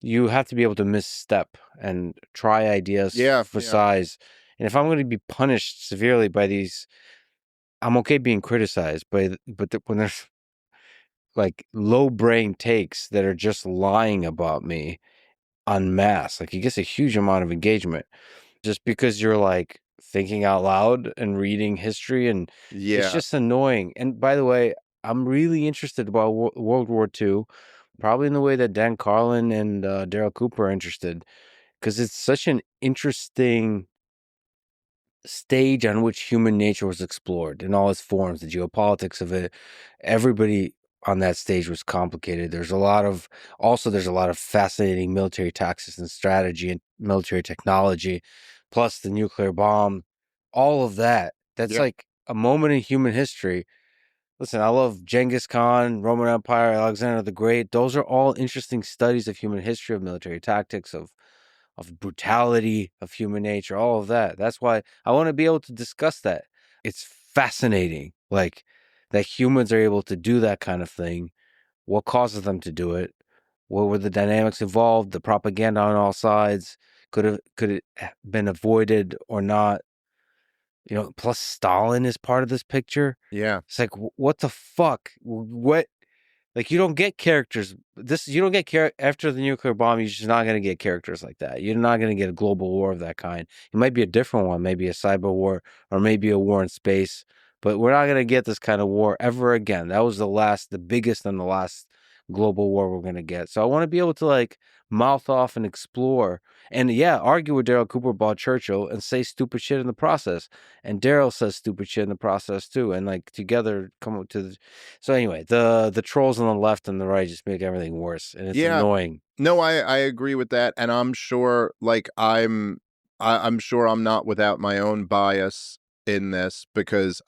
you have to be able to misstep and try ideas for size. And if I'm going to be punished severely by these, I'm okay being criticized, but when there's low brain takes that are just lying about me en masse, it gets a huge amount of engagement just because you're thinking out loud and reading history, and it's just annoying. And by the way, I'm really interested about World War II, probably in the way that Dan Carlin and Darryl Cooper are interested, because it's such an interesting stage on which human nature was explored in all its forms, the geopolitics of it. Everybody on that stage was complicated. There's a lot of fascinating military tactics and strategy and military technology, plus the nuclear bomb, all of that. That's like a moment in human history. Listen, I love Genghis Khan, Roman Empire, Alexander the Great. Those are all interesting studies of human history, of military tactics, of brutality, of human nature, all of that. That's why I want to be able to discuss that. It's fascinating, that humans are able to do that kind of thing. What causes them to do it? What were the dynamics involved? The propaganda on all sides? Could it have been avoided or not? Plus Stalin is part of this picture. Yeah. It's what the fuck? What? You don't get characters. You don't get after the nuclear bomb. You're just not going to get characters like that. You're not going to get a global war of that kind. It might be a different one, maybe a cyber war, or maybe a war in space. But we're not going to get this kind of war ever again. That was the biggest and the last global war we're going to get. So I want to be able to mouth off and explore and argue with Darryl Cooper about Churchill and say stupid shit in the process. And Darryl says stupid shit in the process too. And together come up to so anyway, the trolls on the left and the right just make everything worse, and it's annoying. No, I agree with that, and I'm sure I'm sure I'm not without my own bias in this, because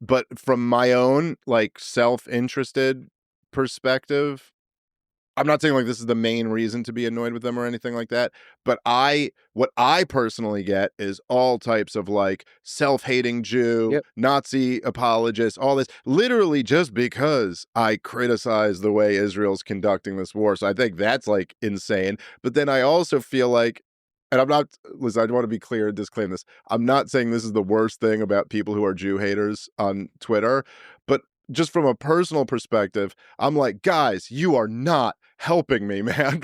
but from my own self-interested perspective, I'm not saying this is the main reason to be annoyed with them or anything like that, but what I personally get is all types of self-hating Jew, Nazi apologists, all this, literally just because I criticize the way Israel's conducting this war. So I think that's insane. But then I also feel and I'm not, listen, I want to be clear and disclaim this. I'm not saying this is the worst thing about people who are Jew haters on Twitter, but just from a personal perspective, I'm like, guys, you are not helping me, man.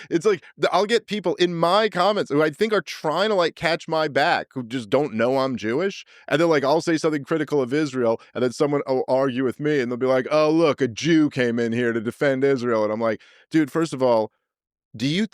It's I'll get people in my comments who I think are trying to catch my back, who just don't know I'm Jewish. And then I'll say something critical of Israel, and then someone will argue with me, and they'll be like, oh, look, a Jew came in here to defend Israel. And I'm like, dude, first of all, Do you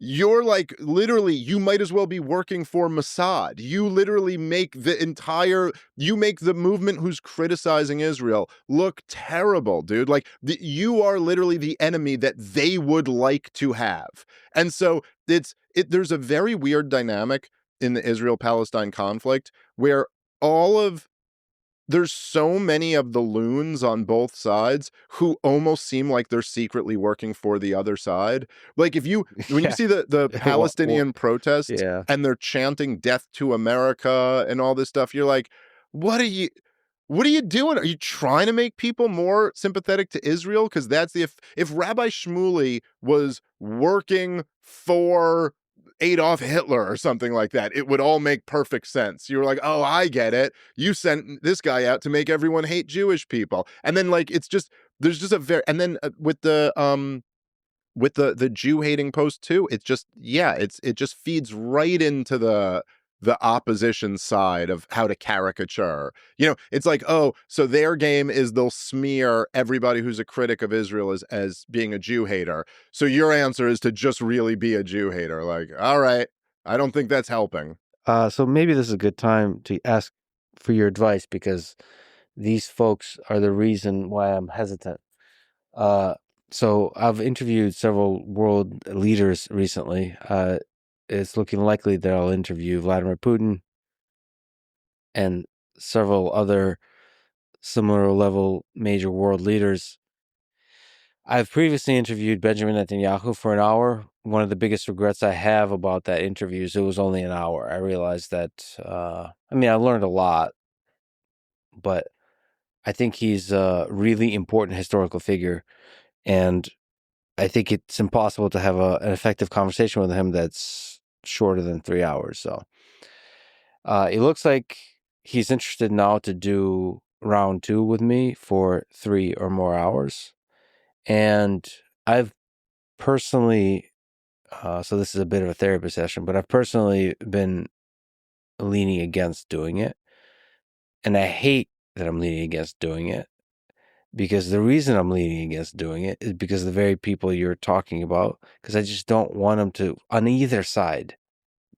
You're like, literally, you might as well be working for Mossad. You literally make you make the movement who's criticizing Israel look terrible, dude. Like, you are literally the enemy that they would like to have. And so there's a very weird dynamic in the Israel-Palestine conflict where all of there's so many of the loons on both sides who almost seem like they're secretly working for the other side. Like, when you Yeah. see the Palestinian protests Yeah. and they're chanting death to America and all this stuff, you're like, what are you doing? Are you trying to make people more sympathetic to Israel? Because if Rabbi Shmuley was working for Adolf Hitler or something like that, it would all make perfect sense. You were like, oh, I get it. You sent this guy out to make everyone hate Jewish people. And then, like, there's just a very, and then with the Jew hating post too, it's just, yeah, it just feeds right into the opposition side of how to caricature. It's like, oh, so their game is they'll smear everybody who's a critic of Israel as being a Jew hater. So your answer is to just really be a Jew hater. Like, all right, I don't think that's helping. So maybe this is a good time to ask for your advice, because these folks are the reason why I'm hesitant. So I've interviewed several world leaders recently. It's looking likely that I'll interview Vladimir Putin and several other similar level major world leaders. I've previously interviewed Benjamin Netanyahu for an hour. One of the biggest regrets I have about that interview is it was only an hour. I realized that, I learned a lot, but I think he's a really important historical figure. And I think it's impossible to have an effective conversation with him that's shorter than 3 hours. So it looks like he's interested now to do round 2 with me for 3 or more hours. And I've personally, so this is a bit of a therapy session, but I've personally been leaning against doing it. And I hate that I'm leaning against doing it, because the reason I'm leaning against doing it is because of the very people you're talking about, because I just don't want them to, on either side,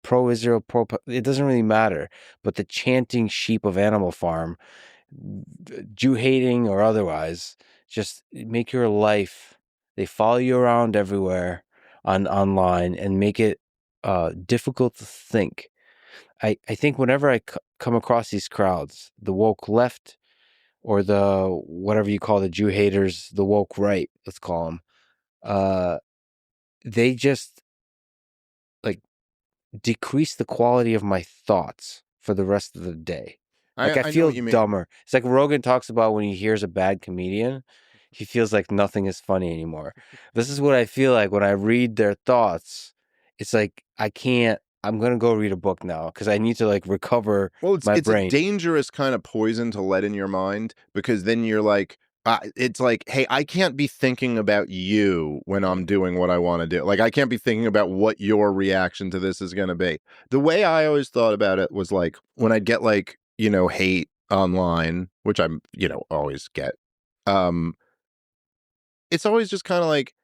pro-Israel, it doesn't really matter, but the chanting sheep of Animal Farm, Jew-hating or otherwise, just make your life, they follow you around everywhere online and make it difficult to think. I think whenever I come across these crowds, the woke left, or the whatever you call the Jew haters, the woke right, let's call them, they just like decrease the quality of my thoughts for the rest of the day. Like, I know feel what you mean. dumber. It's like Rogan talks about when he hears a bad comedian, he feels like nothing is funny anymore. This is what I feel like when I read their thoughts. It's like, I'm going to go read a book now because I need to like recover my It's brain. a dangerous kind of poison to let in your mind, because then you're like, it's like, hey, I can't be thinking about you when I'm doing what I want to do. Like, I can't be thinking about what your reaction to this is going to be. The way I always thought about it was like, when I'd get like, hate online, which I'm, always get, it's always just kind of like,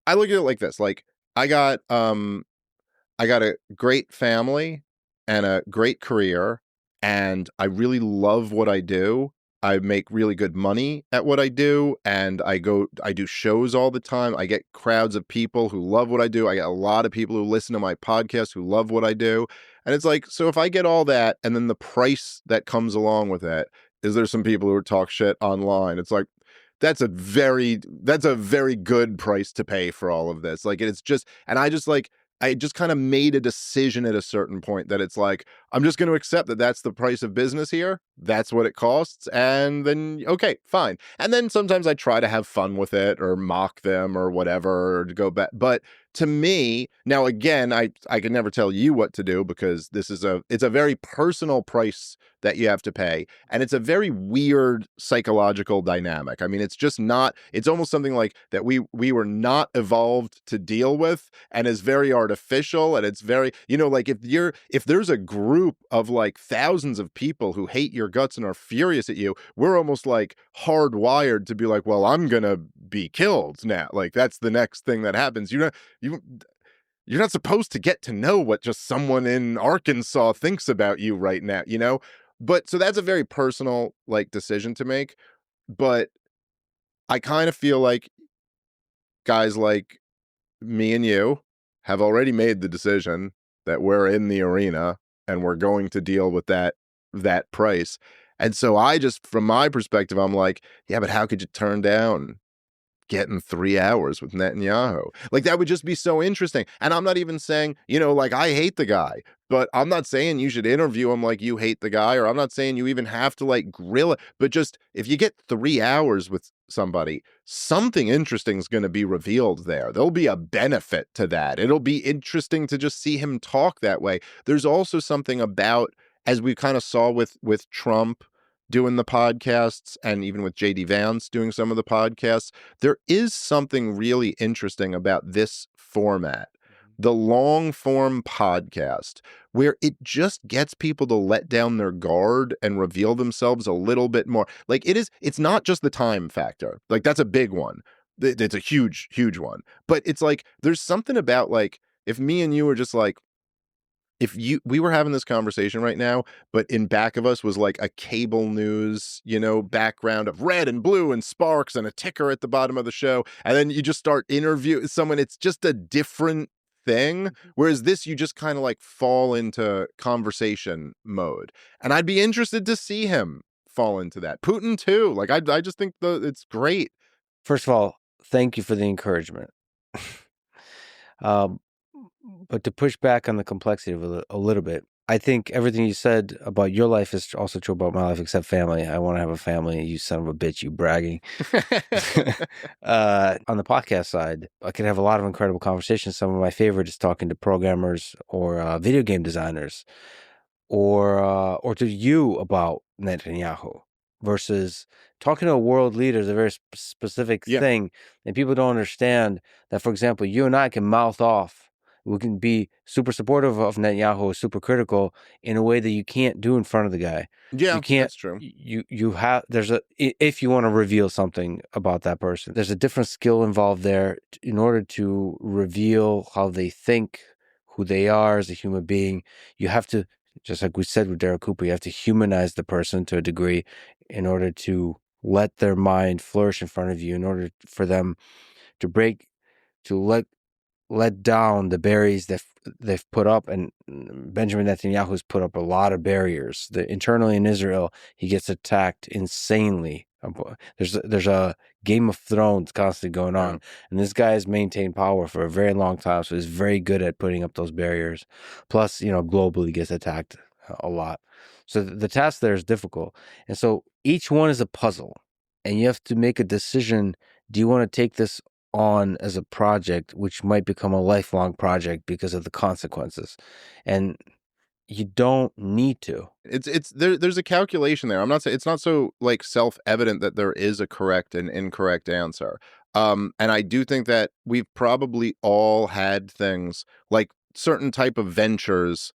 I look at it like this. Like, I got a great family and a great career, and I really love what I do. I make really good money at what I do, and I do shows all the time. I get crowds of people who love what I do. I get a lot of people who listen to my podcast who love what I do. And it's like, so if I get all that, and then the price that comes along with it is there's some people who talk shit online. It's like, that's a very good price to pay for all of this. Like, it's just, and I just kind of made a decision at a certain point that it's like, I'm just going to accept that that's the price of business here. That's what it costs. And then, okay, fine. And then sometimes I try to have fun with it or mock them or whatever, or to go back. But to me, now again, I can never tell you what to do, because it's a very personal price that you have to pay. And it's a very weird psychological dynamic. I mean, it's almost something like that we were not evolved to deal with, and is very artificial. And it's very, like, if there's a group of like thousands of people who hate your your guts and are furious at you, we're almost like hardwired to be like, well, I'm gonna be killed now. Like that's the next thing that happens. You're not supposed to get to know what just someone in Arkansas thinks about you right now, you know? But so that's a very personal like decision to make. But I kind of feel like guys like me and you have already made the decision that we're in the arena and we're going to deal with that price. And so I just, from my perspective, I'm like, yeah, but how could you turn down getting 3 hours with Netanyahu? Like that would just be so interesting. And I'm not even saying, like I hate the guy, but I'm not saying you should interview him like you hate the guy, or I'm not saying you even have to like grill it, but just if you get 3 hours with somebody, something interesting is going to be revealed there. There'll be a benefit to that. It'll be interesting to just see him talk that way. There's also something about, as we kind of saw with Trump doing the podcasts and even with JD Vance doing some of the podcasts, there is something really interesting about this format, the long form podcast, where it just gets people to let down their guard and reveal themselves a little bit more. Like it's not just the time factor. Like that's a big one. It's a huge, huge one. But it's like, there's something about like, if me and you were just like, we were having this conversation right now, but in back of us was like a cable news, background of red and blue and sparks and a ticker at the bottom of the show. And then you just start interviewing someone. It's just a different thing. Whereas this, you just kind of like fall into conversation mode. And I'd be interested to see him fall into that. Putin too. Like I just think it's great. First of all, thank you for the encouragement. But to push back on the complexity of it a little bit, I think everything you said about your life is also true about my life, except family. I want to have a family. You son of a bitch, you bragging. On the podcast side, I could have a lot of incredible conversations. Some of my favorite is talking to programmers or video game designers, or to you about Netanyahu, versus talking to a world leader is a very specific thing, and people don't understand that. For example, you and I can mouth off. We can be super supportive of Netanyahu, super critical in a way that you can't do in front of the guy. Yeah, you can't. That's true. You have if you want to reveal something about that person, there's a different skill involved there in order to reveal how they think, who they are as a human being. You have to, just like we said with Darryl Cooper, you have to humanize the person to a degree in order to let their mind flourish in front of you, in order for them to let down the barriers that they've put up. And Benjamin Netanyahu's put up a lot of barriers. Internally in Israel, he gets attacked insanely. There's a Game of Thrones constantly going on, and this guy has maintained power for a very long time, so he's very good at putting up those barriers. Plus, globally gets attacked a lot. So the task there is difficult. And so each one is a puzzle, and you have to make a decision. Do you want to take this on as a project, which might become a lifelong project because of the consequences? And you don't need to. There's a calculation there. I'm not saying it's not so like self-evident that there is a correct and incorrect answer. And I do think that we've probably all had things like certain type of ventures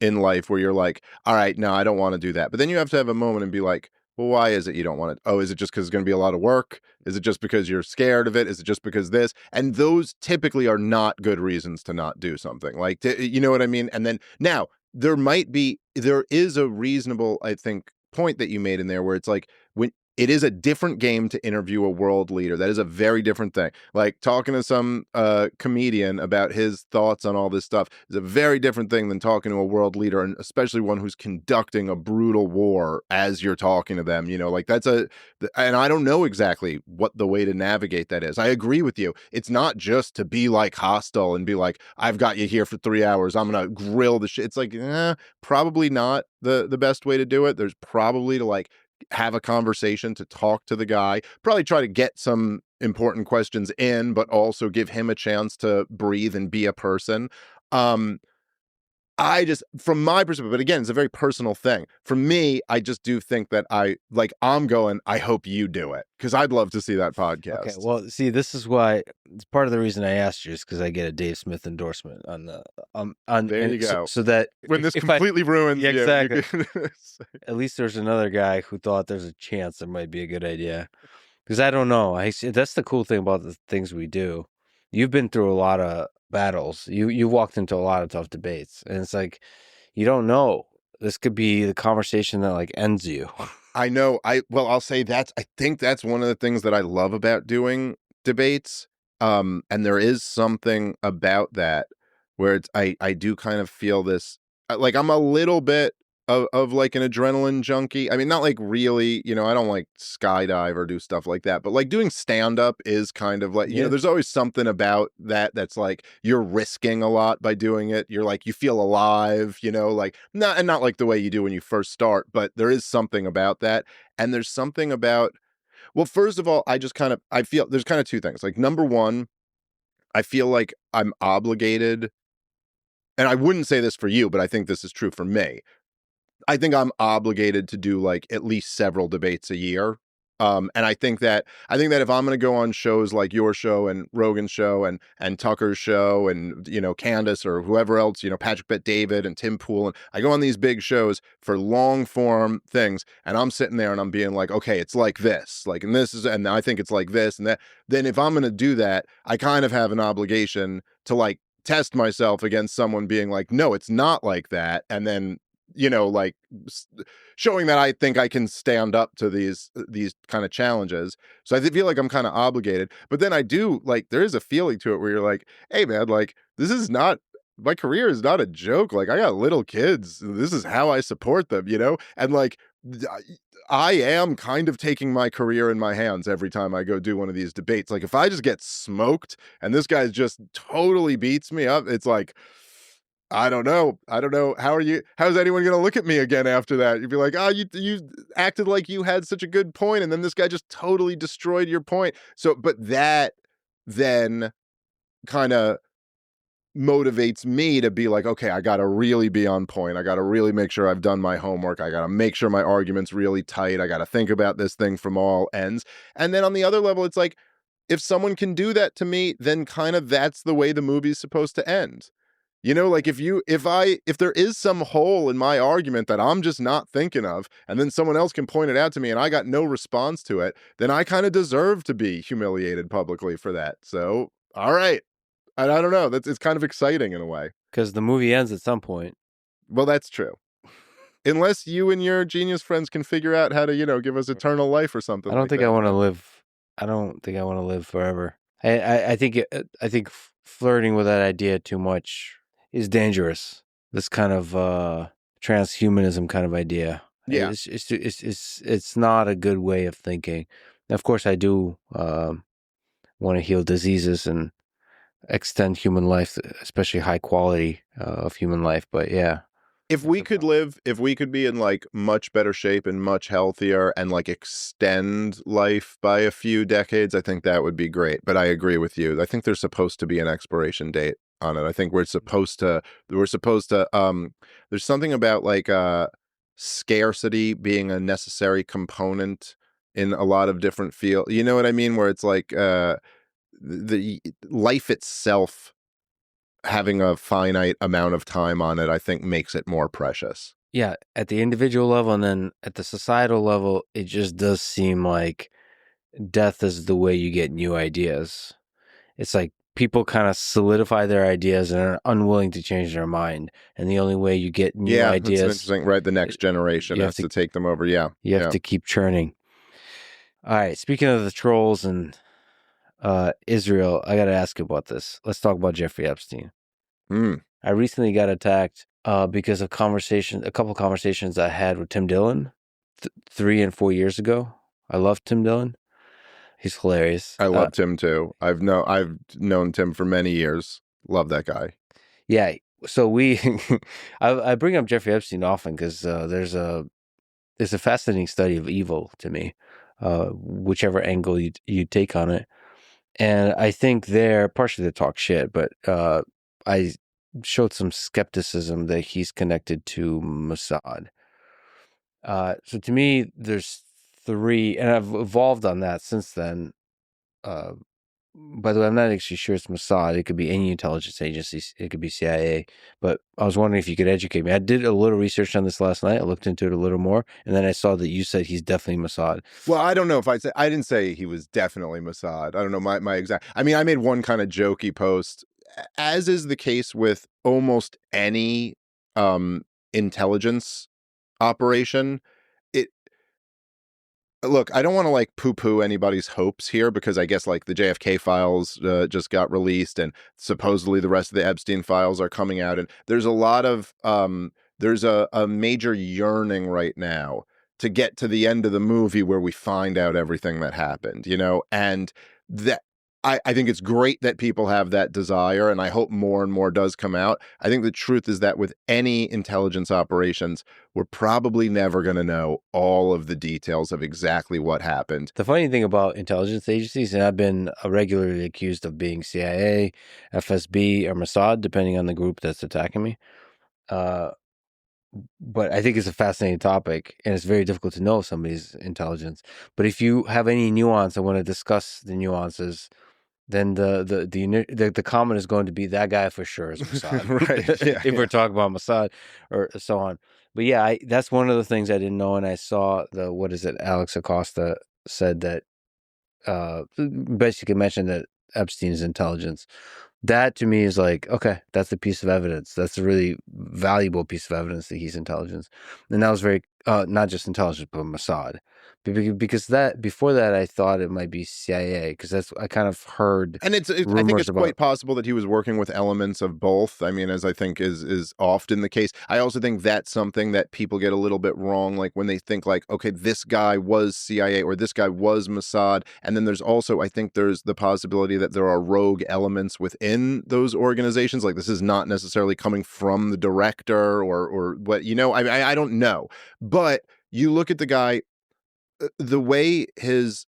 in life where you're like, all right, no, I don't want to do that. But then you have to have a moment and be like, well, why is it you don't want it? Oh, is it just because it's going to be a lot of work? Is it just because you're scared of it? Is it just because this? And those typically are not good reasons to not do something. Like, you know what I mean? And then now there is a reasonable, I think, point that you made in there where it's like, when it is a different game to interview a world leader. That is a very different thing. Like talking to some comedian about his thoughts on all this stuff is a very different thing than talking to a world leader, and especially one who's conducting a brutal war as you're talking to them. Like and I don't know exactly what the way to navigate that is. I agree with you. It's not just to be like hostile and be like, I've got you here for 3 hours, I'm gonna grill the shit. It's like, probably not the best way to do it. There's probably to like have a conversation, to talk to the guy, probably try to get some important questions in, but also give him a chance to breathe and be a person. I just, from my perspective, but again, it's a very personal thing. For me, I just do think that I'm going, I hope you do it, because I'd love to see that podcast. Okay, well, see, this is why it's part of the reason I asked you is because I get a Dave Smith endorsement on the on There you go. so that When this if completely ruins, yeah, exactly. can... At least there's another guy who thought there's a chance it might be a good idea. Because I don't know, that's the cool thing about the things we do. You've been through a lot of battles. You walked into a lot of tough debates, and it's like you don't know. This could be the conversation that like ends you. I know. I'll say I think that's one of the things that I love about doing debates. And there is something about that where I do kind of feel this, like I'm a little bit of like an adrenaline junkie. I mean, not like really, I don't like skydive or do stuff like that, but like doing stand up is kind of like, Yeah. there's always something about that's like you're risking a lot by doing it. You're like, you feel alive, like not like the way you do when you first start, but there is something about that. And there's something about, well, first of all, I feel there's kind of two things. Like, number one, I feel like I'm obligated, and I wouldn't say this for you, but I think this is true for me. I think I'm obligated to do like at least several debates a year. And I think that if I'm going to go on shows like your show and Rogan's show and Tucker's show and Candace or whoever else, Patrick Bet David and Tim Pool, and I go on these big shows for long form things, and I'm sitting there and I'm being like, okay, it's like this, like, and I think it's like this and that. Then if I'm going to do that, I kind of have an obligation to like test myself against someone being like, no, it's not like that, and then like showing that I think I can stand up to these kind of challenges. So I feel like I'm kind of obligated, but then I do like, there is a feeling to it where you're like, hey man, like this is not, my career is not a joke. Like I got little kids. This is how I support them, and like, I am kind of taking my career in my hands every time I go do one of these debates. Like if I just get smoked and this guy just totally beats me up, it's like, I don't know. How's anyone going to look at me again after that? You'd be like, oh, you acted like you had such a good point, and then this guy just totally destroyed your point. So, but that then kind of motivates me to be like, okay, I got to really be on point. I got to really make sure I've done my homework. I got to make sure my argument's really tight. I got to think about this thing from all ends. And then on the other level, it's like, if someone can do that to me, then kind of that's the way the movie's supposed to end. Like if there is some hole in my argument that I'm just not thinking of, and then someone else can point it out to me and I got no response to it, then I kind of deserve to be humiliated publicly for that. So, all right. I don't know. It's kind of exciting in a way. Because the movie ends at some point. Well, that's true. Unless you and your genius friends can figure out how to, give us eternal life or something. I don't think I want to live. I don't think I want to live forever. I think flirting with that idea too much is dangerous. This kind of transhumanism kind of idea. Yeah, it's not a good way of thinking. Of course, I do want to heal diseases and extend human life, especially high quality of human life. But yeah, if we could be in like much better shape and much healthier and like extend life by a few decades, I think that would be great. But I agree with you. I think there's supposed to be an expiration date on it. I think there's something about like scarcity being a necessary component in a lot of different fields. You know what I mean? Where it's like the life itself having a finite amount of time on it, I think makes it more precious. Yeah, at the individual level and then at the societal level, it just does seem like death is the way you get new ideas. It's like people kind of solidify their ideas and are unwilling to change their mind. And the only way you get new ideas... that's interesting. Right, the next generation has to take them over, yeah. You have to keep churning. All right, speaking of the trolls and Israel, I got to ask you about this. Let's talk about Jeffrey Epstein. I recently got attacked because of a couple of conversations I had with Tim Dillon 3 and 4 years ago. I love Tim Dillon. He's hilarious. I love Tim too. I've known Tim for many years. Love that guy. Yeah. So I bring up Jeffrey Epstein often because there's a fascinating study of evil to me, whichever angle you take on it. And I think partially to talk shit, but showed some skepticism that he's connected to Mossad. So to me, there's three, and I've evolved on that since then. By the way, I'm not actually sure it's Mossad. It could be any intelligence agency. It could be CIA. But I was wondering if you could educate me. I did a little research on this last night. I looked into it a little more, and then I saw that you said he's definitely Mossad. Well, I don't know if I didn't say he was definitely Mossad. I don't know my exact. I mean, I made one kind of jokey post, as is the case with almost any intelligence operation. Look, I don't want to like poo-poo anybody's hopes here, because I guess like the JFK files just got released, and supposedly the rest of the Epstein files are coming out, and there's a lot of there's a major yearning right now to get to the end of the movie where we find out everything that happened, and that I think it's great that people have that desire, and I hope more and more does come out. I think the truth is that with any intelligence operations, we're probably never going to know all of the details of exactly what happened. The funny thing about intelligence agencies, and I've been regularly accused of being CIA, FSB, or Mossad, depending on the group that's attacking me. But I think it's a fascinating topic, and it's very difficult to know somebody's intelligence. But if you have any nuance, I want to discuss the nuances, then the comment is going to be that guy for sure is Mossad. Right. Yeah, if we're talking about Mossad or so on. But yeah, that's one of the things I didn't know, and I saw Alex Acosta said that basically mentioned that Epstein's intelligence. That to me is like, okay, that's a piece of evidence. That's a really valuable piece of evidence that he's intelligence. And that was very, not just intelligence, but Mossad. Because before that, I thought it might be CIA, because I kind of heard and I think it's quite possible that he was working with elements of both. I mean, as I think is often the case. I also think that's something that people get a little bit wrong, like when they think like, okay, this guy was CIA or this guy was Mossad. And then there's also, I think there's the possibility that there are rogue elements within those organizations. Like this is not necessarily coming from the director or what, I don't know. But you look at the guy, the way his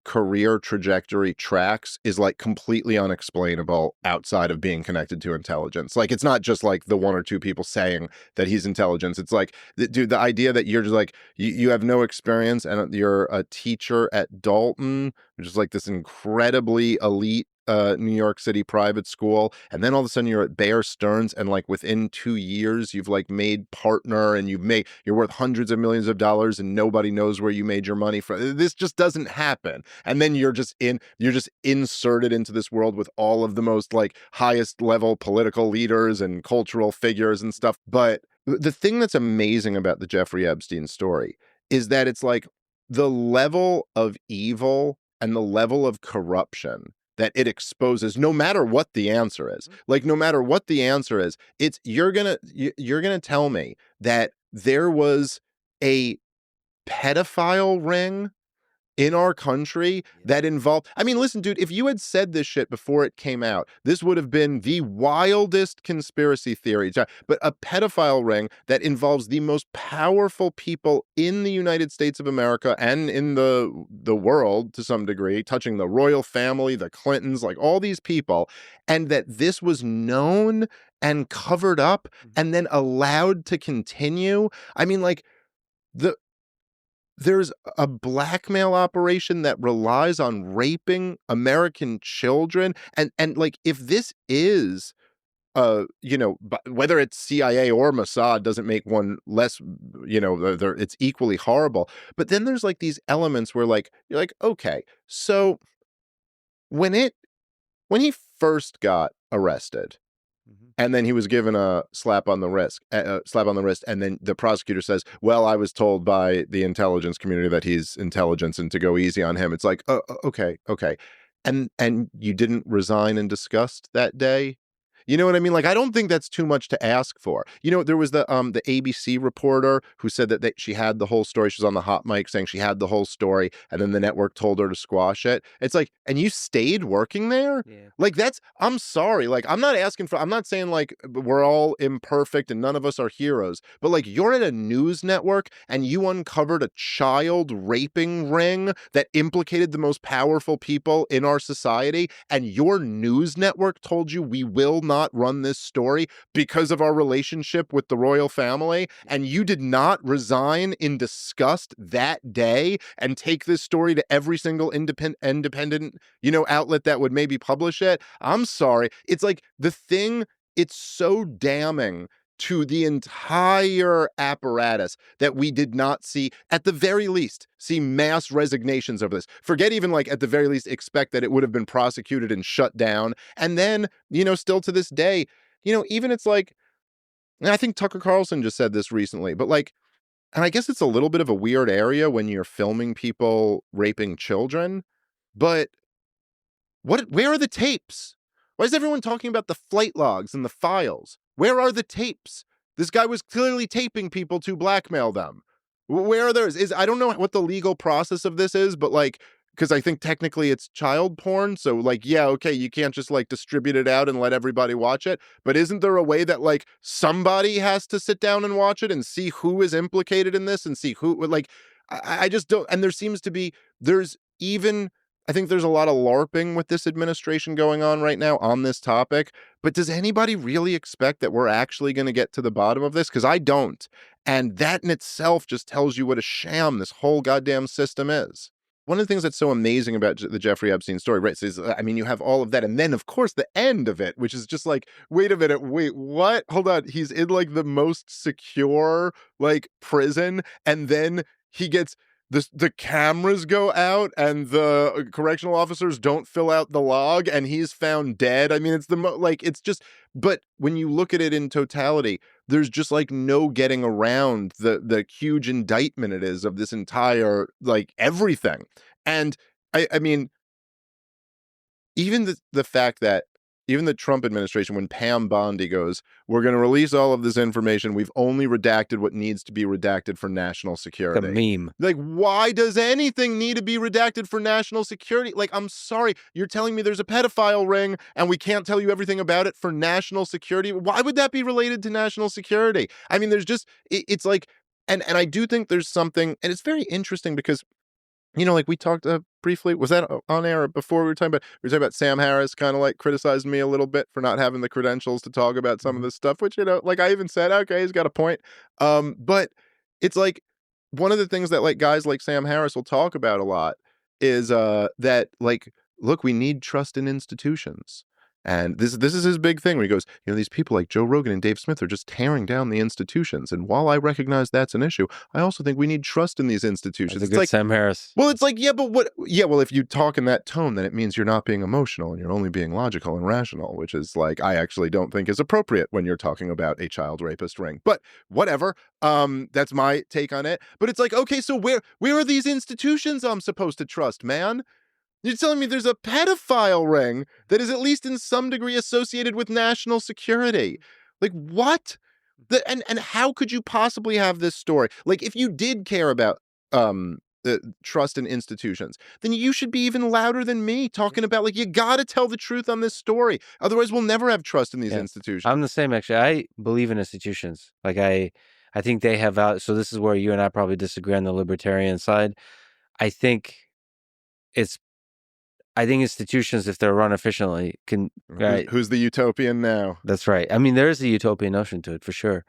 career trajectory tracks is like completely unexplainable outside of being connected to intelligence. Like it's not just like the one or two people saying that he's intelligence. It's like, dude, the idea that you're just like, you have no experience and you're a teacher at Dalton, which is like this incredibly elite New York City private school, and then all of a sudden you're at Bear Stearns, and like within 2 years you've like made partner, and you're worth hundreds of millions of dollars, and nobody knows where you made your money from. This just doesn't happen. And then you're just inserted into this world with all of the most like highest level political leaders and cultural figures and stuff. But the thing that's amazing about the Jeffrey Epstein story is that it's like the level of evil and the level of corruption that it exposes, no matter what the answer is. Like, no matter what the answer is, you're gonna tell me that there was a pedophile ring in our country that involved, I mean, listen, dude, if you had said this shit before it came out, this would have been the wildest conspiracy theory. But a pedophile ring that involves the most powerful people in the United States of America and in the world to some degree, touching the royal family, the Clintons, like all these people, and that this was known and covered up and then allowed to continue. I mean, like, there's a blackmail operation that relies on raping American children. And like, if this is, whether it's CIA or Mossad doesn't make one less, it's equally horrible. But then there's like these elements where like, you're like, okay, so when he first got arrested, and then he was given a slap on the wrist, and then the prosecutor says, well, I was told by the intelligence community that he's intelligence and to go easy on him. It's like, oh, okay. And you didn't resign in disgust that day? You know what I mean? Like, I don't think that's too much to ask for. There was the ABC reporter who said that she had the whole story. She was on the hot mic saying she had the whole story, and then the network told her to squash it. It's like, and you stayed working there? Yeah. Like, I'm sorry. Like, I'm not saying like we're all imperfect and none of us are heroes, but like, you're at a news network and you uncovered a child raping ring that implicated the most powerful people in our society, and your news network told you we will not run this story because of our relationship with the royal family, and you did not resign in disgust that day and take this story to every single independent, outlet that would maybe publish it, I'm sorry. It's like it's so damning to the entire apparatus that we did not see, at the very least, see mass resignations of this. Forget even like at the very least expect that it would have been prosecuted and shut down. And then, still to this day, even it's like, and I think Tucker Carlson just said this recently, but like, and I guess it's a little bit of a weird area when you're filming people raping children, but where are the tapes? Why is everyone talking about the flight logs and the files? Where are the tapes? This guy was clearly taping people to blackmail them. Where are those? I don't know what the legal process of this is, but like, because I think technically it's child porn. So like, yeah, okay, you can't just like distribute it out and let everybody watch it. But isn't there a way that like somebody has to sit down and watch it and see who is implicated in this and see who, like, I just don't. And I think there's a lot of LARPing with this administration going on right now on this topic. But does anybody really expect that we're actually going to get to the bottom of this? Because I don't. And that in itself just tells you what a sham this whole goddamn system is. One of the things that's so amazing about the Jeffrey Epstein story, right, is, you have all of that. And then, of course, the end of it, which is just like, wait a minute, wait, what? Hold on. He's in like the most secure, like, prison. And then he gets... The cameras go out and the correctional officers don't fill out the log and he's found dead. I mean, it's it's just, but when you look at it in totality, there's just like no getting around the huge indictment it is of this entire, like, everything. And I mean, even the fact that even the Trump administration, when Pam Bondi goes, we're going to release all of this information. We've only redacted what needs to be redacted for national security. The meme. Like, why does anything need to be redacted for national security? Like, I'm sorry. You're telling me there's a pedophile ring and we can't tell you everything about it for national security? Why would that be related to national security? I mean, there's just, it's like, and I do think there's something, and it's very interesting because, like we talked briefly, was that on air before we were talking about Sam Harris kind of like criticized me a little bit for not having the credentials to talk about some of this stuff, which, like I even said, okay, he's got a point. But it's like one of the things that like guys like Sam Harris will talk about a lot is that like, look, we need trust in institutions. And this is his big thing where he goes, these people like Joe Rogan and Dave Smith are just tearing down the institutions. And while I recognize that's an issue, I also think we need trust in these institutions. It's like Sam Harris. Well, it's like, yeah, but what? Yeah, well, if you talk in that tone, then it means you're not being emotional and you're only being logical and rational, which is like, I actually don't think is appropriate when you're talking about a child rapist ring. But whatever. That's my take on it. But it's like, okay, so where are these institutions I'm supposed to trust, man? You're telling me there's a pedophile ring that is at least in some degree associated with national security. Like, what? And how could you possibly have this story? Like, if you did care about trust in institutions, then you should be even louder than me talking about, like, you got to tell the truth on this story. Otherwise, we'll never have trust in these institutions. I'm the same, actually. I believe in institutions. Like, I think they have value. So this is where you and I probably disagree on the libertarian side. I think institutions, if they're run efficiently, can... Right. Who's the utopian now? That's right. I mean, there is a utopian notion to it, for sure.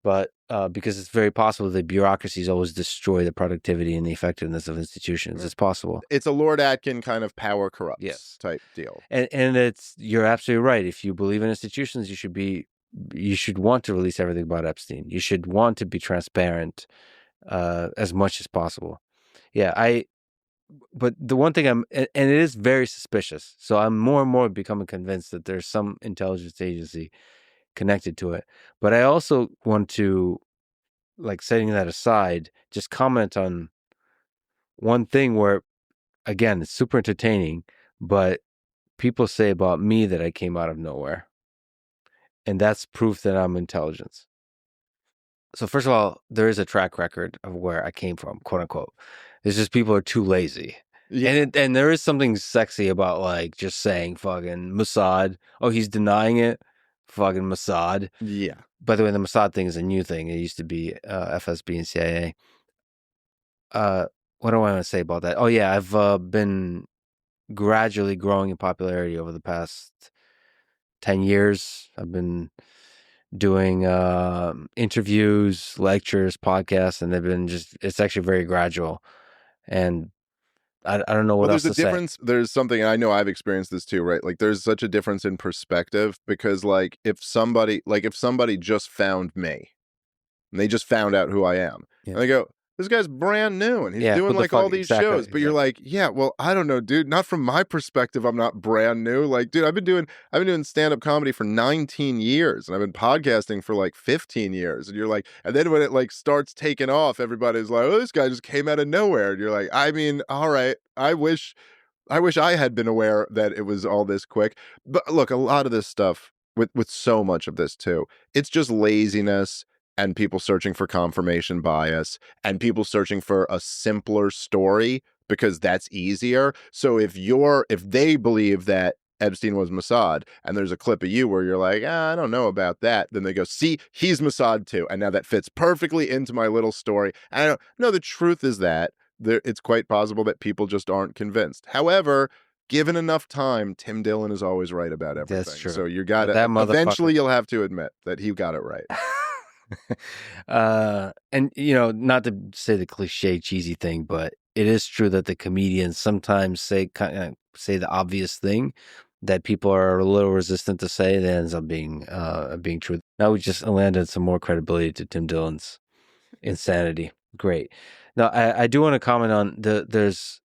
But because it's very possible that bureaucracies always destroy the productivity and the effectiveness of institutions. It's possible. It's a Lord Atkin kind of power corrupts type deal. And you're absolutely right. If you believe in institutions, you should want to release everything about Epstein. You should want to be transparent as much as possible. Yeah, but the one thing and it is very suspicious. So I'm more and more becoming convinced that there's some intelligence agency connected to it. But I also want to, like, setting that aside, just comment on one thing where, again, it's super entertaining, but people say about me that I came out of nowhere. And that's proof that I'm intelligence. So first of all, there is a track record of where I came from, quote unquote. It's just people are too lazy. Yeah. And there is something sexy about, like, just saying fucking Mossad. Oh, he's denying it. Fucking Mossad. Yeah. By the way, the Mossad thing is a new thing. It used to be FSB and CIA. What do I want to say about that? Oh, yeah, I've been gradually growing in popularity over the past 10 years. I've been doing interviews, lectures, podcasts, and they've been it's actually very gradual. And I don't know what Well, else there's a to say. difference. There's something, and I know I've experienced this too, right? Like, there's such a difference in perspective because, like, if somebody just found me and they just found out who I am, Yeah. and they go, "This guy's brand new and he's Yeah, doing what the like all fuck? these Exactly. shows," but you're like, "Yeah, well, I don't know, dude. Not from my perspective. I'm not brand new. Like, dude, I've been doing stand-up comedy for 19 years, and I've been podcasting for like 15 years." And you're like, and then when it like starts taking off, everybody's like, "Oh, this guy just came out of nowhere," and you're like, I mean, all right, I wish I had been aware that it was all this quick. But look, a lot of this stuff with so much of this too, it's just laziness and people searching for confirmation bias and people searching for a simpler story because that's easier. So if they believe that Epstein was Mossad and there's a clip of you where you're like, I don't know about that, then they go, see, he's Mossad too. And now that fits perfectly into my little story. And I don't know. The truth is that it's quite possible that people just aren't convinced. However, given enough time, Tim Dillon is always right about everything. That's true. So you But gotta that eventually motherfucker. you'll have to admit that he got it right. And not to say the cliche cheesy thing, but it is true that the comedians sometimes say the obvious thing that people are a little resistant to say that ends up being true. Now we just landed some more credibility to Tim Dillon's insanity. Great. Now I do want to comment on there's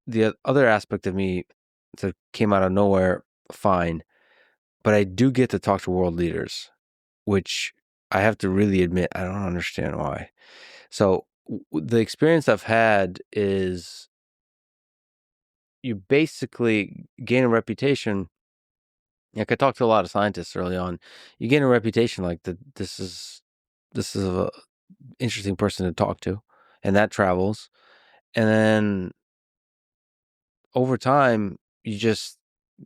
the other aspect of me that came out of nowhere. Fine, but I do get to talk to world leaders, which I have to really admit, I don't understand why. So the experience I've had is you basically gain a reputation. Like I talked to a lot of scientists early on. You gain a reputation like that. This is a interesting person to talk to, and that travels. And then over time,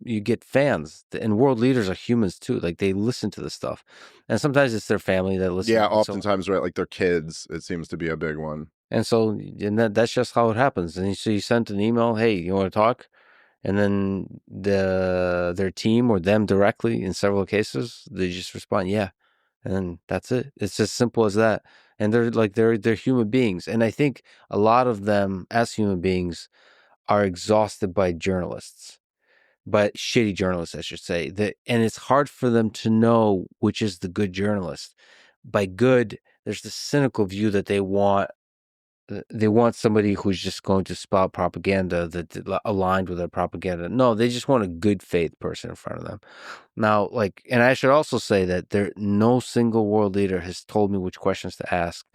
you get fans, and world leaders are humans too. Like they listen to this stuff, and sometimes it's their family that listens. Yeah, And so oftentimes, right? Like their kids, it seems to be a big one. that's just how it happens. And so you sent an email, hey, you want to talk? And then their team or them directly, in several cases, they just respond, yeah, and then that's it. It's as simple as that. And they're human beings, and I think a lot of them, as human beings, are exhausted by journalists, but shitty journalists, I should say. And it's hard for them to know which is the good journalist. By good, there's the cynical view that they want somebody who's just going to spout propaganda that aligned with their propaganda. No, they just want a good faith person in front of them. Now, and I should also say that no single world leader has told me which questions to ask.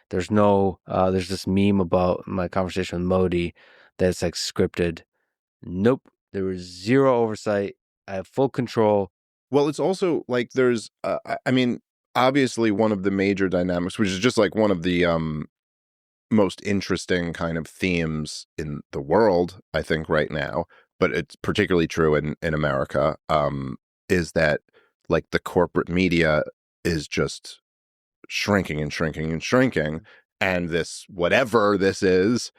There's there's this meme about my conversation with Modi that's like scripted. Nope. There was zero oversight. I have full control. Well, it's also like there's, I mean, obviously one of the major dynamics, which is just like one of the most interesting kind of themes in the world, I think, right now, but it's particularly true in America, is that like the corporate media is just shrinking and shrinking and shrinking. And this, whatever this is,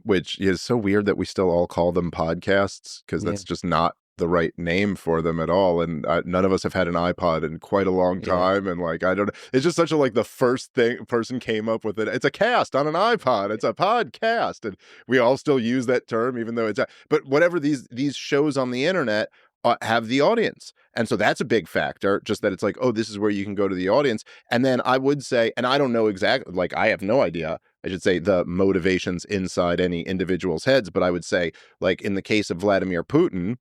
which is so weird that we still all call them podcasts, because Yeah. that's just not the right name for them at all. And none of us have had an iPod in quite a long Yeah. time. And like, I don't know, it's just such a, like the first thing person came up with it. It's a cast on an iPod. It's a podcast. And we all still use that term, even though but whatever these shows on the internet have the audience. And so that's a big factor, just that it's like, oh, this is where you can go to the audience. And then I would say, and I don't know exactly, like I have no idea, I should say, the motivations inside any individual's heads, but I would say, like in the case of Vladimir Putin,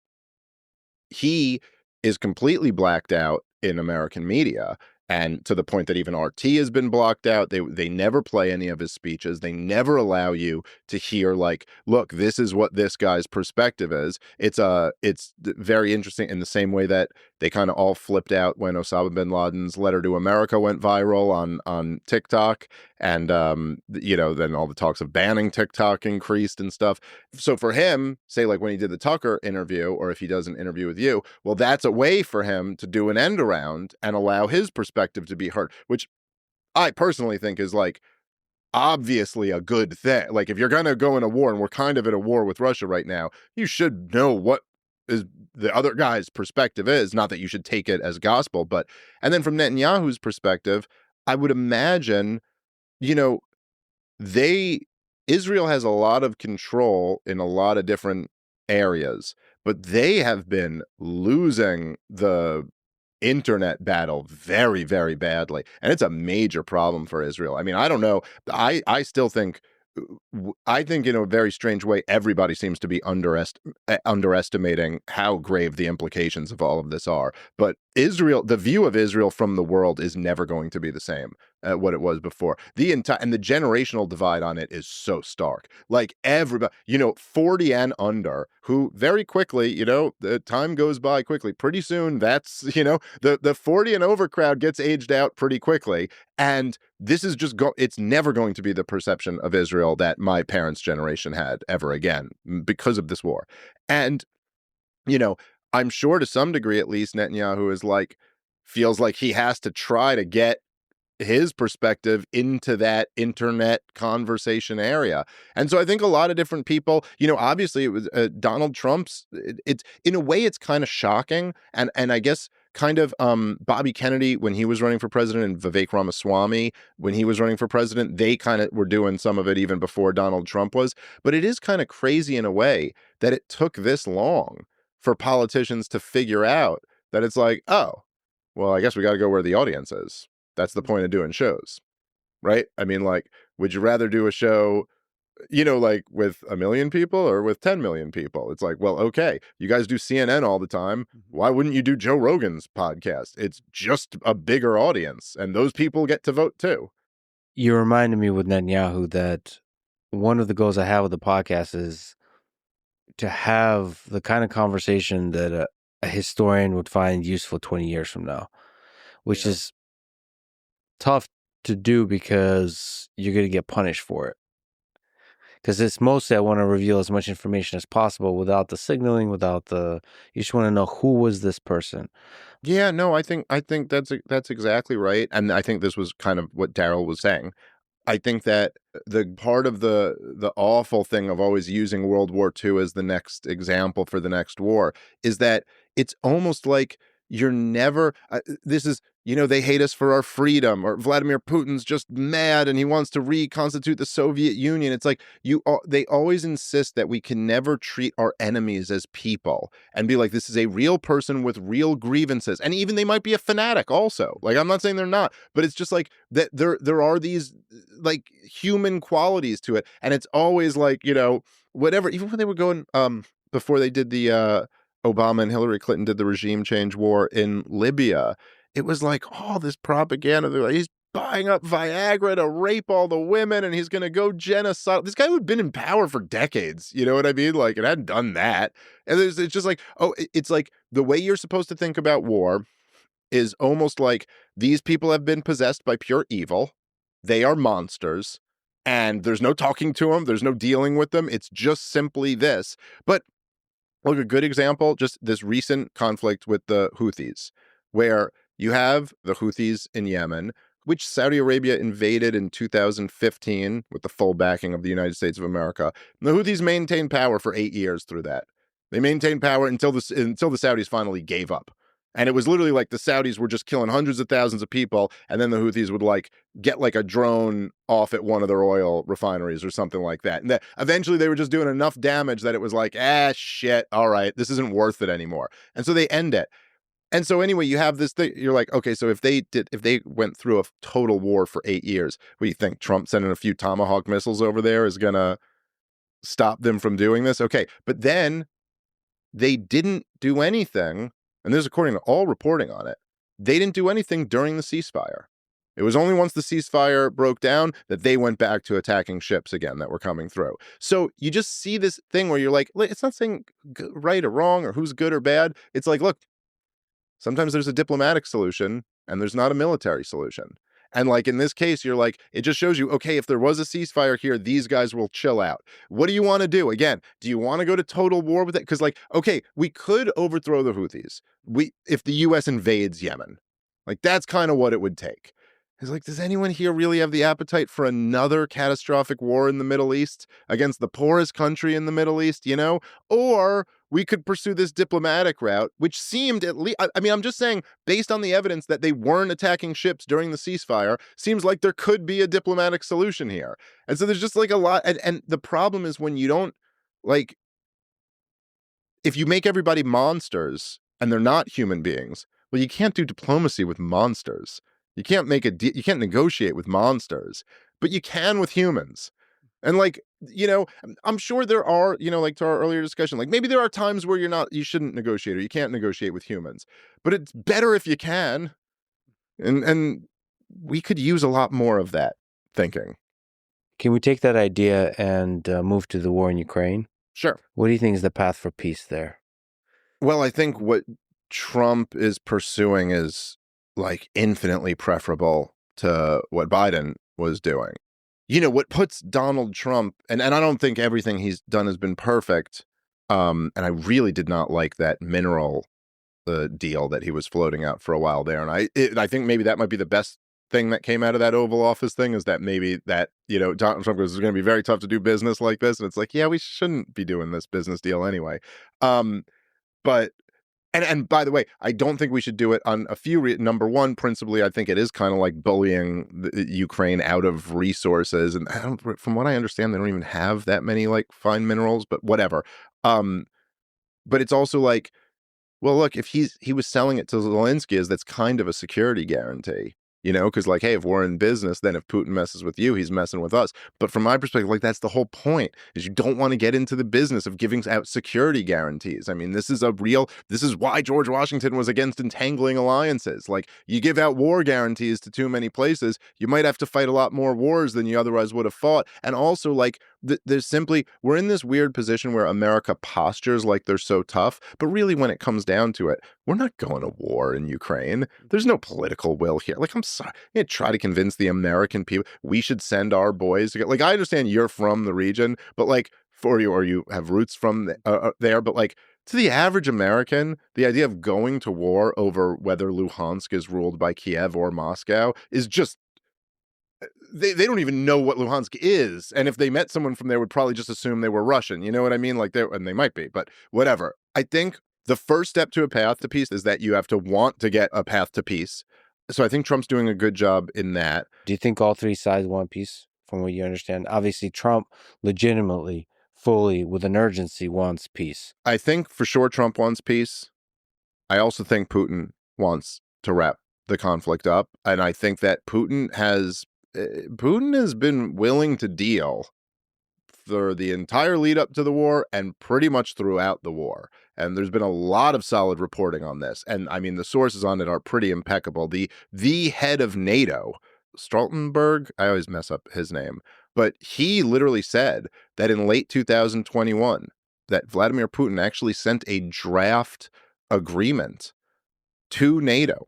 he is completely blacked out in American media. And to the point that even RT has been blocked out. They never play any of his speeches. They never allow you to hear, like, look, this is what this guy's perspective is. It's very interesting in the same way that they kind of all flipped out when Osama bin Laden's letter to America went viral on TikTok. And, then all the talks of banning TikTok increased and stuff. So for him, say like when he did the Tucker interview, or if he does an interview with you, well, that's a way for him to do an end around and allow his perspective to be heard, which I personally think is like obviously a good thing. Like if you're going to go in a war, and we're kind of at a war with Russia right now, you should know what is the other guy's perspective is, not that you should take it as gospel, but, and then from Netanyahu's perspective, I would imagine, you know, Israel has a lot of control in a lot of different areas, but they have been losing the internet battle very, very badly. And it's a major problem for Israel. I mean, I don't know. I still think, I think in a very strange way, everybody seems to be underestimating how grave the implications of all of this are. But Israel, the view of Israel from the world is never going to be the same what it was before. The entire, and the generational divide on it is so stark. Like everybody, 40 and under, who very quickly, the time goes by quickly. Pretty soon, that's, the 40 and over crowd gets aged out pretty quickly. And this is just it's never going to be the perception of Israel that my parents' generation had ever again because of this war. And, I'm sure to some degree, at least, Netanyahu is feels like he has to try to get his perspective into that internet conversation area. And so I think a lot of different people, obviously it was Donald Trump's, it's in a way it's kind of shocking. And I guess kind of Bobby Kennedy, when he was running for president, and Vivek Ramaswamy, when he was running for president, they kind of were doing some of it even before Donald Trump was. But it is kind of crazy in a way that it took this long for politicians to figure out that it's like, oh, well, I guess we got to go where the audience is. That's the point of doing shows, right? I mean, would you rather do a show, with 1 million people or with 10 million people? It's like, well, okay, you guys do CNN all the time. Why wouldn't you do Joe Rogan's podcast? It's just a bigger audience, and those people get to vote too. You reminded me with Netanyahu that one of the goals I have with the podcast is to have the kind of conversation that a historian would find useful 20 years from now, which is tough to do because you're going to get punished for it. Because it's mostly I want to reveal as much information as possible without the signaling, you just want to know who was this person. Yeah, no, I think that's exactly right. And I think this was kind of what Darryl was saying. I think that the part of the awful thing of always using World War II as the next example for the next war is that it's almost like you're never, this is, they hate us for our freedom, or Vladimir Putin's just mad and he wants to reconstitute the Soviet Union. It's like they always insist that we can never treat our enemies as people and be like, this is a real person with real grievances. And even they might be a fanatic also. Like, I'm not saying they're not, but it's just like that there are these human qualities to it. And it's always whatever, even when they were going, before they did the, Obama and Hillary Clinton did the regime change war in Libya, it was all this propaganda. They're like, he's buying up Viagra to rape all the women and he's going to go genocide. This guy who had been in power for decades, you know what I mean? It hadn't done that. And it's just it's like the way you're supposed to think about war is almost like these people have been possessed by pure evil. They are monsters and there's no talking to them. There's no dealing with them. It's just simply this. But look, a good example, just this recent conflict with the Houthis, where you have the Houthis in Yemen, which Saudi Arabia invaded in 2015 with the full backing of the United States of America. And the Houthis maintained power for 8 years through that. They maintained power until the Saudis finally gave up. And it was literally like the Saudis were just killing hundreds of thousands of people, and then the Houthis would get a drone off at one of their oil refineries or something like that. And eventually they were just doing enough damage that it was shit, all right, this isn't worth it anymore. And so they end it. And so anyway, you have this thing, you're like, okay, so if they went through a total war for 8 years, what do you think? Trump sending a few Tomahawk missiles over there is going to stop them from doing this? Okay, but then they didn't do anything. And this is according to all reporting on it. They didn't do anything during the ceasefire. It was only once the ceasefire broke down that they went back to attacking ships again that were coming through. So you just see this thing where you're like, it's not saying right or wrong or who's good or bad. It's like, look, sometimes there's a diplomatic solution and there's not a military solution. And in this case, you're like, it just shows you, okay, if there was a ceasefire here, these guys will chill out. What do you want to do? Again, do you want to go to total war with it? Because okay, we could overthrow the Houthis. If the U.S. invades Yemen, that's kind of what it would take. It's does anyone here really have the appetite for another catastrophic war in the Middle East against the poorest country in the Middle East, Or we could pursue this diplomatic route, which seemed at least, I mean, I'm just saying, based on the evidence that they weren't attacking ships during the ceasefire, seems like there could be a diplomatic solution here. And so there's just like a lot. And the problem is when you don't, like, if you make everybody monsters and they're not human beings, well, you can't do diplomacy with monsters. You can't you can't negotiate with monsters, but you can with humans. And like, I'm sure there are, like to our earlier discussion, like maybe there are times where you shouldn't negotiate or you can't negotiate with humans, but it's better if you can. And we could use a lot more of that thinking. Can we take that idea and move to the war in Ukraine? Sure. What do you think is the path for peace there? Well, I think what Trump is pursuing is like infinitely preferable to what Biden was doing. What puts Donald Trump, and I don't think everything he's done has been perfect, and I really did not like that mineral deal that he was floating out for a while there, and I think maybe that might be the best thing that came out of that Oval Office thing, is that maybe that, Donald Trump goes, it's going to be very tough to do business like this, and it's like, yeah, we shouldn't be doing this business deal anyway. But and by the way, I don't think we should do it on a few number one, principally, I think it is kind of like bullying Ukraine out of resources, and from what I understand, they don't even have that many like fine minerals, but whatever. But it's also like, well, look, if he was selling it to Zelensky, that's kind of a security guarantee. Because like, hey, if we're in business, then if Putin messes with you, he's messing with us. But from my perspective, like, that's the whole point, is you don't want to get into the business of giving out security guarantees. I mean, this is why George Washington was against entangling alliances. Like, you give out war guarantees to too many places, you might have to fight a lot more wars than you otherwise would have fought. And also, like, we're in this weird position where America postures like they're so tough, but really when it comes down to it, we're not going to war in Ukraine. There's no political will here. Like, I'm sorry, try to convince the American people we should send our boys to get, like, I understand you're from the region, but like, for you, or you have roots from there, but like, to the average American, the idea of going to war over whether Luhansk is ruled by Kiev or Moscow is just, they don't even know what Luhansk is. And if they met someone from there, would probably just assume they were Russian. You know what I mean? Like, and they might be, but whatever. I think the first step to a path to peace is that you have to want to get a path to peace. So I think Trump's doing a good job in that. Do you think all three sides want peace, from what you understand? Obviously, Trump legitimately, fully, with an urgency, wants peace. I think for sure Trump wants peace. I also think Putin wants to wrap the conflict up. And I think that Putin has been willing to deal for the entire lead up to the war and pretty much throughout the war. And there's been a lot of solid reporting on this. And I mean, the sources on it are pretty impeccable. The head of NATO, Stoltenberg, I always mess up his name, but he literally said that in late 2021, that Vladimir Putin actually sent a draft agreement to NATO,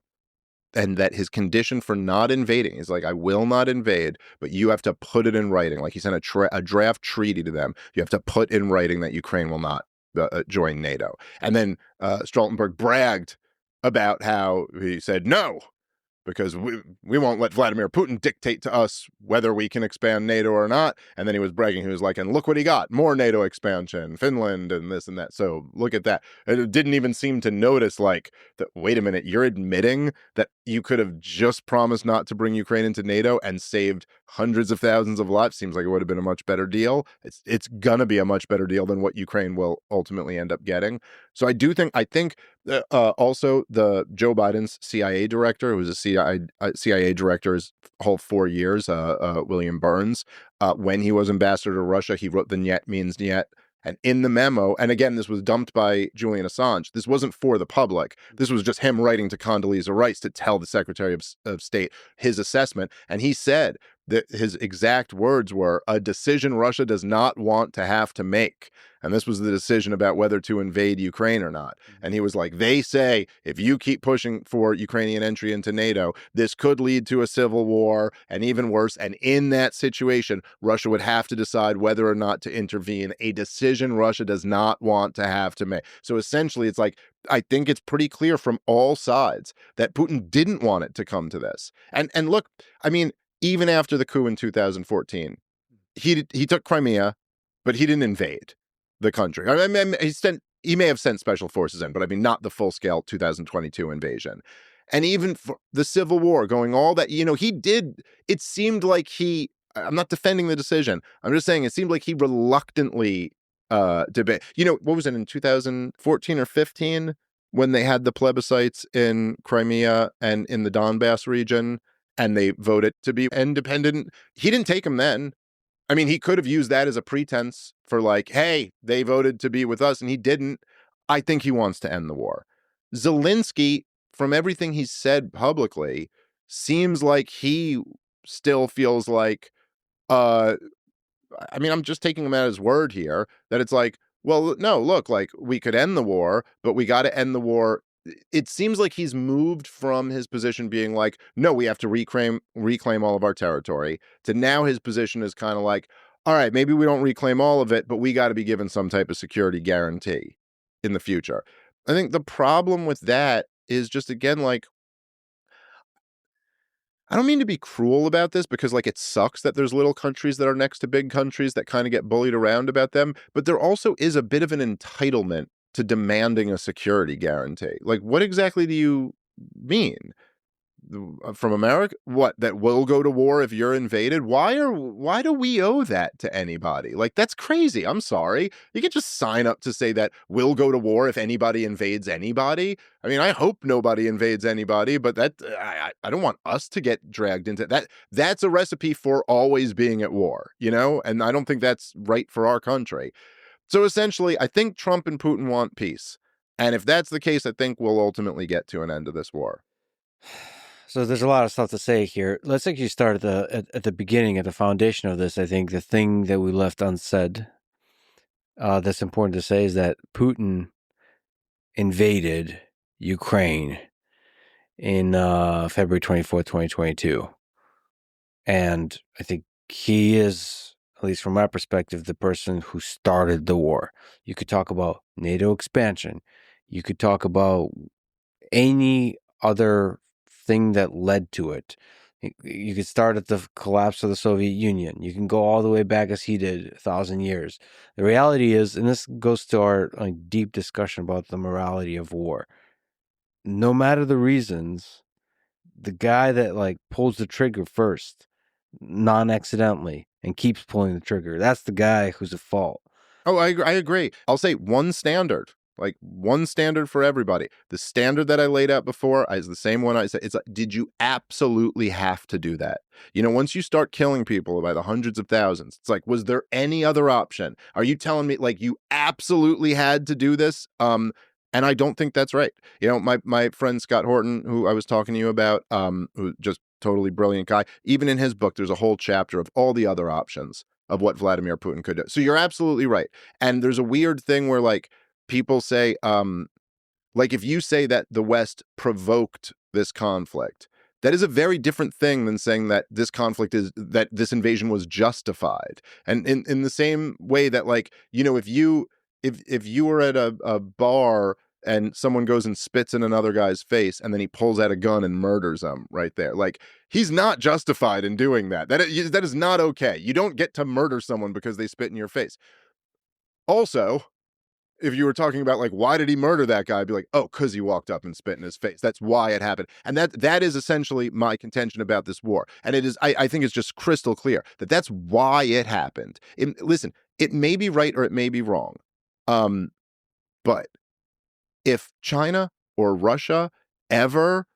and that his condition for not invading is like, I will not invade, but you have to put it in writing. Like, he sent a draft treaty to them. You have to put in writing that Ukraine will not join NATO. And then Stoltenberg bragged about how he said, no, because we won't let Vladimir Putin dictate to us whether we can expand NATO or not. And then he was bragging. He was like, and look what he got. More NATO expansion, Finland and this and that. So look at that. And it didn't even seem to notice, like, that, wait a minute, you're admitting that you could have just promised not to bring Ukraine into NATO and saved hundreds of thousands of lives. Seems like it would have been a much better deal. It's going to be a much better deal than what Ukraine will ultimately end up getting. So I think also the Joe Biden's CIA director, who was a CIA director his whole 4 years, William Burns, when he was ambassador to Russia, he wrote the "Niet means Niet." And in the memo, and again, this was dumped by Julian Assange, this wasn't for the public. This was just him writing to Condoleezza Rice to tell the Secretary of State his assessment. And he said that his exact words were, a decision Russia does not want to have to make. And this was the decision about whether to invade Ukraine or not. And he was like, they say, if you keep pushing for Ukrainian entry into NATO, this could lead to a civil war, and even worse. And in that situation, Russia would have to decide whether or not to intervene, a decision Russia does not want to have to make. So essentially, it's like, I think it's pretty clear from all sides that Putin didn't want it to come to this. And look, I mean, even after the coup in 2014, he took Crimea, but he didn't invade the country. I mean, he sent he may have sent special forces in, but I mean, not the full-scale 2022 invasion. And even for the Civil War, going all that, he did, it seemed like I'm not defending the decision. I'm just saying it seemed like he reluctantly debate. What was it, in 2014 or 15 when they had the plebiscites in Crimea and in the Donbass region and they voted to be independent? He didn't take them then. I mean, he could have used that as a pretense for like, hey, they voted to be with us, and he didn't. I think he wants to end the war. Zelensky, from everything he's said publicly, seems like he still feels like, I mean, I'm just taking him at his word here, that it's like, well, no, look, like, we could end the war, but we got to end the war. It seems like he's moved from his position being like, no, we have to reclaim all of our territory, to now his position is kind of like, all right, maybe we don't reclaim all of it, but we got to be given some type of security guarantee in the future. I think the problem with that is just, again, like, I don't mean to be cruel about this, because like, it sucks that there's little countries that are next to big countries that kind of get bullied around about them, but there also is a bit of an entitlement to demanding a security guarantee. Like, what exactly do you mean? From America? What, that we'll go to war if you're invaded? Why do we owe that to anybody? Like, that's crazy. I'm sorry. You can just sign up to say that we'll go to war if anybody invades anybody. I mean, I hope nobody invades anybody, but that I don't want us to get dragged into that. That's a recipe for always being at war, and I don't think that's right for our country. So essentially, I think Trump and Putin want peace. And if that's the case, I think we'll ultimately get to an end of this war. So there's a lot of stuff to say here. Let's actually start at the beginning, at the foundation of this. I think the thing that we left unsaid that's important to say is that Putin invaded Ukraine in February 24th, 2022. And I think he is, at least from my perspective, the person who started the war. You could talk about NATO expansion. You could talk about any other thing that led to it. You could start at the collapse of the Soviet Union. You can go all the way back as he did, 1,000 years. The reality is, and this goes to our deep discussion about the morality of war, no matter the reasons, the guy that pulls the trigger first, non-accidentally, and keeps pulling the trigger, that's the guy who's at fault. Oh, I agree. I'll say one standard for everybody. The standard that I laid out before is the same one I said. It's like, did you absolutely have to do that? Once you start killing people by the hundreds of thousands, it's like, was there any other option? Are you telling me like you absolutely had to do this? And I don't think that's right. My friend Scott Horton, who I was talking to you about, who's just totally brilliant guy, even in his book, there's a whole chapter of all the other options of what Vladimir Putin could do. So you're absolutely right. And there's a weird thing where people say, if you say that the West provoked this conflict, that is a very different thing than saying that this conflict that this invasion was justified. And in the same way that if you were at a bar and someone goes and spits in another guy's face and then he pulls out a gun and murders him right there, he's not justified in doing that. That is not okay. You don't get to murder someone because they spit in your face. Also, if you were talking about why did he murder that guy, I'd be like, oh, because he walked up and spit in his face. That's why it happened. And that is essentially my contention about this war. And it is, I think it's just crystal clear that that's why it happened. Listen, it may be right or it may be wrong. But if China or Russia ever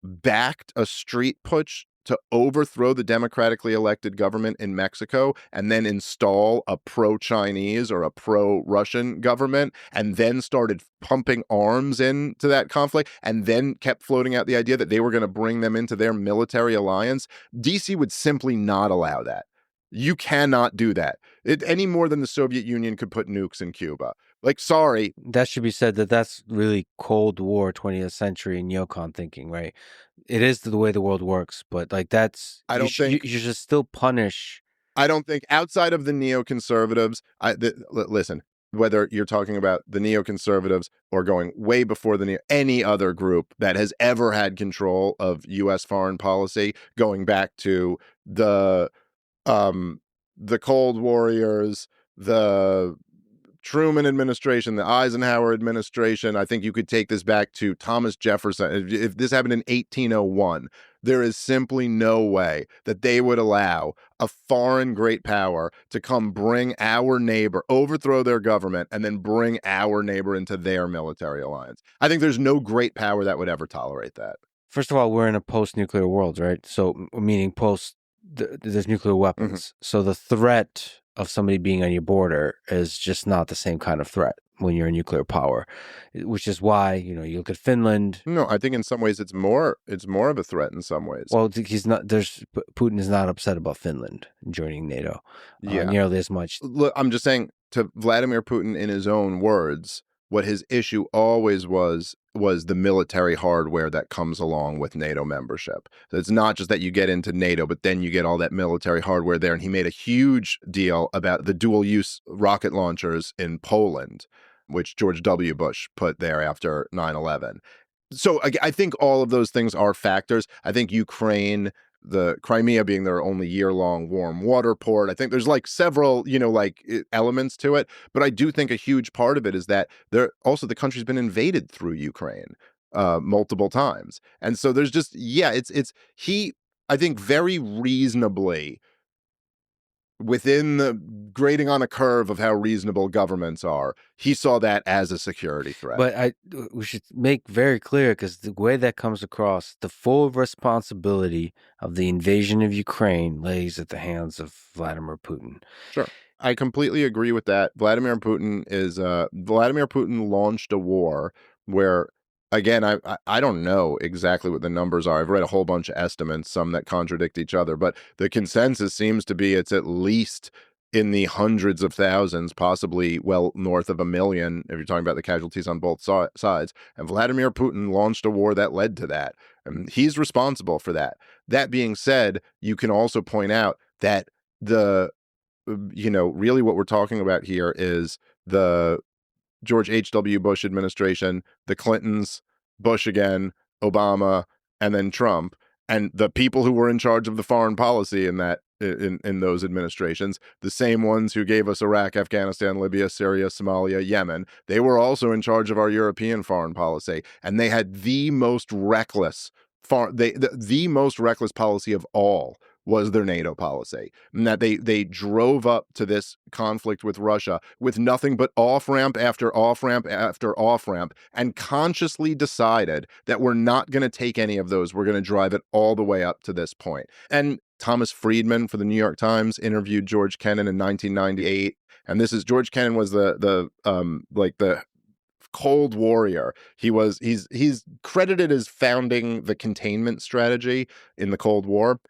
backed a street putsch to overthrow the democratically elected government in Mexico and then install a pro-Chinese or a pro-Russian government and then started pumping arms into that conflict and then kept floating out the idea that they were going to bring them into their military alliance, DC would simply not allow that. You cannot do that. Any more than the Soviet Union could put nukes in Cuba. Sorry. That should be said that's really Cold War, 20th century neocon thinking, right? It is the way the world works, but that's, I don't think you should still punish. I don't think outside of the neoconservatives, listen, whether you're talking about the neoconservatives or going way before any other group that has ever had control of U.S. foreign policy, going back to the Cold Warriors, the Truman administration, the Eisenhower administration. I think you could take this back to Thomas Jefferson. If this happened in 1801, there is simply no way that they would allow a foreign great power to come bring our neighbor, overthrow their government, and then bring our neighbor into their military alliance. I think there's no great power that would ever tolerate that. First of all, we're in a post-nuclear world, right? So, meaning there's nuclear weapons. So the threat of somebody being on your border is just not the same kind of threat when you're a nuclear power, which is why, you look at Finland. No, I think in some ways it's more of a threat in some ways. Well, Putin is not upset about Finland joining NATO nearly as much. Look, I'm just saying, to Vladimir Putin, in his own words, what his issue always was the military hardware that comes along with NATO membership. So it's not just that you get into NATO, but then you get all that military hardware there. And he made a huge deal about the dual-use rocket launchers in Poland, which George W. Bush put there after 9/11. So I think all of those things are factors. I think Ukraine, the Crimea being their only year-long warm water port, I think there's several, elements to it. But I do think a huge part of it is that the country's been invaded through Ukraine multiple times. And so there's just, I think very reasonably within the grading on a curve of how reasonable governments are, he saw that as a security threat. But we should make very clear, because the way that comes across, the full responsibility of the invasion of Ukraine lays at the hands of Vladimir Putin. Sure. I completely agree with that. Vladimir Putin launched a war where, again, I don't know exactly what the numbers are. I've read a whole bunch of estimates, some that contradict each other, but the consensus seems to be it's at least in the hundreds of thousands, possibly well north of 1 million, if you're talking about the casualties on both sides. And Vladimir Putin launched a war that led to that. And he's responsible for that. That being said, you can also point out that really what we're talking about here is the George H.W. Bush administration, the Clintons, Bush again, Obama, and then Trump, and the people who were in charge of the foreign policy in those administrations, the same ones who gave us Iraq, Afghanistan, Libya, Syria, Somalia, Yemen, they were also in charge of our European foreign policy, and they had the most reckless the most reckless policy of all was their NATO policy, and that they drove up to this conflict with Russia with nothing but off-ramp after off-ramp after off-ramp, and consciously decided that we're not going to take any of those. We're going to drive it all the way up to this point. And Thomas Friedman for the New York Times interviewed George Kennan in 1998, and this is George Kennan was the Cold Warrior. He's credited as founding the containment strategy in the Cold War.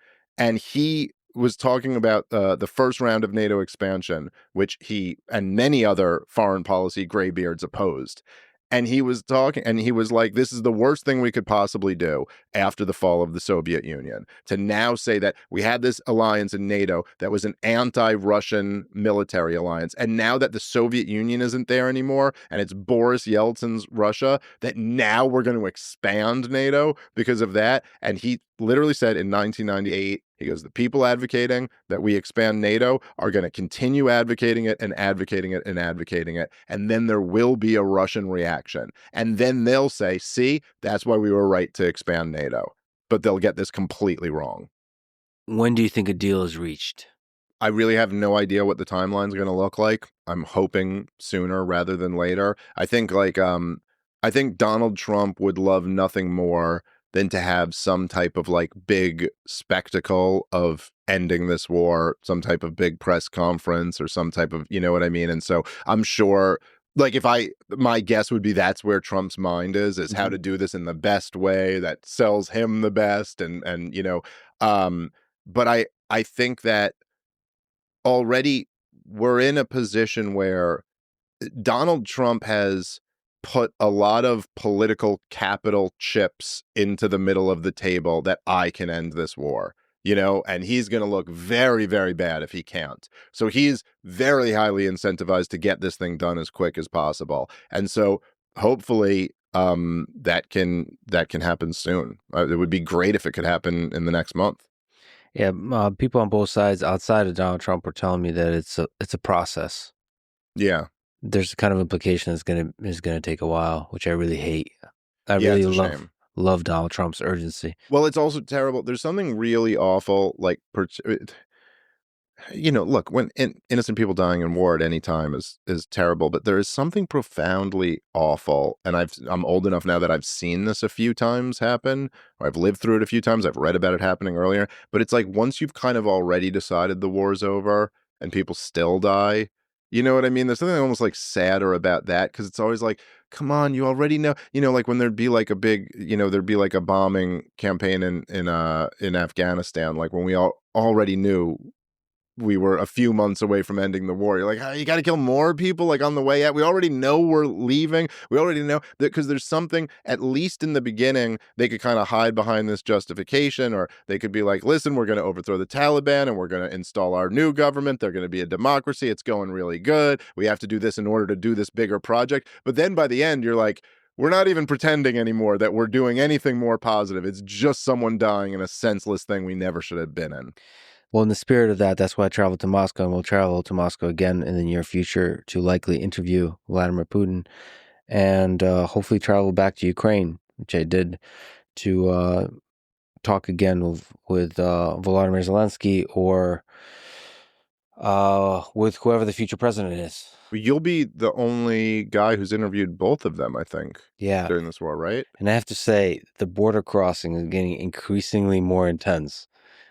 And he was talking about the first round of NATO expansion, which he and many other foreign policy graybeards opposed. And he was like, this is the worst thing we could possibly do after the fall of the Soviet Union, to now say that we had this alliance in NATO that was an anti-Russian military alliance. And now that the Soviet Union isn't there anymore, and it's Boris Yeltsin's Russia, that now we're going to expand NATO because of that. And he literally said in 1998, he goes, the people advocating that we expand NATO are going to continue advocating it and advocating it and advocating it. And then there will be a Russian reaction. And then they'll say, see, that's why we were right to expand NATO. But they'll get this completely wrong. When do you think a deal is reached? I really have no idea what the timeline's going to look like. I'm hoping sooner rather than later. I think Donald Trump would love nothing more than to have some type of big spectacle of ending this war, some type of big press conference or some type of, you know what I mean? And so I'm sure, my guess would be that's where Trump's mind is how to do this in the best way that sells him the best. But I think that already we're in a position where Donald Trump has put a lot of political capital chips into the middle of the table that I can end this war, and he's going to look very, very bad if he can't. So he's very highly incentivized to get this thing done as quick as possible. And so hopefully that can happen soon. It would be great if it could happen in the next month. Yeah, people on both sides outside of Donald Trump were telling me that it's a process. Yeah. there's a kind of implication that's is gonna take a while, which I really hate. I Yeah, really it's a shame. love Donald Trump's urgency. Well, it's also terrible. There's something really awful, like, look, when innocent people dying in war at any time is terrible, but there is something profoundly awful, and I'm old enough now that I've seen this a few times happen, or I've lived through it a few times. I've read about it happening earlier, but it's like once you've kind of already decided the war's over and people still die, you know what I mean? There's something almost like sadder about that because it's always like, come on, you already know, like when there'd be like a big, there'd be like a bombing campaign in Afghanistan, like when we all already knew we were a few months away from ending the war. You're like, oh, you got to kill more people like on the way out. We already know we're leaving. We already know that because there's something, at least in the beginning, they could kind of hide behind this justification, or they could be like, listen, we're going to overthrow the Taliban and we're going to install our new government. They're going to be a democracy. It's going really good. We have to do this in order to do this bigger project. But then by the end, you're like, we're not even pretending anymore that we're doing anything more positive. It's just someone dying in a senseless thing we never should have been in. Well, in the spirit of that, that's why I traveled to Moscow, and we'll travel to Moscow again in the near future to likely interview Vladimir Putin and hopefully travel back to Ukraine, which I did, to talk again with Volodymyr Zelensky or with whoever the future president is. You'll be the only guy who's interviewed both of them, I think, during this war, right? And I have to say, the border crossing is getting increasingly more intense.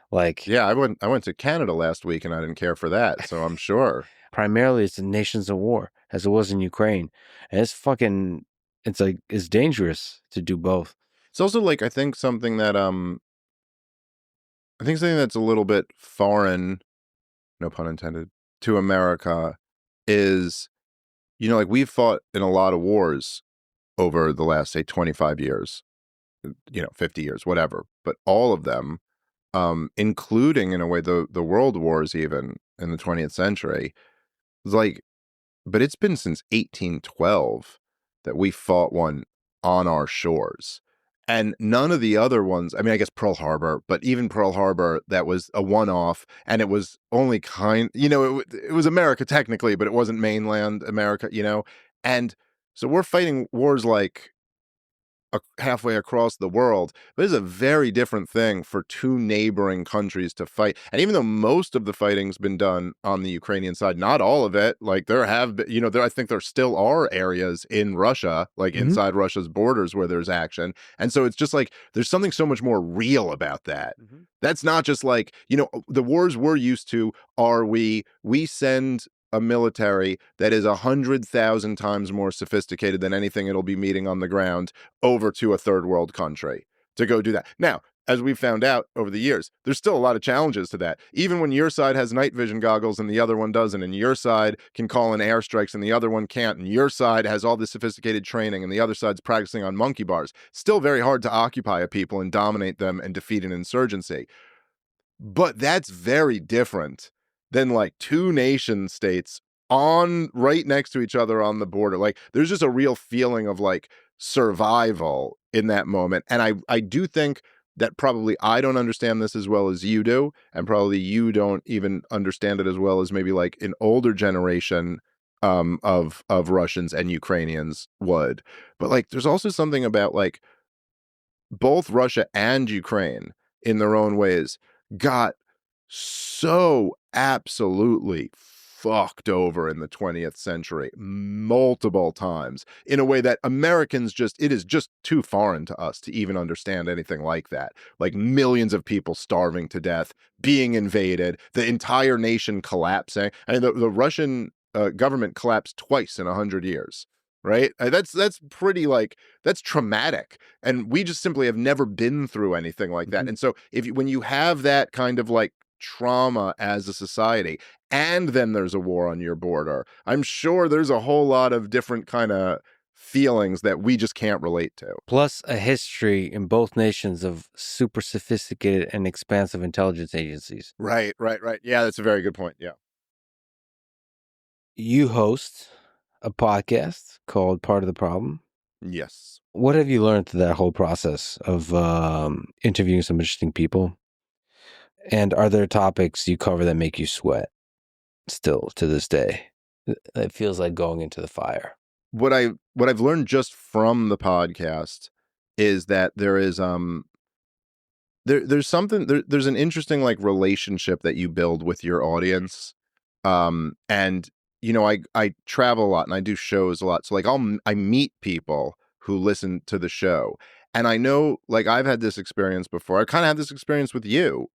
Like, yeah, I went to Canada last week and I didn't care for that, so I'm sure. Primarily, it's the nations of war, as it was in Ukraine, and it's dangerous to do both. It's also like I think something that's a little bit foreign, no pun intended, to America is, like we've fought in a lot of wars over the last, say, 25 years, 50 years, whatever, but all of them, including in a way the world wars even in the 20th century, like, but it's been since 1812 that we fought one on our shores. And none of the other ones, I mean, I guess Pearl Harbor, but even Pearl Harbor, that was a one-off, and it was only it was America technically, but it wasn't mainland America, And so we're fighting wars like halfway across the world, but it's a very different thing for two neighboring countries to fight. And even though most of the fighting's been done on the Ukrainian side, not all of it, like there have been, I think there still are areas in Russia, like inside Russia's borders where there's action. And so it's just like, there's something so much more real about that. That's not just like, the wars we're used to are we send a military that is 100,000 times more sophisticated than anything it'll be meeting on the ground over to a third world country to go do that. Now, as we've found out over the years, there's still a lot of challenges to that. Even when your side has night vision goggles and the other one doesn't, and your side can call in airstrikes and the other one can't, and your side has all this sophisticated training and the other side's practicing on monkey bars, still very hard to occupy a people and dominate them and defeat an insurgency. But that's very different than like two nation states on right next to each other on the border. Like there's just a real feeling of like survival in that moment. And I do think that probably I don't understand this as well as you do, and probably you don't even understand it as well as maybe like an older generation of Russians and Ukrainians would. But like there's also something about like both Russia and Ukraine in their own ways got so absolutely fucked over in the 20th century multiple times in a way that Americans it is just too foreign to us to even understand anything like that. Like millions of people starving to death, being invaded, the entire nation collapsing. I mean, the Russian government collapsed twice in 100 years. Right? That's pretty that's traumatic. And we just simply have never been through anything like that. And so when you have that kind of like trauma as a society, and then there's a war on your border, I'm sure there's a whole lot of different kind of feelings that we just can't relate to. Plus a history in both nations of super sophisticated and expansive intelligence agencies. Right. Yeah, that's a very good point. Yeah. You host a podcast called Part of the Problem. Yes. What have you learned through that whole process of interviewing some interesting people? And are there topics you cover that make you sweat still to this day? It feels like going into the fire. What I've learned just from the podcast is that there is there's there's an interesting like relationship that you build with your audience. And I travel a lot and I do shows a lot. So like I meet people who listen to the show. And I know like I've had this experience before. I kind of had this experience with you,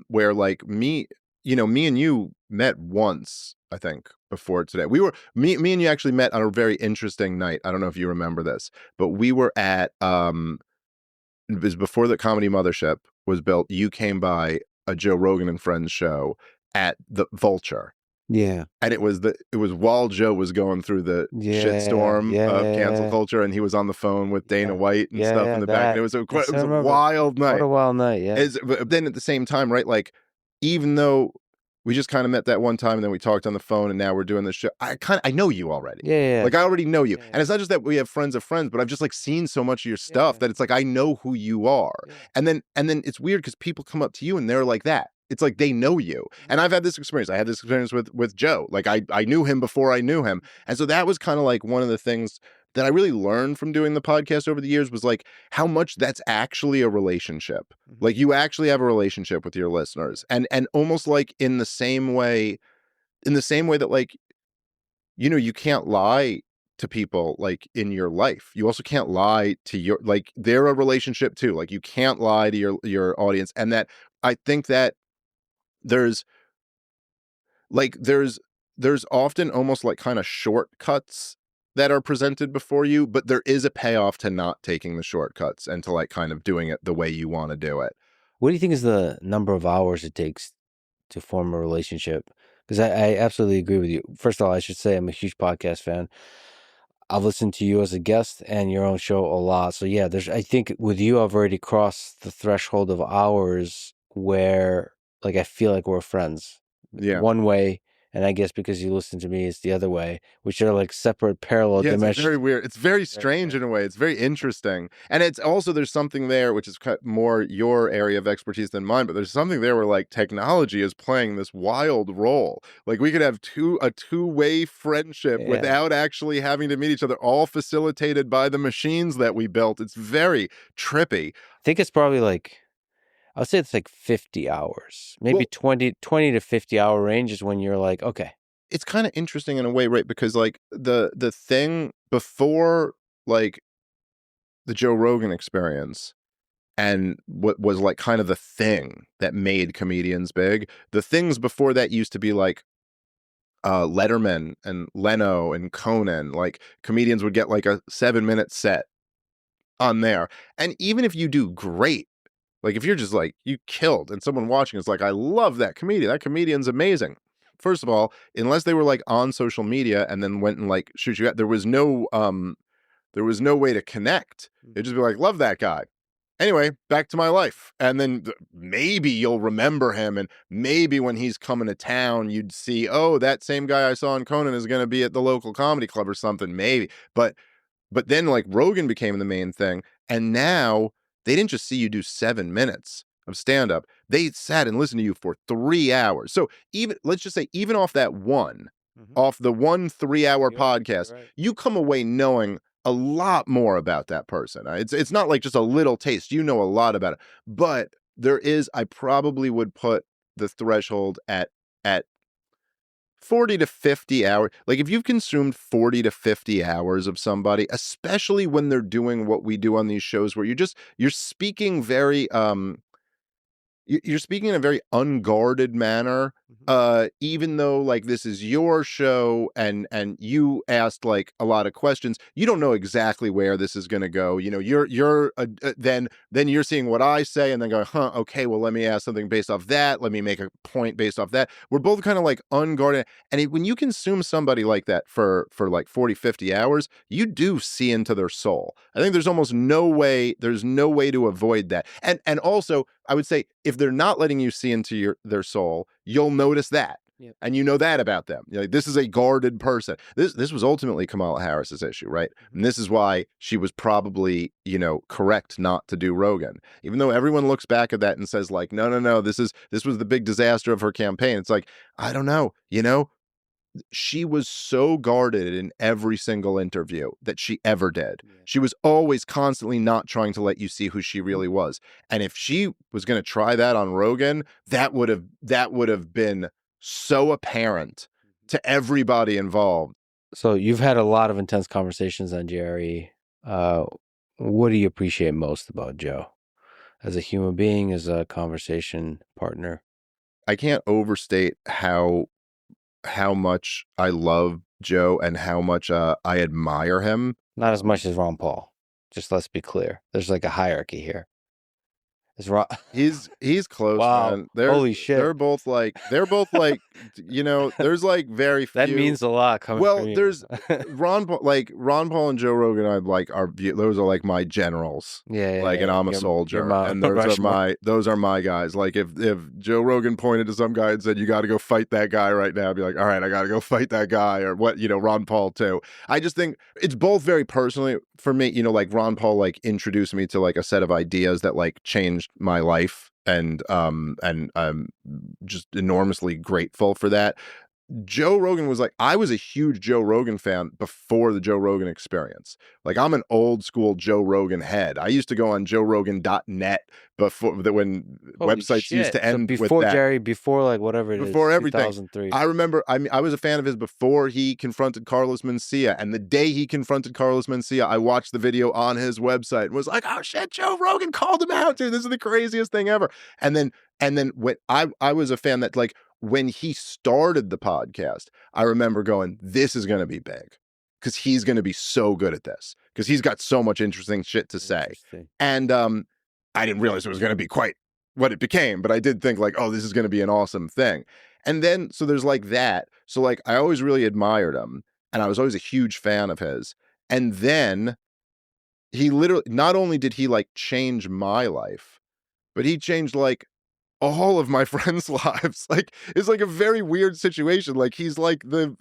where like me and you met once, I think, before today. Me and you actually met on a very interesting night. I don't know if you remember this, but we were at it was before the Comedy Mothership was built. You came by a Joe Rogan and Friends show at the Vulture. Yeah. And it was while Joe was going through the shitstorm of cancel culture, and he was on the phone with Dana White and stuff in the back. And it was a wild night. What a wild night, yeah. But then at the same time, right, like, even though we just kind of met that one time and then we talked on the phone and now we're doing this show, I know you already. Yeah. Like, I already know you. And it's not just that we have friends of friends, but I've just like seen so much of your stuff that it's like I know who you are. And then it's weird because people come up to you and they're like that. It's like they know you. And I've had this experience. I had this experience with Joe. Like I knew him before I knew him. And so that was kind of like one of the things that I really learned from doing the podcast over the years was like how much that's actually a relationship. Like you actually have a relationship with your listeners. And almost like in the same way that like, you can't lie to people like in your life. You also can't lie to like they're a relationship too. Like you can't lie to your audience. And that I think that there's often almost like kind of shortcuts that are presented before you, but there is a payoff to not taking the shortcuts and to like kind of doing it the way you want to do it. What do you think is the number of hours it takes to form a relationship? Because I absolutely agree with you. First of all, I should say I'm a huge podcast fan. I've listened to you as a guest and your own show a lot. So yeah, I think with you, I've already crossed the threshold of hours where like I feel like we're friends. Yeah. One way, and I guess because you listen to me, it's the other way, which are like separate parallel dimensions. It's very weird. It's very strange in a way. It's very interesting. And it's also, there's something there, which is more your area of expertise than mine, but there's something there where like technology is playing this wild role. Like we could have a two-way friendship without actually having to meet each other, all facilitated by the machines that we built. It's very trippy. I think it's probably like, I would say it's like 50 hours, maybe 20 to 50 hour range is when you're like, okay. It's kind of interesting in a way, right? Because like the thing before like the Joe Rogan experience and what was like kind of the thing that made comedians big, the things before that used to be like Letterman and Leno and Conan. Like comedians would get like a 7-minute set on there. And even if you do great, like if you're just like, you killed and someone watching is like, I love that comedian. That comedian's amazing. First of all, unless they were like on social media and then went and like shoot you out, there was no way to connect. It'd just be like, love that guy. Anyway, back to my life. And then maybe you'll remember him. And maybe when he's coming to town, you'd see, oh, that same guy I saw in Conan is going to be at the local comedy club or something. Maybe. But then like Rogan became the main thing. And now they didn't just see you do 7 minutes of stand-up. They sat and listened to you for 3 hours. So let's just say, even off the 1 3-hour podcast, you come away knowing a lot more about that person. It's not like just a little taste. You know a lot about it. But I probably would put the threshold at 40 to 50 hours. Like if you've consumed 40 to 50 hours of somebody, especially when they're doing what we do on these shows where you're speaking very you're speaking in a very unguarded manner, even though like this is your show and you asked like a lot of questions, you don't know exactly where this is going to go. Then you're seeing what I say and then going, okay, well, let me ask something based off that. Let me make a point based off that. We're both kind of like unguarded. And when you consume somebody like that for like 40, 50 hours, you do see into their soul. I think there's no way to avoid that. And also, I would say if they're not letting you see into their soul, you'll notice that. Yep. And you know that about them. This is a guarded person. This was ultimately Kamala Harris's issue, right? Mm-hmm. And this is why she was probably, correct not to do Rogan. Even though everyone looks back at that and says like, no, this was the big disaster of her campaign. It's like, I don't know, she was so guarded in every single interview that she ever did. Yeah. She was always constantly not trying to let you see who she really was. And if she was going to try that on Rogan, that would have been so apparent to everybody involved. So you've had a lot of intense conversations on Jerry. What do you appreciate most about Joe as a human being, as a conversation partner? I can't overstate how much I love Joe and how much I admire him. Not as much as Ron Paul. Just let's be clear. There's like a hierarchy here. Is Ron? He's close, wow. man. Holy shit. They're both like there's like very few. That means a lot coming from you. There's Ron Paul and Joe Rogan those are like my generals. And I'm a soldier. And those are my guys. Like if Joe Rogan pointed to some guy and said, you gotta go fight that guy right now, I'd be like, all right, I gotta go fight that guy, or what, Ron Paul too. I just think it's both very personally for me, like Ron Paul like introduced me to like a set of ideas that like changed my life, and I'm just enormously grateful for that. Joe Rogan was like, I was a huge Joe Rogan fan before the Joe Rogan Experience. Like, I'm an old school Joe Rogan head. I used to go on joerogan.net when websites used to end before with that. Jerry, before like whatever it before is, everything. 2003. I remember, I was a fan of his before he confronted Carlos Mencia. And the day he confronted Carlos Mencia, I watched the video on his website and was like, oh shit, Joe Rogan called him out, dude. This is the craziest thing ever. And then when I was a fan that like, when he started the podcast, I remember going, this is going to be big because he's going to be so good at this because he's got so much interesting shit to say. And I didn't realize it was going to be quite what it became, but I did think like, oh, this is going to be an awesome thing. And then, so there's like that. So like, I always really admired him and I was always a huge fan of his. And then he literally, not only did he like change my life, but he changed like all of my friends' lives. Like, it's like a very weird situation. Like, he's the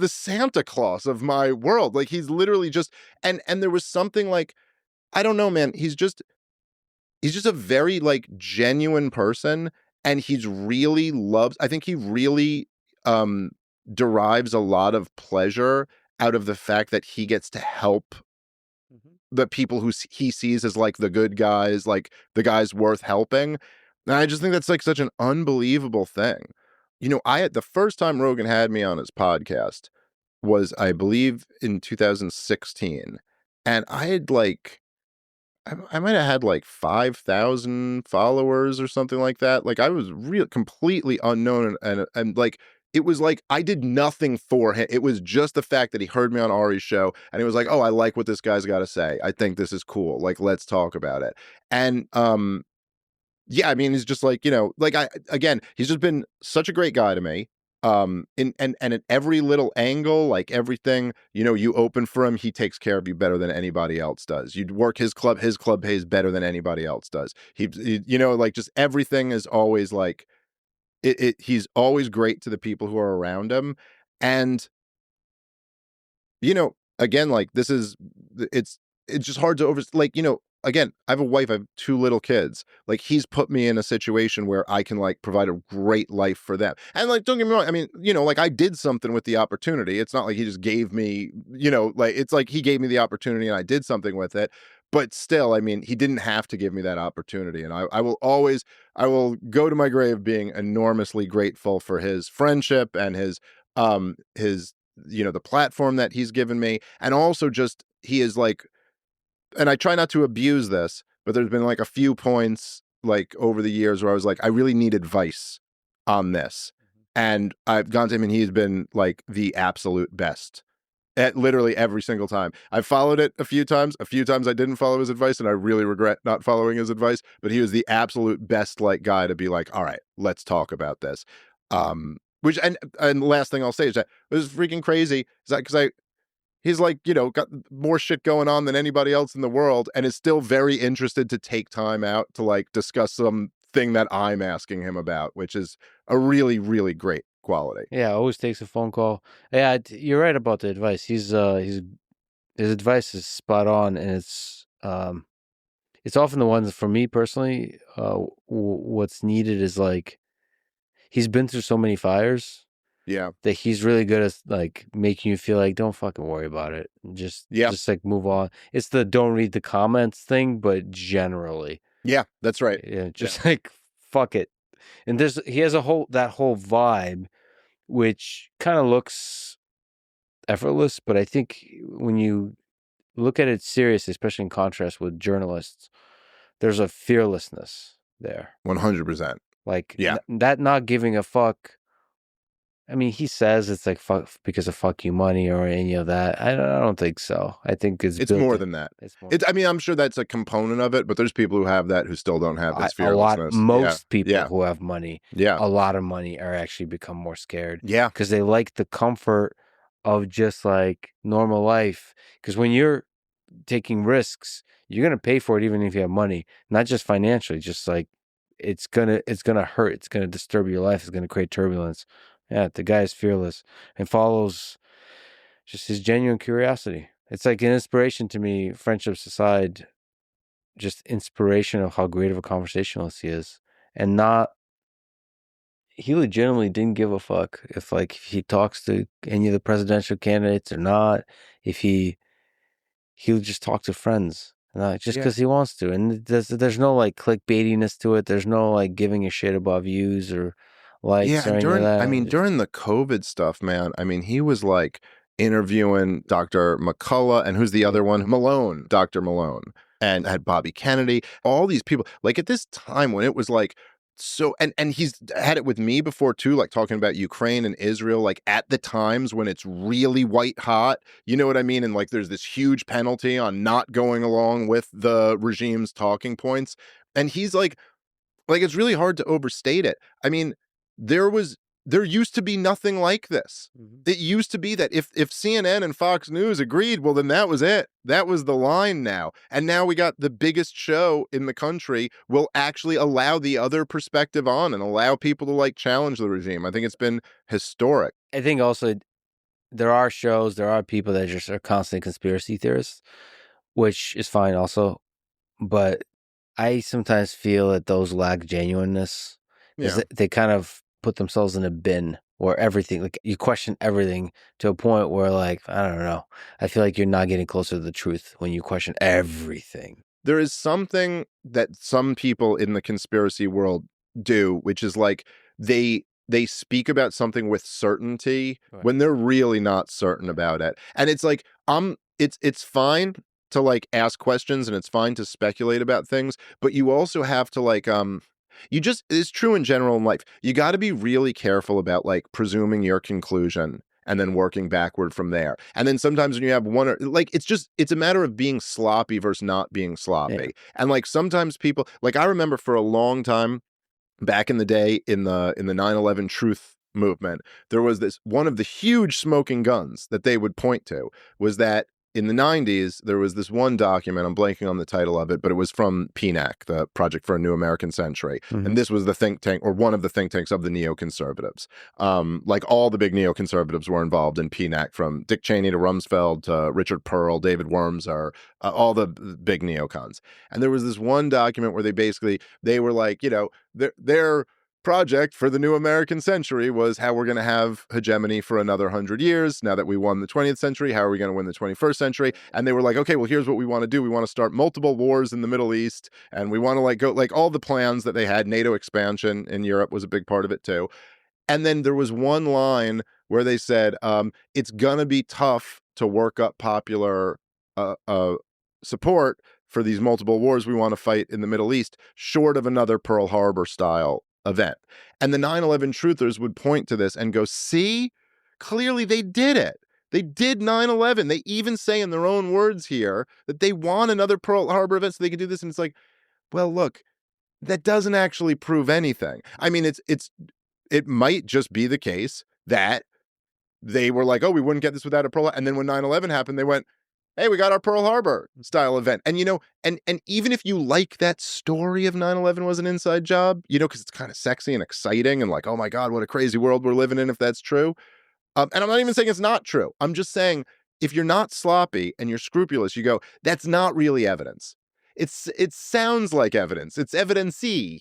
Santa Claus of my world. Like, he's literally just, and there was something like, I don't know, man. He's just a very like genuine person. And I think he really derives a lot of pleasure out of the fact that he gets to help the people who he sees as like the good guys, like the guys worth helping. And I just think that's like such an unbelievable thing. The first time Rogan had me on his podcast was, I believe, in 2016. And I had like, I might have had like 5,000 followers or something like that. Like, I was completely unknown. And like, it was like, I did nothing for him. It was just the fact that he heard me on Ari's show and he was like, oh, I like what this guy's got to say. I think this is cool. Like, let's talk about it. And, yeah, I mean, he's just like, he's just been such a great guy to me. And at every little angle, like everything, you open for him, he takes care of you better than anybody else does. You work his club pays better than anybody else does. He like just everything is always like, he's always great to the people who are around him. And, again, like it's just hard to again, I have a wife, I have 2 little kids. Like, he's put me in a situation where I can like provide a great life for them. And like, don't get me wrong. I mean, like, I did something with the opportunity. It's not like he just gave me, like, it's like he gave me the opportunity and I did something with it. But still, I mean, he didn't have to give me that opportunity. And I will go to my grave being enormously grateful for his friendship and his the platform that he's given me. And also just, he is like, and I try not to abuse this, but there's been like a few points like over the years where I was like, I really need advice on this. And I've gone to him and he's been like the absolute best at literally every single time. I've followed it a few times. A few times I didn't follow his advice and I really regret not following his advice, but he was the absolute best like guy to be like, all right, let's talk about this. Which, and the last thing I'll say is that it was freaking crazy. Is that because he's like, got more shit going on than anybody else in the world and is still very interested to take time out to like discuss something that I'm asking him about, which is a really, really great quality. Yeah, always takes a phone call. Yeah, you're right about the advice. His advice is spot on, and it's often the ones for me personally. What's needed is like, he's been through so many fires, Yeah. that he's really good at like making you feel like don't fucking worry about it. Just like move on. It's the don't read the comments thing, but generally. Yeah, that's right. Yeah, just like fuck it. And he has that whole vibe, which kind of looks effortless, but I think when you look at it seriously, especially in contrast with journalists, there's a fearlessness there. 100%. Like Yeah. that not giving a fuck. I mean, he says it's like fuck because of fuck you money or any of that. I don't think so. I think it's more than that. It's more. I mean, I'm sure that's a component of it, but there's people who have that who still don't have this fearlessness. Most people who have money, a lot of money, are actually become more scared. Yeah. Because they like the comfort of just like normal life. Because when you're taking risks, you're gonna pay for it even if you have money, not just financially, just like it's gonna hurt, it's gonna disturb your life, it's gonna create turbulence. Yeah, the guy is fearless and follows just his genuine curiosity. It's like an inspiration to me, friendships aside, just inspiration of how great of a conversationalist he is. And he legitimately didn't give a fuck if he talks to any of the presidential candidates or not, if he'll just talk to friends. Just because he wants to. And there's no like clickbaitiness to it. There's no like giving a shit about views or likes or any of that. I mean, during the COVID stuff, man, I mean, he was like interviewing Dr. McCullough and who's the other one? Malone, Dr. Malone, and had Bobby Kennedy, all these people. Like at this time when it was like, so, and he's had it with me before too, like talking about Ukraine and Israel, like at the times when it's really white hot, you know what I mean? And like there's this huge penalty on not going along with the regime's talking points. And he's like it's really hard to overstate it. I mean, there used to be nothing like this. Mm-hmm. It used to be that if CNN and Fox News agreed, well, then that was it. That was the line now. And now we got the biggest show in the country will actually allow the other perspective on and allow people to like challenge the regime. I think it's been historic. I think also there are people that just are constant conspiracy theorists, which is fine also. But I sometimes feel that those lack genuineness. Yeah. They kind of put themselves in a bin where everything, like you question everything to a point where like, I don't know. I feel like you're not getting closer to the truth when you question everything. There is something that some people in the conspiracy world do, which is like they speak about something with certainty when they're really not certain about it. And it's like, it's fine to like ask questions and it's fine to speculate about things, but you also have to like, it's true in general in life. You got to be really careful about like presuming your conclusion and then working backward from there. And then sometimes when you have one, or like, it's a matter of being sloppy versus not being sloppy. Yeah. And like, sometimes people, like I remember for a long time back in the day in the 9/11 truth movement, there was this, one of the huge smoking guns that they would point to was that in the 90s, there was this one document, I'm blanking on the title of it, but it was from PNAC, the Project for a New American Century. Mm-hmm. And this was the think tank, or one of the think tanks of the neoconservatives. Like all the big neoconservatives were involved in PNAC, from Dick Cheney to Rumsfeld to Richard Pearl, David Wormser, all the big neocons. And there was this one document where they were like, you know, they're project for the new American century was how we're going to have hegemony for another 100 years. Now that we won the 20th century, how are we going to win the 21st century? And they were like, okay, well, here's what we want to do. We want to start multiple wars in the Middle East. And we want to like go like all the plans that they had. NATO expansion in Europe was a big part of it too. And then there was one line where they said, it's going to be tough to work up popular support for these multiple wars we want to fight in the Middle East, short of another Pearl Harbor style event. And the 9/11 truthers would point to this and go, see, clearly they did it. They did 9/11. They even say in their own words here that they want another Pearl Harbor event so they could do this. And it's like, well, look, that doesn't actually prove anything. I mean, it might just be the case that they were like, oh, we wouldn't get this without a Pearl. And then when 9/11 happened, they went, hey, we got our Pearl Harbor style event. And, you know, and even if you like that story of 9/11 was an inside job, you know, because it's kind of sexy and exciting and like, oh my God, what a crazy world we're living in if that's true. And I'm not even saying it's not true. I'm just saying if you're not sloppy and you're scrupulous, you go, that's not really evidence. it sounds like evidence. It's evidence-y,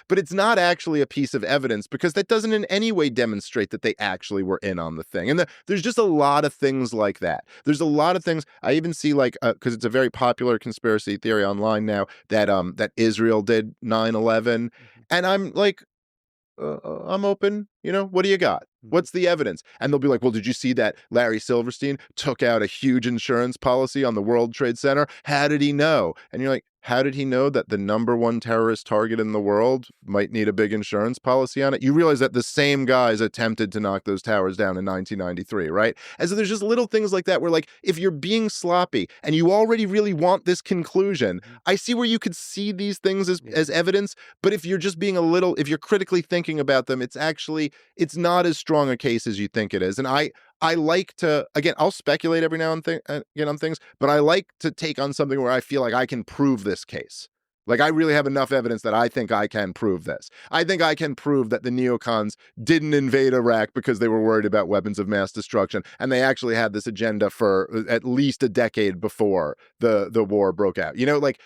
but it's not actually a piece of evidence because that doesn't in any way demonstrate that they actually were in on the thing. And there's just a lot of things like that. There's a lot of things. I even see because it's a very popular conspiracy theory online now that Israel did 9/11, and I'm like, I'm open. What do you got? What's the evidence? And they'll be like, well, did you see that Larry Silverstein took out a huge insurance policy on the World Trade Center? How did he know? And you're like, how did he know that the number one terrorist target in the world might need a big insurance policy on it? You realize that the same guys attempted to knock those towers down in 1993, right? And so there's just little things like that where, like, if you're being sloppy and you already really want this conclusion, I see where you could see these things as evidence. But if you're just being if you're critically thinking about them, it's not as strong a case as you think it is. And I like to, again, I'll speculate every now and again on things, but I like to take on something where I feel like I can prove this case. Like, I really have enough evidence that I think I can prove this. I think I can prove that the neocons didn't invade Iraq because they were worried about weapons of mass destruction, and they actually had this agenda for at least a decade before the war broke out. Like,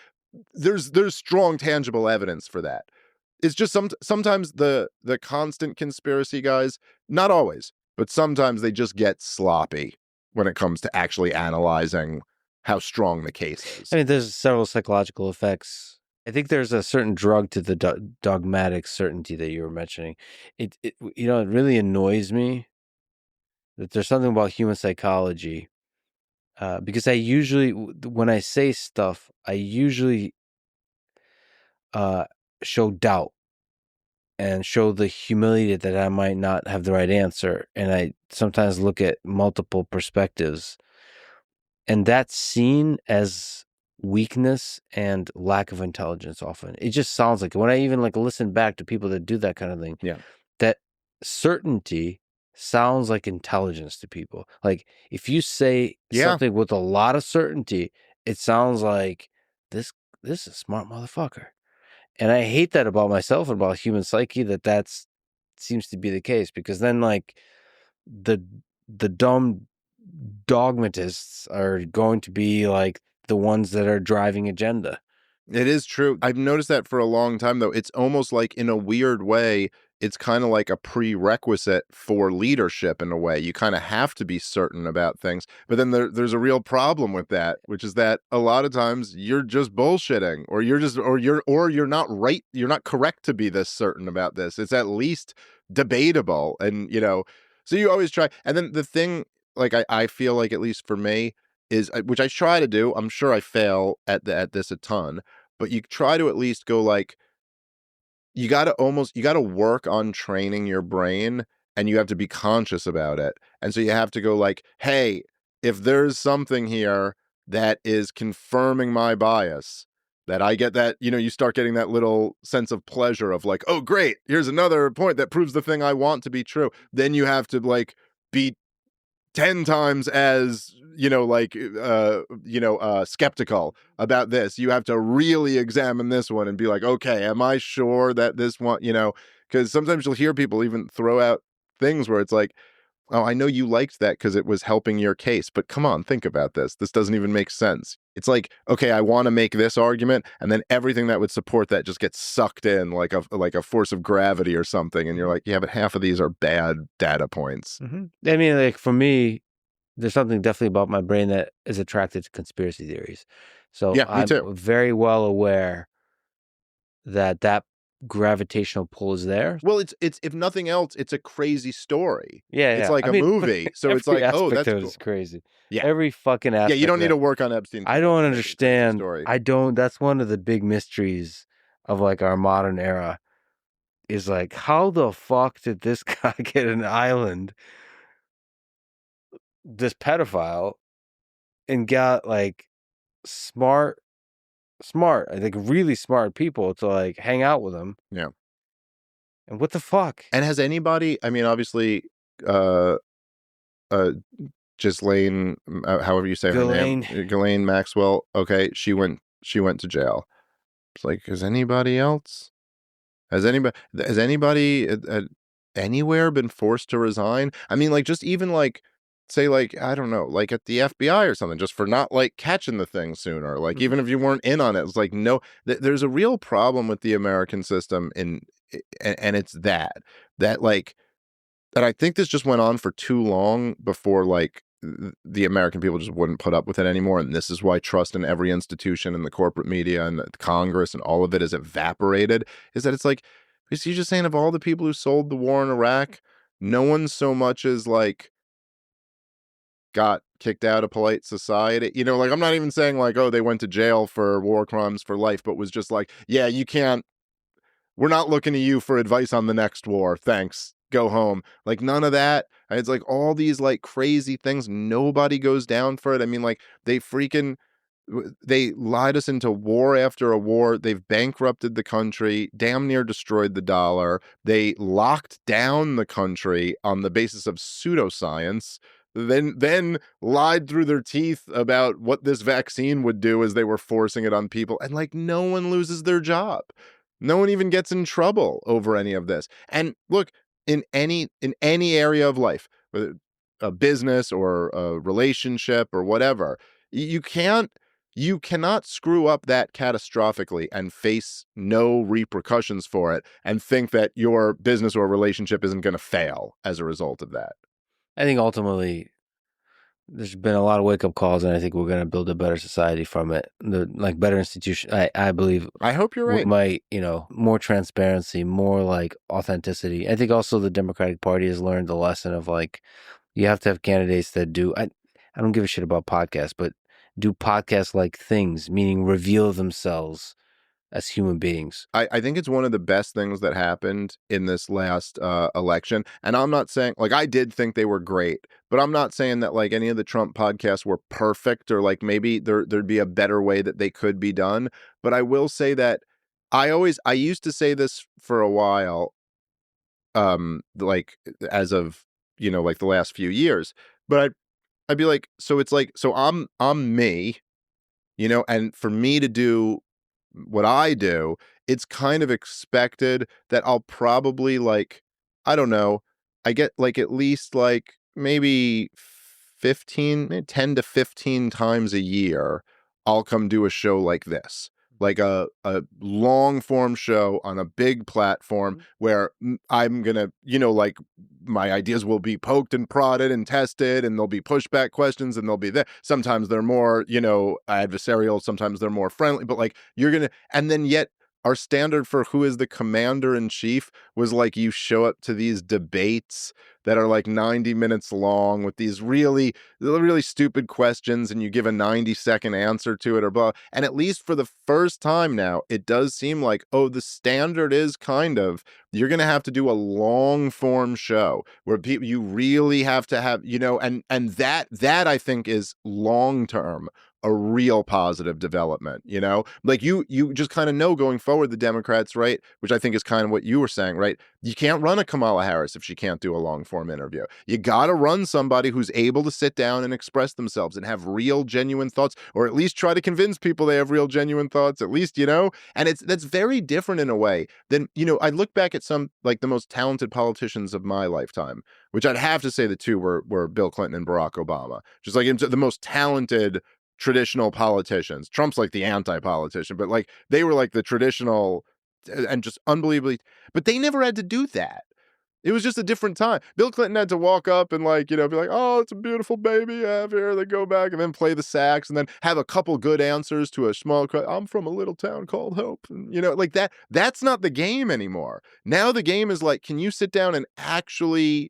there's strong, tangible evidence for that. It's just sometimes the constant conspiracy guys, not always, but sometimes they just get sloppy when it comes to actually analyzing how strong the case is. I mean, there's several psychological effects. I think there's a certain drug to the dogmatic certainty that you were mentioning. It really annoys me that there's something about human psychology, because I usually, when I say stuff, I usually show doubt and show the humility that I might not have the right answer. And I sometimes look at multiple perspectives, and that's seen as weakness and lack of intelligence often. It just sounds like, when I even listen back to people that do that kind of thing, that certainty sounds like intelligence to people. Like, if you say something with a lot of certainty, it sounds like this is a smart motherfucker. And I hate that about myself and about human psyche, that seems to be the case, because then the dumb dogmatists are going to be like the ones that are driving agenda. It is true. I've noticed that for a long time, though. It's almost like, in a weird way, it's kind of like a prerequisite for leadership in a way. You kind of have to be certain about things. But then there's a real problem with that, which is that a lot of times you're just bullshitting, or you're not right. You're not correct to be this certain about this. It's at least debatable. And, so you always try. And then the thing, like, I feel like, at least for me, is, which I try to do, I'm sure I fail at this a ton, but you try to at least go, like, you got to work on training your brain, and you have to be conscious about it. And so you have to go, like, hey, if there's something here that is confirming my bias, that I get that, you start getting that little sense of pleasure of, like, oh, great, here's another point that proves the thing I want to be true. Then you have to, like, be 10 times as, skeptical about this. You have to really examine this one and be like, okay, am I sure that this one, because sometimes you'll hear people even throw out things where it's like, oh, I know you liked that because it was helping your case, but come on, think about this. This doesn't even make sense. It's like, okay, I want to make this argument, and then everything that would support that just gets sucked in like a force of gravity or something, and you're like, yeah, but half of these are bad data points. Mm-hmm. I mean, like, for me, there's something definitely about my brain that is attracted to conspiracy theories. So yeah, me too. I'm very well aware that gravitational pull is there. Well, it's if nothing else, it's a crazy story. Yeah, it's like a movie. So it's like, oh, that's cool. Crazy. Yeah, every fucking aspect. Yeah, you don't need to work on Epstein. I don't understand. That's one of the big mysteries of, like, our modern era. Is like, how the fuck did this guy get an island? This pedophile, and got, like, smart, I think really smart people to, like, hang out with him. Yeah. And what the fuck? And has anybody, I mean, obviously, Ghislaine, however you say her name, Ghislaine Maxwell. Okay, she went to jail. It's like, has anybody anywhere been forced to resign? I mean, like, just even like say, like, I don't know, like at the FBI or something, just for not like catching the thing sooner. Like, even if you weren't in on it, it's like, no, there's a real problem with the American system, and it's that like, and I think this just went on for too long before like the American people just wouldn't put up with it anymore. And this is why trust in every institution and the corporate media and the Congress and all of it is evaporated, is that it's like, is he just saying of all the people who sold the war in Iraq, no one so much as like got kicked out of polite society? You know, like, I'm not even saying like, oh, they went to jail for war crimes for life, but was just like, yeah, you can't, we're not looking to you for advice on the next war. Thanks. Go home. Like, none of that. It's like all these like crazy things. Nobody goes down for it. I mean, like, they lied us into war after a war. They've bankrupted the country, damn near destroyed the dollar. They locked down the country on the basis of pseudoscience. Then lied through their teeth about what this vaccine would do as they were forcing it on people. And like, no one loses their job. No one even gets in trouble over any of this. And look, in any area of life, whether a business or a relationship or whatever, you cannot screw up that catastrophically and face no repercussions for it and think that your business or relationship isn't going to fail as a result of that. I think ultimately there's been a lot of wake up calls, and I think we're going to build a better society from it. Like better institution. I believe. I hope you're right. Might, more transparency, more like authenticity. I think also the Democratic Party has learned the lesson of like, you have to have candidates that do. I don't give a shit about podcasts, but do podcast like things, meaning reveal themselves as human beings. I think it's one of the best things that happened in this last election. And I'm not saying, like, I did think they were great, but I'm not saying that like any of the Trump podcasts were perfect, or like maybe there'd be a better way that they could be done. But I will say that I used to say this for a while, like as of, like the last few years, but I'd be like, so it's like, so I'm me, and for me to do what I do, it's kind of expected that I'll probably like, I don't know, I get like at least like maybe 10 to 15 times a year, I'll come do a show like this. Like a long form show on a big platform where I'm going to, like my ideas will be poked and prodded and tested, and there'll be pushback questions, and they'll be there. Sometimes they're more, adversarial. Sometimes they're more friendly, but like and then yet our standard for who is the commander in chief was like, you show up to these debates that are like 90 minutes long with these really, really stupid questions, and you give a 90-second answer to it or blah. And at least for the first time now, it does seem like, oh, the standard is kind of, you're going to have to do a long form show where people, you really have to have, and that I think is long term a real positive development, like you just kind of know going forward, the Democrats, right, which I think is kind of what you were saying, right? You can't run a Kamala Harris if she can't do a long form interview. You got to run somebody who's able to sit down and express themselves and have real, genuine thoughts, or at least try to convince people they have real, genuine thoughts, at least, and that's very different in a way than, I look back at some like the most talented politicians of my lifetime, which I'd have to say the two were Bill Clinton and Barack Obama, just like the most talented traditional politicians. Trump's like the anti-politician, but like they were like the traditional and just unbelievably, but they never had to do that. It was just a different time. Bill Clinton had to walk up and like, be like, oh, it's a beautiful baby you have here. They go back and then play the sax and then have a couple good answers to a small crowd. I'm from a little town called Hope. And, like that's not the game anymore. Now the game is like, can you sit down and actually,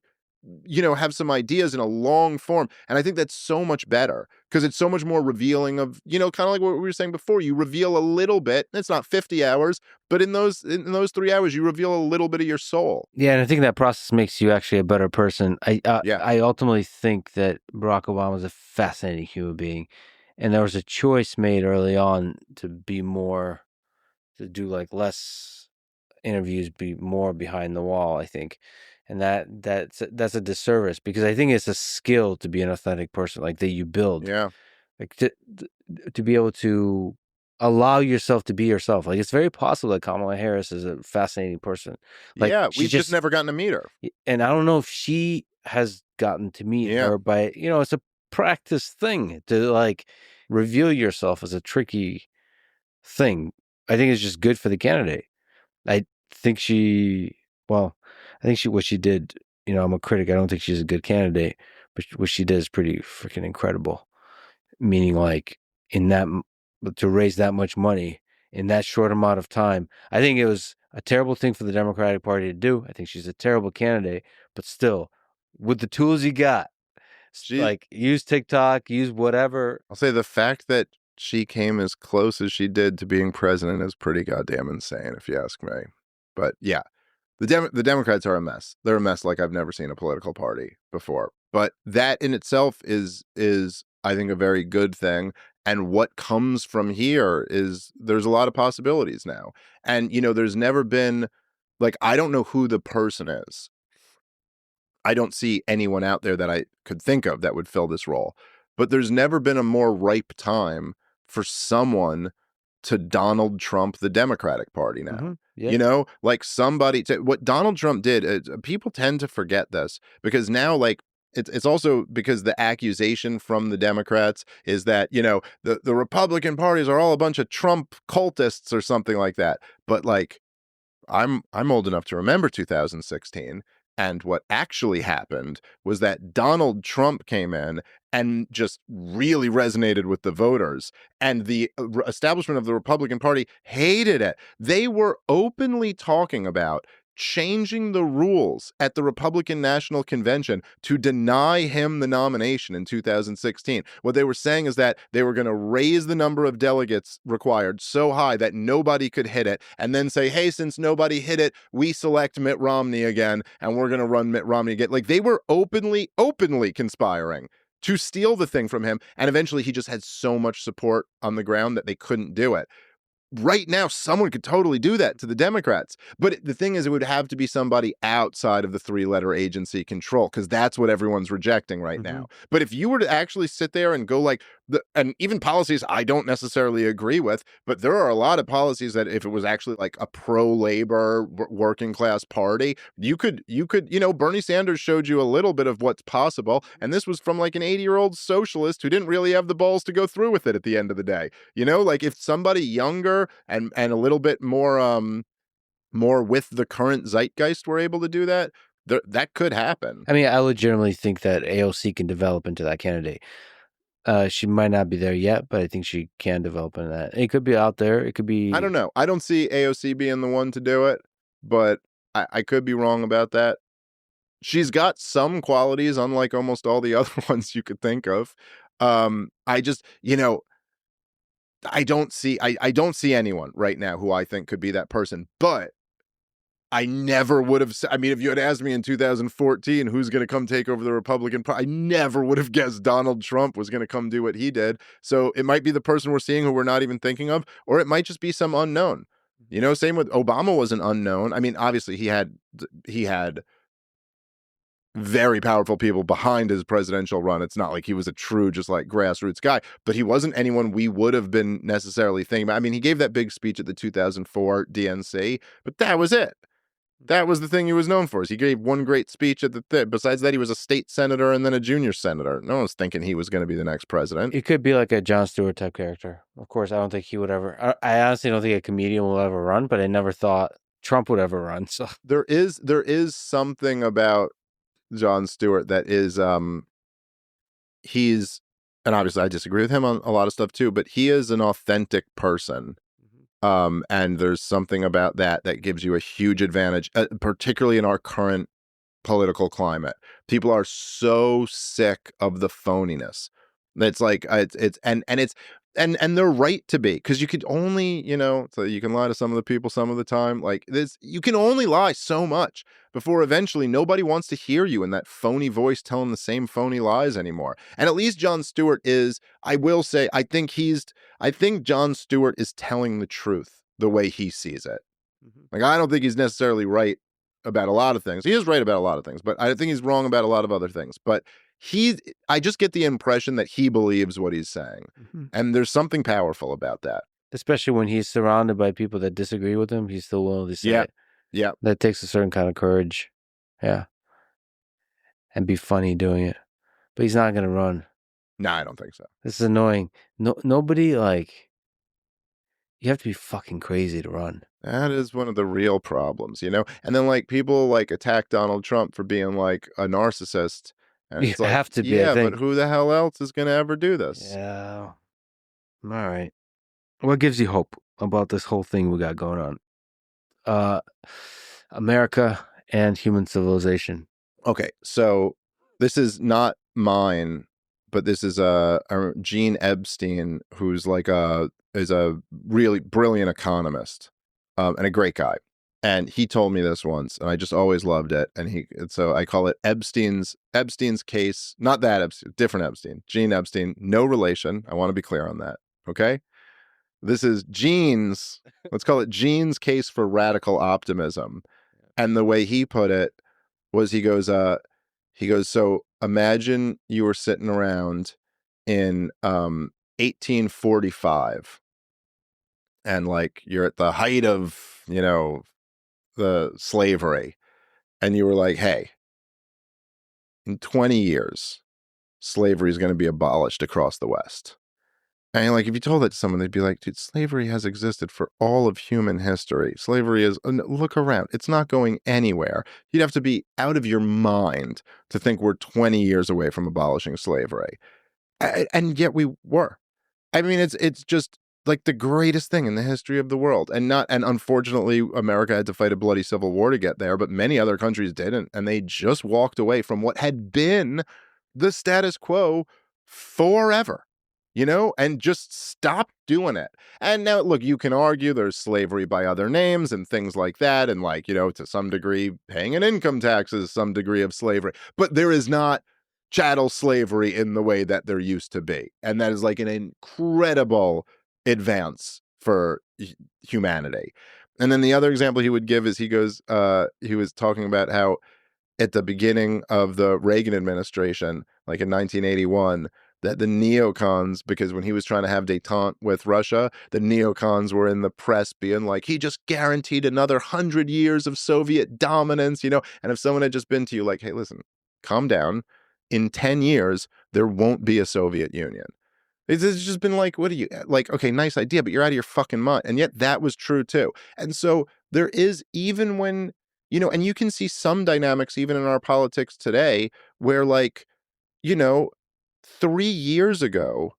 have some ideas in a long form? And I think that's so much better because it's so much more revealing of, kind of like what we were saying before. You reveal a little bit. It's not 50 hours, but in those 3 hours, you reveal a little bit of your soul. Yeah, and I think that process makes you actually a better person. I ultimately think that Barack Obama is a fascinating human being, and there was a choice made early on to do like less interviews, be more behind the wall, I think. And that's a disservice, because I think it's a skill to be an authentic person, like that you build. Yeah. Like to be able to allow yourself to be yourself. Like it's very possible that Kamala Harris is a fascinating person. Like we've just never gotten to meet her. And I don't know if she has gotten to meet her by, it's a practice thing to like reveal yourself as a tricky thing. I think it's just good for the candidate. I think what she did, I'm a critic. I don't think she's a good candidate, but what she did is pretty freaking incredible. Meaning like to raise that much money in that short amount of time. I think it was a terrible thing for the Democratic Party to do. I think she's a terrible candidate, but still, with the tools you got, like use TikTok, use whatever. I'll say the fact that she came as close as she did to being president is pretty goddamn insane, if you ask me. But yeah, the Democrats are a mess. They're a mess like I've never seen a political party before. But that in itself is I think a very good thing. And what comes from here is there's a lot of possibilities now. And there's never been, like, I don't know who the person is. I don't see anyone out there that I could think of that would fill this role. But there's never been a more ripe time for someone to Donald Trump the Democratic Party now. Mm-hmm. Yeah. Like somebody what Donald Trump did, people tend to forget this because now, like, it's also because the accusation from the Democrats is that, the Republican parties are all a bunch of Trump cultists or something like that. But like, I'm old enough to remember 2016. And what actually happened was that Donald Trump came in and just really resonated with the voters. And the establishment of the Republican Party hated it. They were openly talking about changing the rules at the Republican National Convention to deny him the nomination in 2016. What they were saying is that they were going to raise the number of delegates required so high that nobody could hit it, and then say, hey, since nobody hit it, we select Mitt Romney again, and we're going to run Mitt Romney again. Like, they were openly conspiring to steal the thing from him, and eventually he just had so much support on the ground that they couldn't do it. Right now, someone could totally do that to the Democrats. But the thing is, it would have to be somebody outside of the three-letter agency control, because that's what everyone's rejecting right now. But if you were to actually sit there and go like, and even policies I don't necessarily agree with, but there are a lot of policies that if it was actually like a pro-labor working class party, you could, Bernie Sanders showed you a little bit of what's possible. And this was from like an 80-year-old socialist who didn't really have the balls to go through with it at the end of the day. Like if somebody younger and a little bit more with the current zeitgeist were able to do that, that could happen. I mean, I legitimately think that AOC can develop into that candidate. She might not be there yet, but I think she can develop into that. It could be out there. It could be. I don't know. I don't see AOC being the one to do it, but I could be wrong about that. She's got some qualities, unlike almost all the other ones you could think of. I just, I don't see anyone right now who I think could be that person, but I never would have. I mean, if you had asked me in 2014 who's going to come take over the Republican Party, I never would have guessed Donald Trump was going to come do what he did. So it might be the person we're seeing who we're not even thinking of, or it might just be some unknown. Same with Obama was an unknown. I mean, obviously he had very powerful people behind his presidential run. It's not like he was a true, just like grassroots guy, but he wasn't anyone we would have been necessarily thinking about. I mean, he gave that big speech at the 2004 DNC, but that was it. That was the thing he was known for. Is he gave one great speech at the besides that, he was a state senator and then a junior senator. No one's thinking he was going to be the next president. It could be like a Jon Stewart type character. Of course, I don't think he would ever. I honestly don't think a comedian will ever run, but I never thought Trump would ever run. So there is something about Jon Stewart that is he's, and obviously I disagree with him on a lot of stuff too, but he is an authentic person. And there's something about that gives you a huge advantage, particularly in our current political climate. People are so sick of the phoniness. It's like and they're right to be, because you could only, so you can lie to some of the people some of the time. Like this, you can only lie so much before eventually nobody wants to hear you in that phony voice telling the same phony lies anymore. And at least Jon Stewart is, I will say, I think Jon Stewart is telling the truth the way he sees it. Like, I don't think he's necessarily right about a lot of things. He is right about a lot of things, but I think he's wrong about a lot of other things. But I just get the impression that he believes what he's saying. And there's something powerful about that. Especially when he's surrounded by people that disagree with him, he's still willing to say it. Yeah. That takes a certain kind of courage. Yeah. and be funny doing it. But he's not gonna run. No, I don't think so. This is annoying. Nobody like. You have to be fucking crazy to run. That is one of the real problems, you know? And then, like, people, like, attack Donald Trump for being, like, a narcissist. And You it's like, have to be, I yeah, think. but who the hell else is going to ever do this? Yeah. All right. What gives you hope about this whole thing we got going on? America and human civilization. Okay, so this is not mine, but this is a Gene Epstein, who's like is a really brilliant economist, and a great guy. And he told me this once, and I just always loved it. And so I call it Epstein's case, not that Epstein, different Epstein, Gene Epstein, no relation. I want to be clear on that. Okay, this is Gene's. Let's call it Gene's case for radical optimism. And the way he put it was, he goes, so imagine you were sitting around in 1845, and like you're at the height of, you know, the slavery, and you were like, hey, in 20 years, slavery is going to be abolished across the West. And like, if you told that to someone, they'd be like, dude, slavery has existed for all of human history. Slavery is, look around. It's not going anywhere. You'd have to be out of your mind to think we're 20 years away from abolishing slavery. And yet we were. I mean, it's just like the greatest thing in the history of the world. And unfortunately, America had to fight a bloody civil war to get there, but many other countries didn't. And they just walked away from what had been the status quo forever. You know, and just stop doing it. And now, look, you can argue there's slavery by other names and things like that. And like, you know, to some degree, paying an income tax is some degree of slavery. But there is not chattel slavery in the way that there used to be. And that is like an incredible advance for humanity. And then the other example he would give is, he was talking about how at the beginning of the Reagan administration, like in 1981, that the neocons, because when he was trying to have détente with Russia, the neocons were in the press being like, he just guaranteed another 100 years of Soviet dominance, you know? And if someone had just been to you like, hey, listen, calm down. In 10 years, there won't be a Soviet Union. It's just been like, what are you, like, okay, nice idea, but you're out of your fucking mind. And yet that was true too. And so there is, even when, you know, and you can see some dynamics even in our politics today where, like, you know, 3 years ago,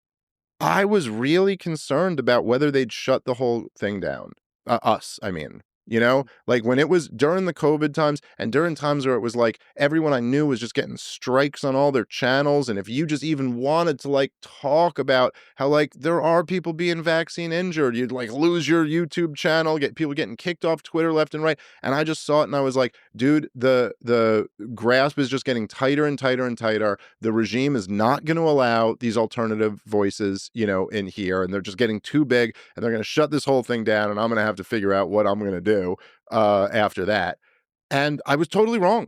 I was really concerned about whether they'd shut the whole thing down. I mean, you know, like when it was during the COVID times and during times where it was like everyone I knew was just getting strikes on all their channels. And if you just even wanted to like talk about how like there are people being vaccine injured, you'd like lose your YouTube channel, get people getting kicked off Twitter left and right. And I just saw it and I was like, dude, the grasp is just getting tighter and tighter and tighter. The regime is not going to allow these alternative voices, you know, in here, and they're just getting too big, and they're going to shut this whole thing down, and I'm going to have to figure out what I'm going to do after that. And I was totally wrong.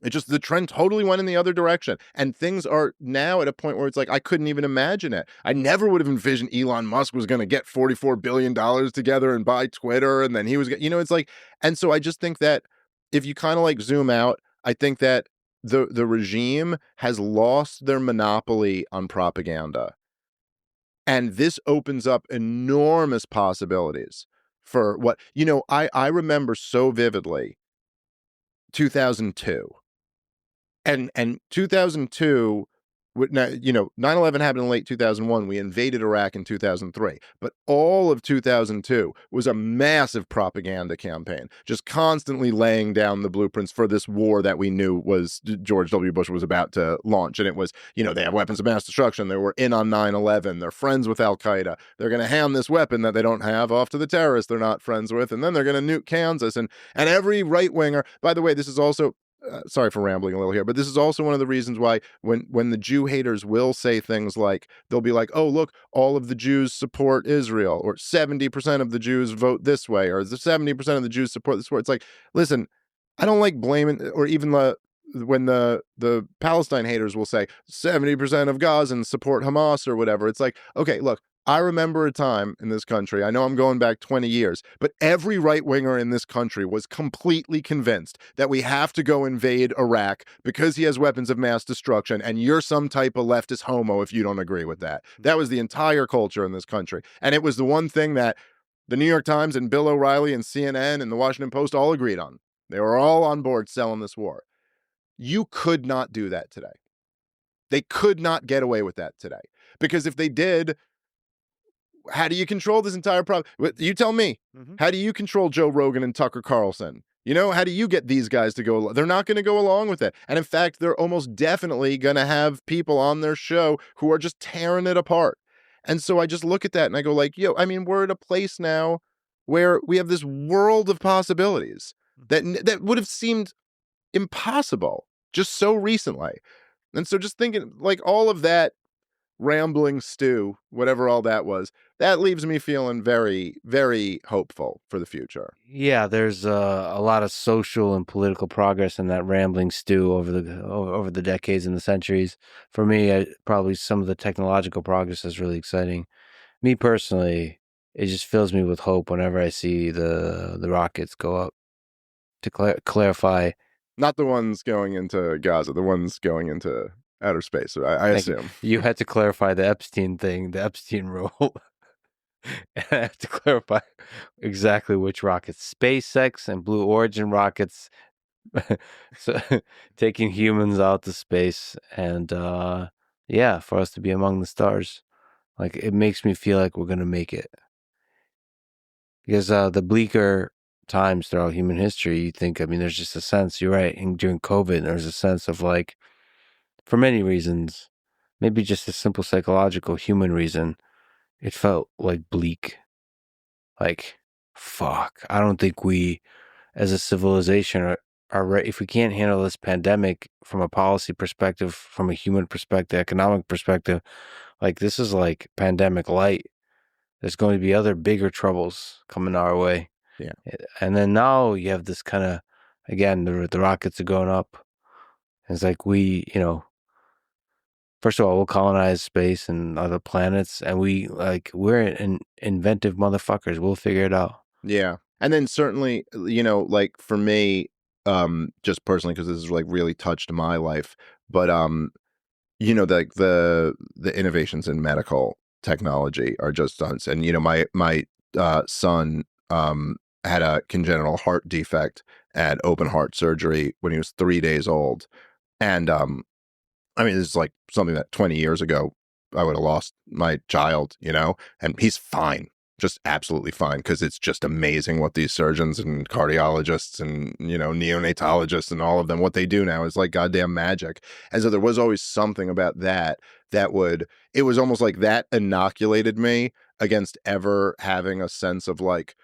It just, the trend totally went in the other direction. And things are now at a point where it's like, I couldn't even imagine it. I never would have envisioned Elon Musk was going to get $44 billion together and buy Twitter. And then he was, you know, it's like, and so I just think that if you kind of like zoom out, I think that the regime has lost their monopoly on propaganda. And this opens up enormous possibilities for what, you know, I remember so vividly 2002. And 2002, you know, 9/11 happened in late 2001. We invaded Iraq in 2003. But all of 2002 was a massive propaganda campaign, just constantly laying down the blueprints for this war that we knew was George W. Bush was about to launch. And it was, you know, they have weapons of mass destruction. They were in on 9/11. They're friends with Al-Qaeda. They're going to hand this weapon that they don't have off to the terrorists they're not friends with. And then they're going to nuke Kansas. And every right-winger, by the way, this is also, sorry for rambling a little here, but this is also one of the reasons why when the Jew haters will say things like, they'll be like, oh, look, all of the Jews support Israel, or 70% of the Jews vote this way, or the 70% of the Jews support this way. It's like, listen, I don't like blaming, or even when the Palestine haters will say 70% of Gazans support Hamas or whatever. It's like, okay, look, I remember a time in this country, I know I'm going back 20 years, but every right-winger in this country was completely convinced that we have to go invade Iraq because he has weapons of mass destruction, and you're some type of leftist homo if you don't agree with that. That was the entire culture in this country. And it was the one thing that the New York Times and Bill O'Reilly and CNN and the Washington Post all agreed on. They were all on board selling this war. You could not do that today. They could not get away with that today. Because if they did, how do you control this entire problem? You tell me. How do you control Joe Rogan and Tucker Carlson? You know, how do you get these guys to go? They're not going to go along with it. And in fact, they're almost definitely going to have people on their show who are just tearing it apart. And so I just look at that and I go like, yo, I mean, we're at a place now where we have this world of possibilities that would have seemed impossible just so recently. And so just thinking like all of that rambling stew, whatever all that was, that leaves me feeling very, very hopeful for the future. Yeah, there's a lot of social and political progress in that rambling stew over the decades and the centuries. For me, probably some of the technological progress is really exciting. Me personally, it just fills me with hope whenever I see the rockets go up. To clarify, not the ones going into Gaza, the ones going into outer space, I assume. You had to clarify the Epstein thing, the Epstein rule. I have to clarify exactly which rockets. SpaceX and Blue Origin rockets. So taking humans out to space and yeah, for us to be among the stars. Like, it makes me feel like we're going to make it. Because the bleaker times throughout human history, you think, I mean, there's just a sense, you're right, during COVID, there's a sense of like, for many reasons, maybe just a simple psychological human reason, it felt like bleak. Like, fuck, I don't think we, as a civilization, are ready. If we can't handle this pandemic from a policy perspective, from a human perspective, economic perspective, like, this is like pandemic light. There's going to be other bigger troubles coming our way. Yeah. And then now you have this kind of, again, the rockets are going up. It's like first of all, we'll colonize space and other planets, and we're inventive motherfuckers. We'll figure it out. Yeah. And then certainly, like for me, just personally, because this has like really touched my life, but like the innovations in medical technology are just stunts. And my son had a congenital heart defect and open heart surgery when he was 3 days old. And I mean, this is like something that 20 years ago I would have lost my child, and he's fine, just absolutely fine, because it's just amazing what these surgeons and cardiologists and, neonatologists and all of them, what they do now is like goddamn magic. And so there was always something about that it was almost like that inoculated me against ever having a sense of like,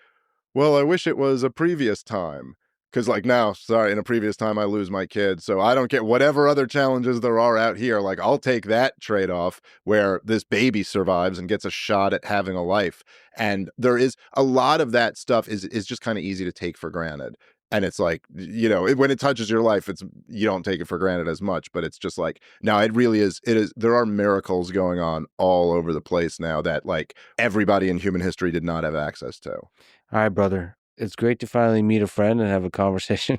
well, I wish it was a previous time. Because like now, sorry, in a previous time, I lose my kid. So I don't get whatever other challenges there are out here. Like, I'll take that trade-off where this baby survives and gets a shot at having a life. And there is a lot of that stuff is just kind of easy to take for granted. And it's like, when it touches your life, you don't take it for granted as much. But it's just like, no, it really is. There are miracles going on all over the place now that like everybody in human history did not have access to. All right, brother. It's great to finally meet a friend and have a conversation.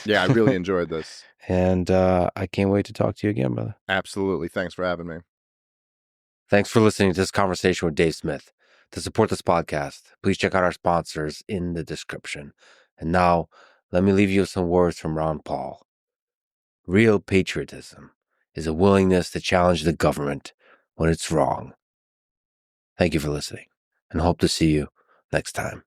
Yeah, I really enjoyed this. And I can't wait to talk to you again, brother. Absolutely. Thanks for having me. Thanks for listening to this conversation with Dave Smith. To support this podcast, please check out our sponsors in the description. And now, let me leave you with some words from Ron Paul. Real patriotism is a willingness to challenge the government when it's wrong. Thank you for listening, and hope to see you next time.